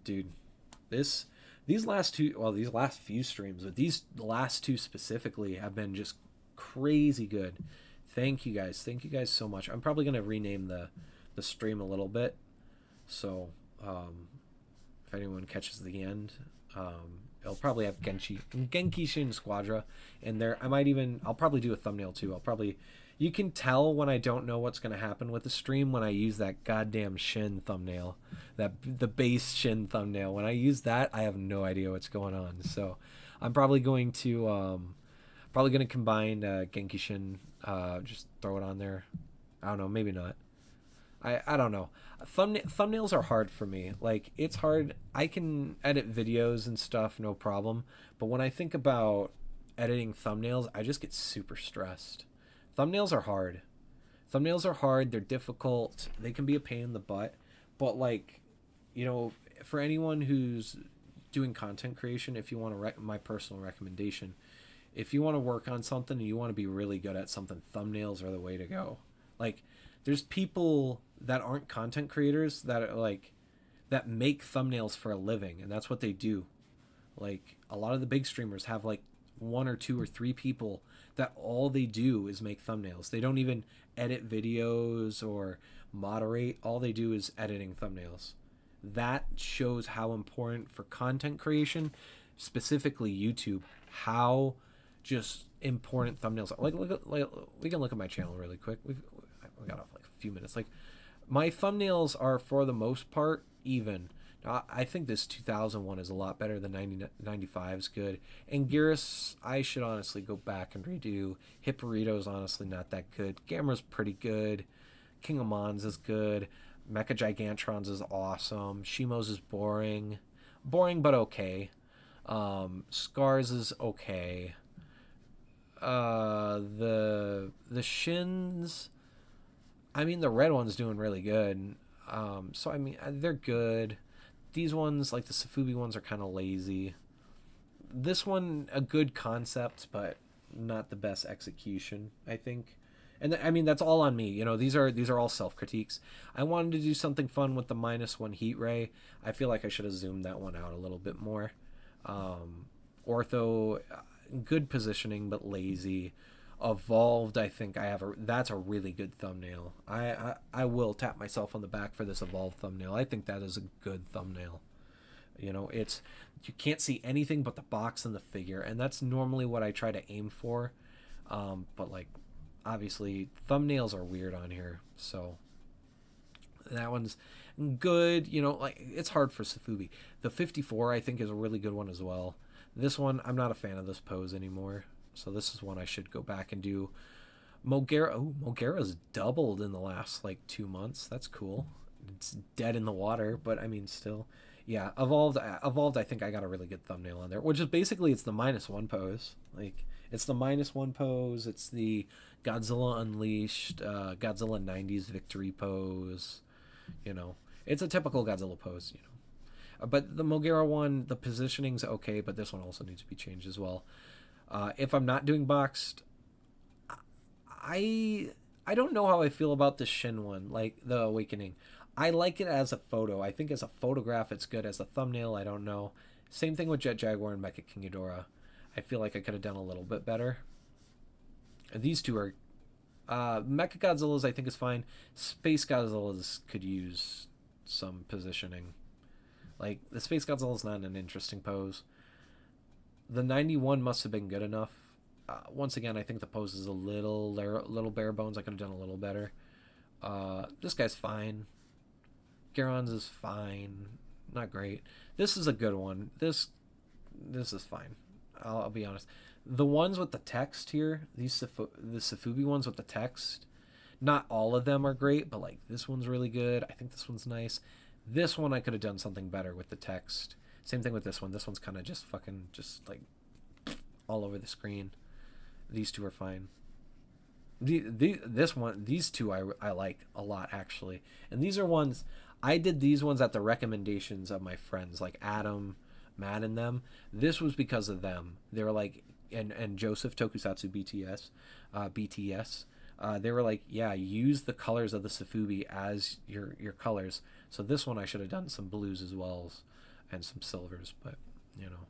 dude. These last few streams, but these last two specifically have been just crazy good. Thank you guys. Thank you guys so much. I'm probably gonna rename the stream a little bit, so if anyone catches the end, it'll probably have Genkishin Squadra in there. I'll probably do a thumbnail too. You can tell when I don't know what's gonna happen with the stream when I use that goddamn Shin thumbnail, the base Shin thumbnail. When I use that, I have no idea what's going on. So I'm probably going to combine Genkishin, just throw it on there. I don't know, maybe not. I don't know. Thumbnails are hard for me. Like, it's hard. I can edit videos and stuff, no problem. But when I think about editing thumbnails, I just get super stressed. Thumbnails are hard. They're difficult. They can be a pain in the butt. But, like, you know, for anyone who's doing content creation, if you want to, my personal recommendation, if you want to work on something and you want to be really good at something, thumbnails are the way to go. Like, there's people that aren't content creators that are like, that make thumbnails for a living, and that's what they do. Like, a lot of the big streamers have like 1 or 2 or 3 people that all they do is make thumbnails. They don't even edit videos or moderate. All they do is editing thumbnails. That shows how important for content creation, specifically YouTube, how just important thumbnails are. Like we can look at my channel really quick. We got off like a few minutes. Like, my thumbnails are for the most part even. Now, I think this 2001 is a lot better than 95 is good. And Geras, I should honestly go back and redo. Hipporito's honestly not that good. Gamera's pretty good. King of Mons is good. Mecha Gigantrons is awesome. Shimo's is boring. Boring but okay. Scars is okay. The Shins, I mean, the red one's doing really good. So I mean, they're good. These ones, like the Safubi ones, are kind of lazy. This one, a good concept, but not the best execution, I think. And I mean, that's all on me. You know, these are all self-critiques. I wanted to do something fun with the -1 heat ray. I feel like I should have zoomed that one out a little bit more. Ortho, good positioning, but lazy. Evolved, I think that's a really good thumbnail. I will tap myself on the back for this Evolved thumbnail. I think that is a good thumbnail. You know, you can't see anything but the box and the figure, and that's normally what I try to aim for. But like, obviously thumbnails are weird on here, so That one's good. You know, like it's hard for Safubi. The 54 I think is a really good one as well. This one I'm not a fan of this pose anymore, so this is one I should go back and do. Mogera. Oh, Mogera's doubled in the last like 2 months. That's cool. It's dead in the water, but I mean still. Yeah, evolved. I think I got a really good thumbnail on there, which is basically it's the -1 pose. Like it's the -1 pose. It's the Godzilla Unleashed, Godzilla 90s victory pose. You know, it's a typical Godzilla pose. You know, but the Mogera one, the positioning's okay, but this one also needs to be changed as well. If I'm not doing boxed, I don't know how I feel about the Shin one, like the Awakening. I like it as a photo. I think as a photograph, it's good. As a thumbnail, I don't know. Same thing with Jet Jaguar and Mecha King Ghidorah. I feel like I could have done a little bit better. And these two are Mecha Godzilla's. I think is fine. Space Godzilla's could use some positioning. Like the Space Godzilla's not an interesting pose. The 91 must have been good enough. Once again, I think the pose is a little bare bones. I could have done a little better. This guy's fine. Garon's is fine. Not great. This is a good one. This is fine. I'll be honest. The ones with the text here, the Safubi ones with the text, not all of them are great, but like this one's really good. I think this one's nice. This one I could have done something better with the text. Same thing with this one. This one's kind of just fucking just like all over the screen. These two are fine. These two I like a lot actually. And these are ones I did these ones at the recommendations of my friends like Adam, Matt, and them. This was because of them. They were like, and Joseph Tokusatsu BTS. They were like, yeah, use the colors of the Safubi as your colors. So this one I should have done some blues as well and some silvers, but you know.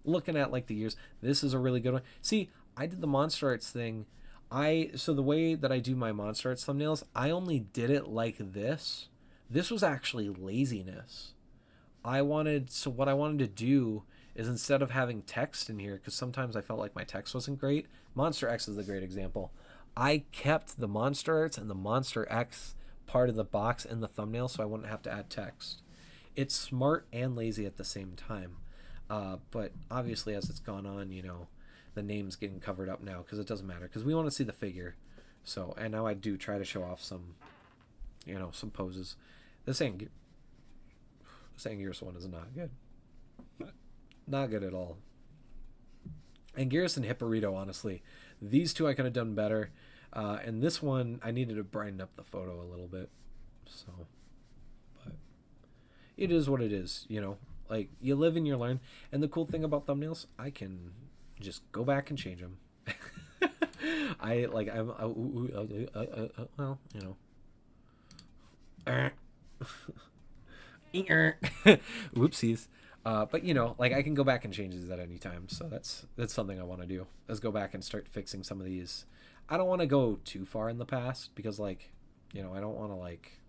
Looking at like the years, this is a really good one. See, I did the Monster Arts thing. So the way that I do my Monster Arts thumbnails, I only did it like this. This was actually laziness. What I wanted to do is instead of having text in here, because sometimes I felt like my text wasn't great. Monster X is a great example. I kept the Monster Arts and the Monster X part of the box in the thumbnail so I wouldn't have to add text. It's smart and lazy at the same time. But obviously as it's gone on, you know, the name's getting covered up now because it doesn't matter because we want to see the figure. So, and now I do try to show off some, you know, some poses. This Anguirus one is not good. Not good at all. Anguirus and Hipporito, honestly. These two I could have done better. And this one, I needed to brighten up the photo a little bit. So, but it is what it is, you know. Like, you live and you learn. And the cool thing about thumbnails, I can just go back and change them. Well, you know. Whoopsies. But, you know, like, I can go back and change these at any time. So that's something I want to do, is go back and start fixing some of these. I don't want to go too far in the past because, like, you know, I don't want to, like,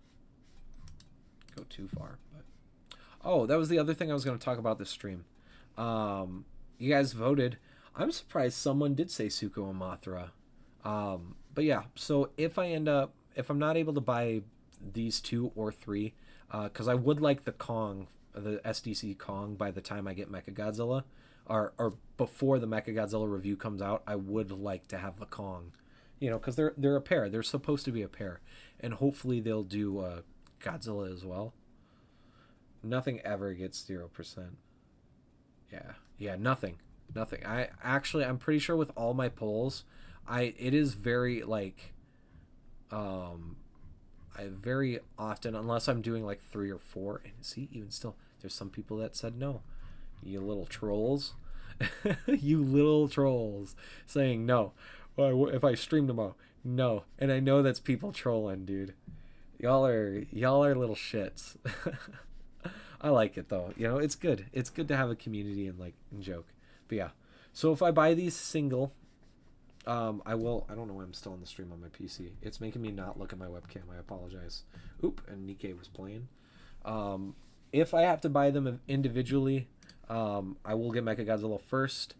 go too far. But oh, that was the other thing I was going to talk about this stream. You guys voted. I'm surprised someone did say Suko and Mothra. But yeah, so if I'm not able to buy these 2 or 3, because I would like the Kong, the SDC Kong, by the time I get Mechagodzilla, or before the Mechagodzilla review comes out, I would like to have the Kong, you know, because they're a pair. They're supposed to be a pair, and hopefully they'll do Godzilla as well. Nothing ever gets 0%. Yeah, nothing. I'm pretty sure with all my polls, it is very like, I very often, unless I'm doing like 3 or 4, and see, even still, there's some people that said no. You little trolls. You little trolls saying no. Well, if I stream tomorrow, no. And I know that's people trolling, dude. Y'all are little shits. I like it though. You know, it's good. It's good to have a community and joke. But yeah. So if I buy these single, I will. I don't know why I'm still on the stream on my PC. It's making me not look at my webcam. I apologize. Oop, and Nikkei was playing. If I have to buy them individually, I will get Mechagodzilla first.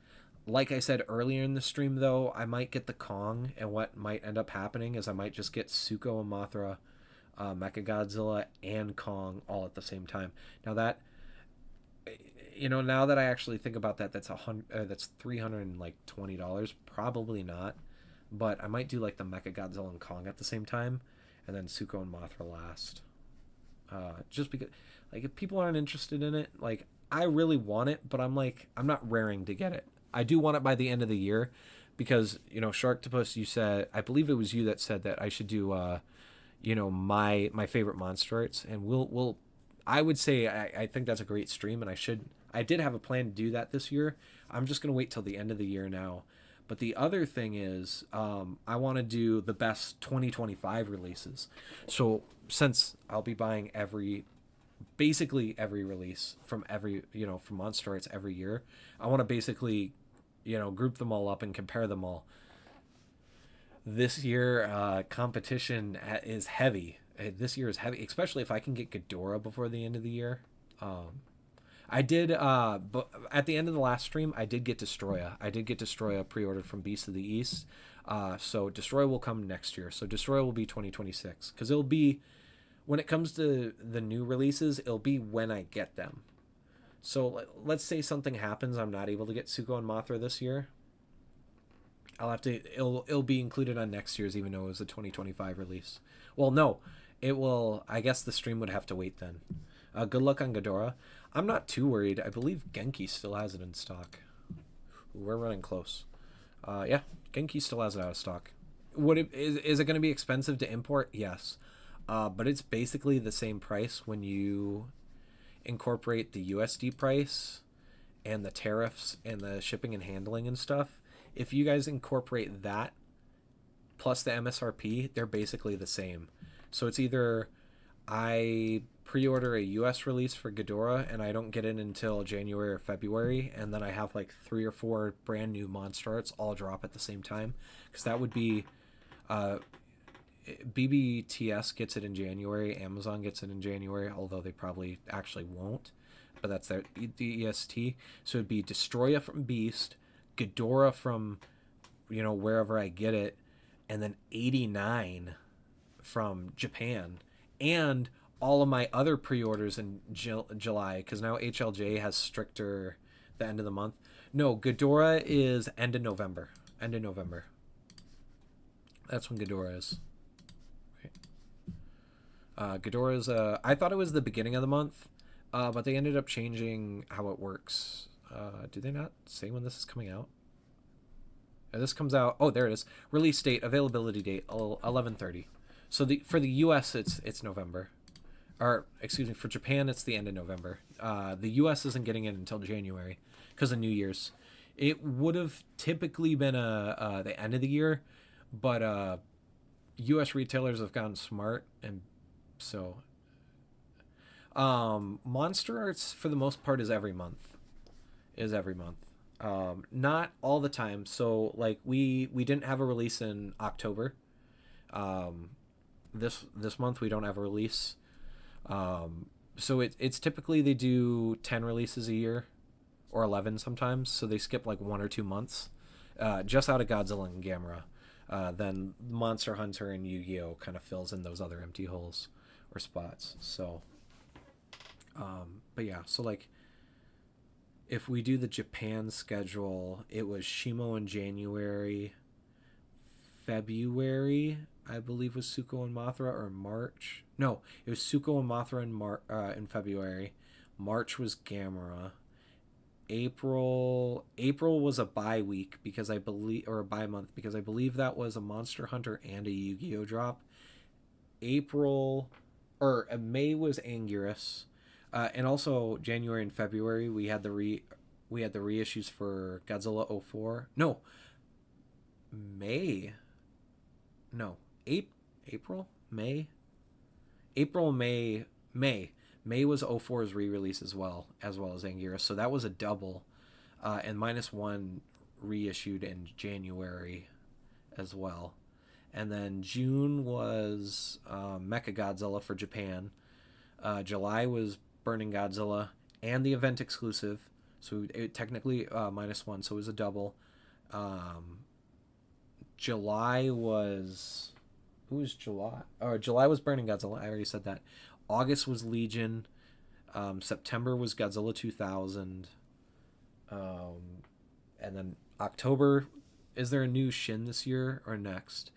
Like I said earlier in the stream, though, I might get the Kong, and what might end up happening is I might just get Suko and Mothra Mechagodzilla and Kong all at the same time. Now that, now that I actually think about that, that's $320. Probably not, but I might do like the Mechagodzilla and Kong at the same time, and then Suko and Mothra last. Just because, like, if people aren't interested in it, like, I really want it, but I'm not raring to get it. I do want it by the end of the year, because Sharktopus, you said, I believe it was you that said that I should do my favorite monster arts, and we'll I would say I think that's a great stream, and I did have a plan to do that this year. I'm just gonna wait till the end of the year now. But the other thing is, I want to do the best 2025 releases. So since I'll be buying basically every release from from Monster Arts every year, I want to basically, group them all up and compare them all. This year, competition is heavy. This year is heavy, especially if I can get Ghidorah before the end of the year. I did, but at the end of the last stream, I did get Destroya. I did get Destroya pre-ordered from Beast of the East. So Destroya will come next year. So Destroya will be 2026. Because it'll be, when it comes to the new releases, it'll be when I get them. So let's say something happens, I'm not able to get Suko and Mothra this year. It'll be included on next year's, even though it was a 2025 release. Well, no, it will. I guess the stream would have to wait then. Good luck on Ghidorah. I'm not too worried. I believe Genki still has it in stock. Ooh, we're running close. Yeah, Genki still has it out of stock. Is it going to be expensive to import? Yes. But it's basically the same price when you incorporate the USD price and the tariffs and the shipping and handling and stuff. If you guys incorporate that plus the MSRP, they're basically the same. So it's either I pre-order a US release for Ghidorah and I don't get it until January or February, and then I have like 3 or 4 brand new Monster Arts all drop at the same time, because that would be BBTS gets it in January, Amazon gets it in January, although they probably actually won't, but that's the EST. So it'd be Destroya from Beast, Ghidorah from wherever I get it, and then 89 from Japan, and all of my other pre-orders in July, because now HLJ has stricter the end of the month. No, Ghidorah is end of November. That's when Ghidorah is. Ghidorah is I thought it was the beginning of the month, but they ended up changing how it works. Do they not say when this is coming out? This comes out. Oh, there it is. Release date, availability date, 11/30. So for the US, it's November, or excuse me, for Japan it's the end of November. The US isn't getting it until January because of New Year's. It would have typically been the end of the year, but US retailers have gotten smart, and so Monster Arts for the most part is every month. Not all the time. So like we didn't have a release in October. This month we don't have a release. So it's typically they do 10 releases a year, or 11 sometimes. So they skip like 1 or 2 months, just out of Godzilla and Gamera. Then Monster Hunter and Yu-Gi-Oh kind of fills in those other empty holes or spots. So, but yeah, so like if we do the Japan schedule, it was Shimo in January, February, I believe was Suko and Mothra, or March. No, it was Suko and Mothra in February. March was Gamera. April was a bye week because I believe, or a bye month, because I believe that was a Monster Hunter and a Yu-Gi-Oh drop. May was Anguirus, and also January and February we had the reissues for Godzilla 04. No, May. No, April, May. May was 04's re-release as well as Anguirus, so that was a double, and -1 reissued in January as well. And then June was Mechagodzilla for Japan. July was Burning Godzilla and the event exclusive, so it technically -1, so it was a double. July was Who was July? Oh, July was Burning Godzilla. I already said that. August was Legion. September was Godzilla 2000. And then October, is there a new Shin this year or next?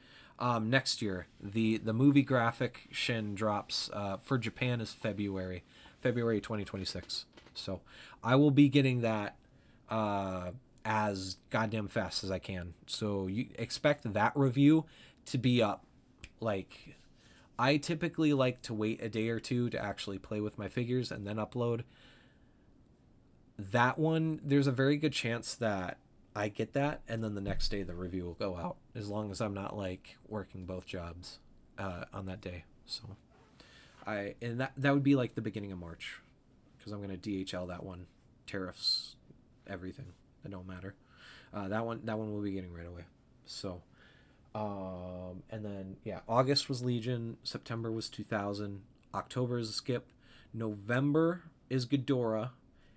Next year, the movie graphic Shin drops for Japan is February 2026. So I will be getting that as goddamn fast as I can. So you expect that review to be up. Like, I typically like to wait a day or two to actually play with my figures and then upload. That one, there's a very good chance that I get that, and then the next day the review will go out, as long as I'm not like working both jobs on that day. So that would be like the beginning of March, because I'm gonna DHL that one, tariffs, everything, it don't matter. That one will be getting right away. So, and then yeah, August was Legion, September was 2000, October is a skip, November is Ghidorah,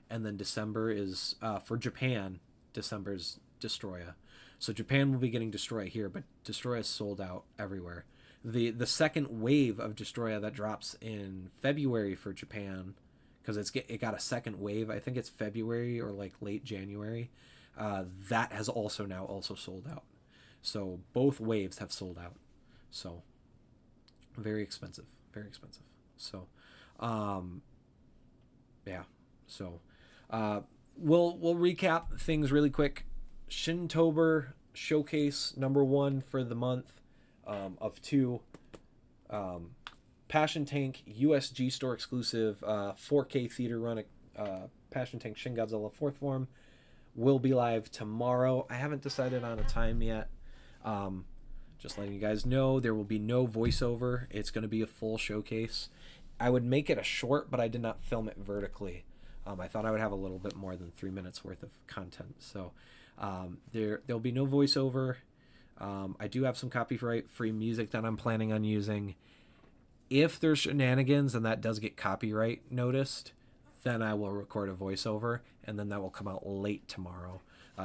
and then December is for Japan. December's Destroya. So Japan will be getting Destroya here, but Destroya is sold out everywhere. The second wave of Destroya that drops in February for Japan, because it got a second wave. I think it's February or like late January. That has also now also sold out. So both waves have sold out. So very expensive, very expensive. So, yeah. So, we'll recap things really quick. Shintober showcase #1 for the month of 2. Passion Tank USG store exclusive 4K theater run Passion Tank Shin Godzilla 4th form will be live tomorrow. I haven't decided on a time yet. Just letting you guys know, there will be no voiceover. It's going to be a full showcase. I would make it a short, but I did not film it vertically. I thought I would have a little bit more than 3 minutes worth of content. So there'll be no voiceover. I do have some copyright-free music that I'm planning on using. If there's shenanigans and that does get copyright noticed, then I will record a voiceover, and then that will come out late tomorrow.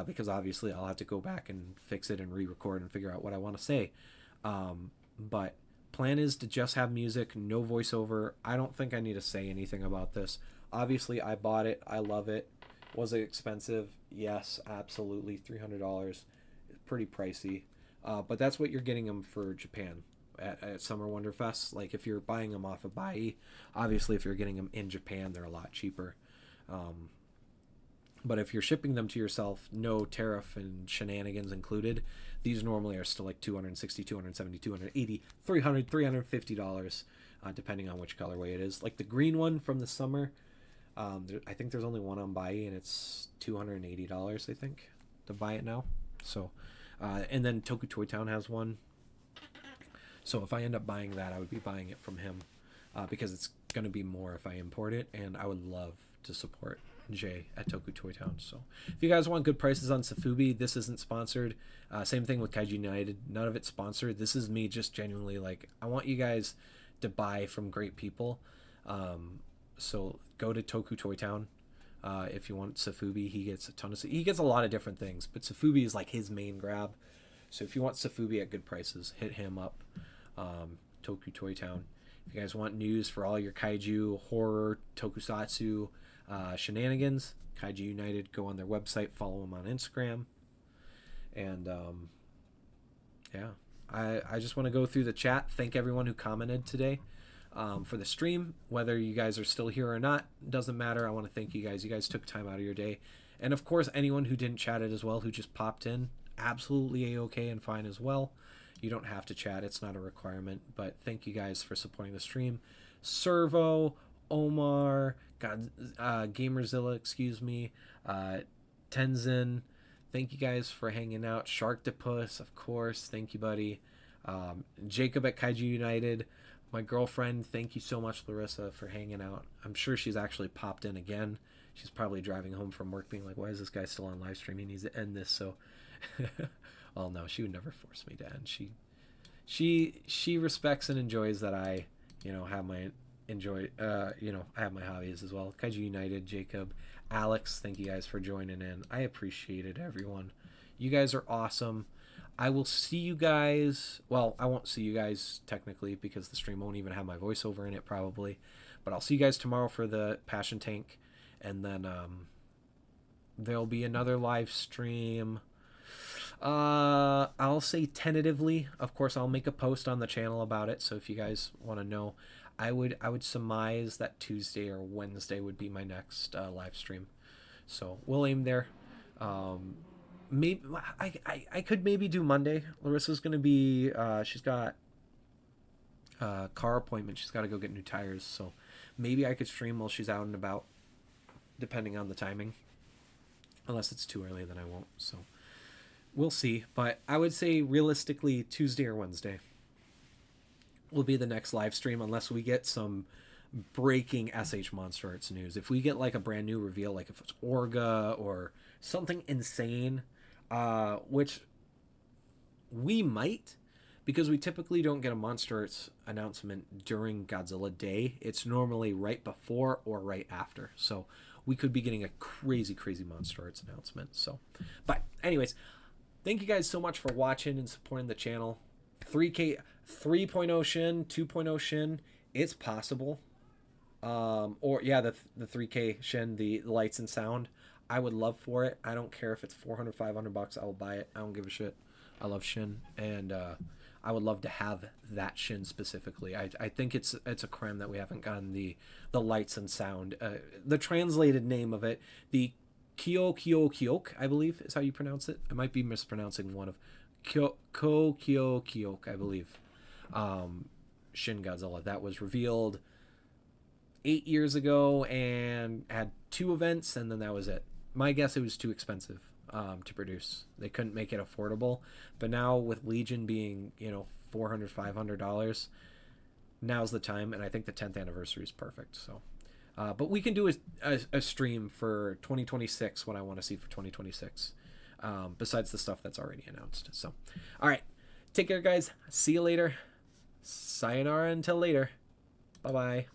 Because obviously I'll have to go back and fix it and re-record and figure out what I want to say. But plan is to just have music, no voiceover. I don't think I need to say anything about this. Obviously, I bought it. I love it. Was it expensive? Yes, absolutely. $300. Pretty pricey. But that's what you're getting them for Japan at Summer Wonder Fest. Like, if you're buying them off of Bai, obviously, if you're getting them in Japan, they're a lot cheaper. But if you're shipping them to yourself, no tariff and shenanigans included, these normally are still like $260, $270, $280, $300, $350, depending on which colorway it is. Like the green one from the summer, I think there's only one on Bai, and it's $280, I think, to buy it now. So, and then Toku Toy Town has one. So if I end up buying that, I would be buying it from him, because it's going to be more if I import it, and I would love to support Jay at Toku Toy Town. So if you guys want good prices on Safubi, this isn't sponsored. Same thing with Kaiju United. None of it's sponsored. This is me just genuinely like, I want you guys to buy from great people. So go to Toku Toy Town. If you want Safubi, he gets a lot of different things, but Safubi is like his main grab. So if you want Safubi at good prices, hit him up. Toku Toy Town. If you guys want news for all your kaiju, horror, tokusatsu, shenanigans, Kaiju United, go on their website, follow them on Instagram. And yeah, I just want to go through the chat, thank everyone who commented today for the stream. Whether you guys are still here or not, doesn't matter. I want to thank you guys. You guys took time out of your day. And of course, anyone who didn't chat it as well, who just popped in, absolutely a-okay and fine as well. You don't have to chat, it's not a requirement, but thank you guys for supporting the stream. Servo, Omar, Gamerzilla, excuse me, Tenzin, thank you guys for hanging out. Sharktopus, of course, thank you, buddy. Jacob at Kaiju United, my girlfriend, thank you so much, Larissa, for hanging out. I'm sure she's actually popped in again. She's probably driving home from work being like, why is this guy still on live stream? He needs to end this. So well, no, she would never force me to end. She respects and enjoys that I, have my I have my hobbies as well. Kaiju United, Jacob, Alex, thank you guys for joining in. I appreciate it, everyone. You guys are awesome. I will see you guys. Well, I won't see you guys technically because the stream won't even have my voiceover in it probably. But I'll see you guys tomorrow for the Passion Tank. And then there'll be another live stream. I'll say tentatively. Of course, I'll make a post on the channel about it. So if you guys want to know, I would surmise that Tuesday or Wednesday would be my next live stream. So we'll aim there. Maybe I could maybe do Monday. Larissa's gonna be she's got a car appointment. She's got to go get new tires. So maybe I could stream while she's out and about, depending on the timing. Unless it's too early, then I won't. So we'll see. But I would say realistically Tuesday or Wednesday will be the next live stream, unless we get some breaking SH Monster Arts news. If we get like a brand new reveal, like if it's Orga or something insane, which we might, because we typically don't get a Monster Arts announcement during Godzilla Day. It's normally right before or right after. So we could be getting a crazy, crazy Monster Arts announcement. So, but anyways, thank you guys so much for watching and supporting the channel. 3K, 3.0 Shin, 2.0 Shin, it's possible. Or yeah, the 3K Shin, the lights and sound. I would love for it. I don't care if it's $400, $500. I will buy it. I don't give a shit. I love Shin, and I would love to have that Shin specifically. I think it's a crime that we haven't gotten the lights and sound. The translated name of it, the Kyok, I believe is how you pronounce it. I might be mispronouncing one of Kyok, I believe. Shin Godzilla that was revealed 8 years ago and had 2 events, and then that was it. My guess, it was too expensive to produce. They couldn't make it affordable. But now with Legion being, $400, $500, now's the time. And I think the 10th anniversary is perfect. So, but we can do a stream for 2026. What I want to see for 2026, besides the stuff that's already announced. So, all right, take care, guys. See you later. Sayonara until later. Bye bye.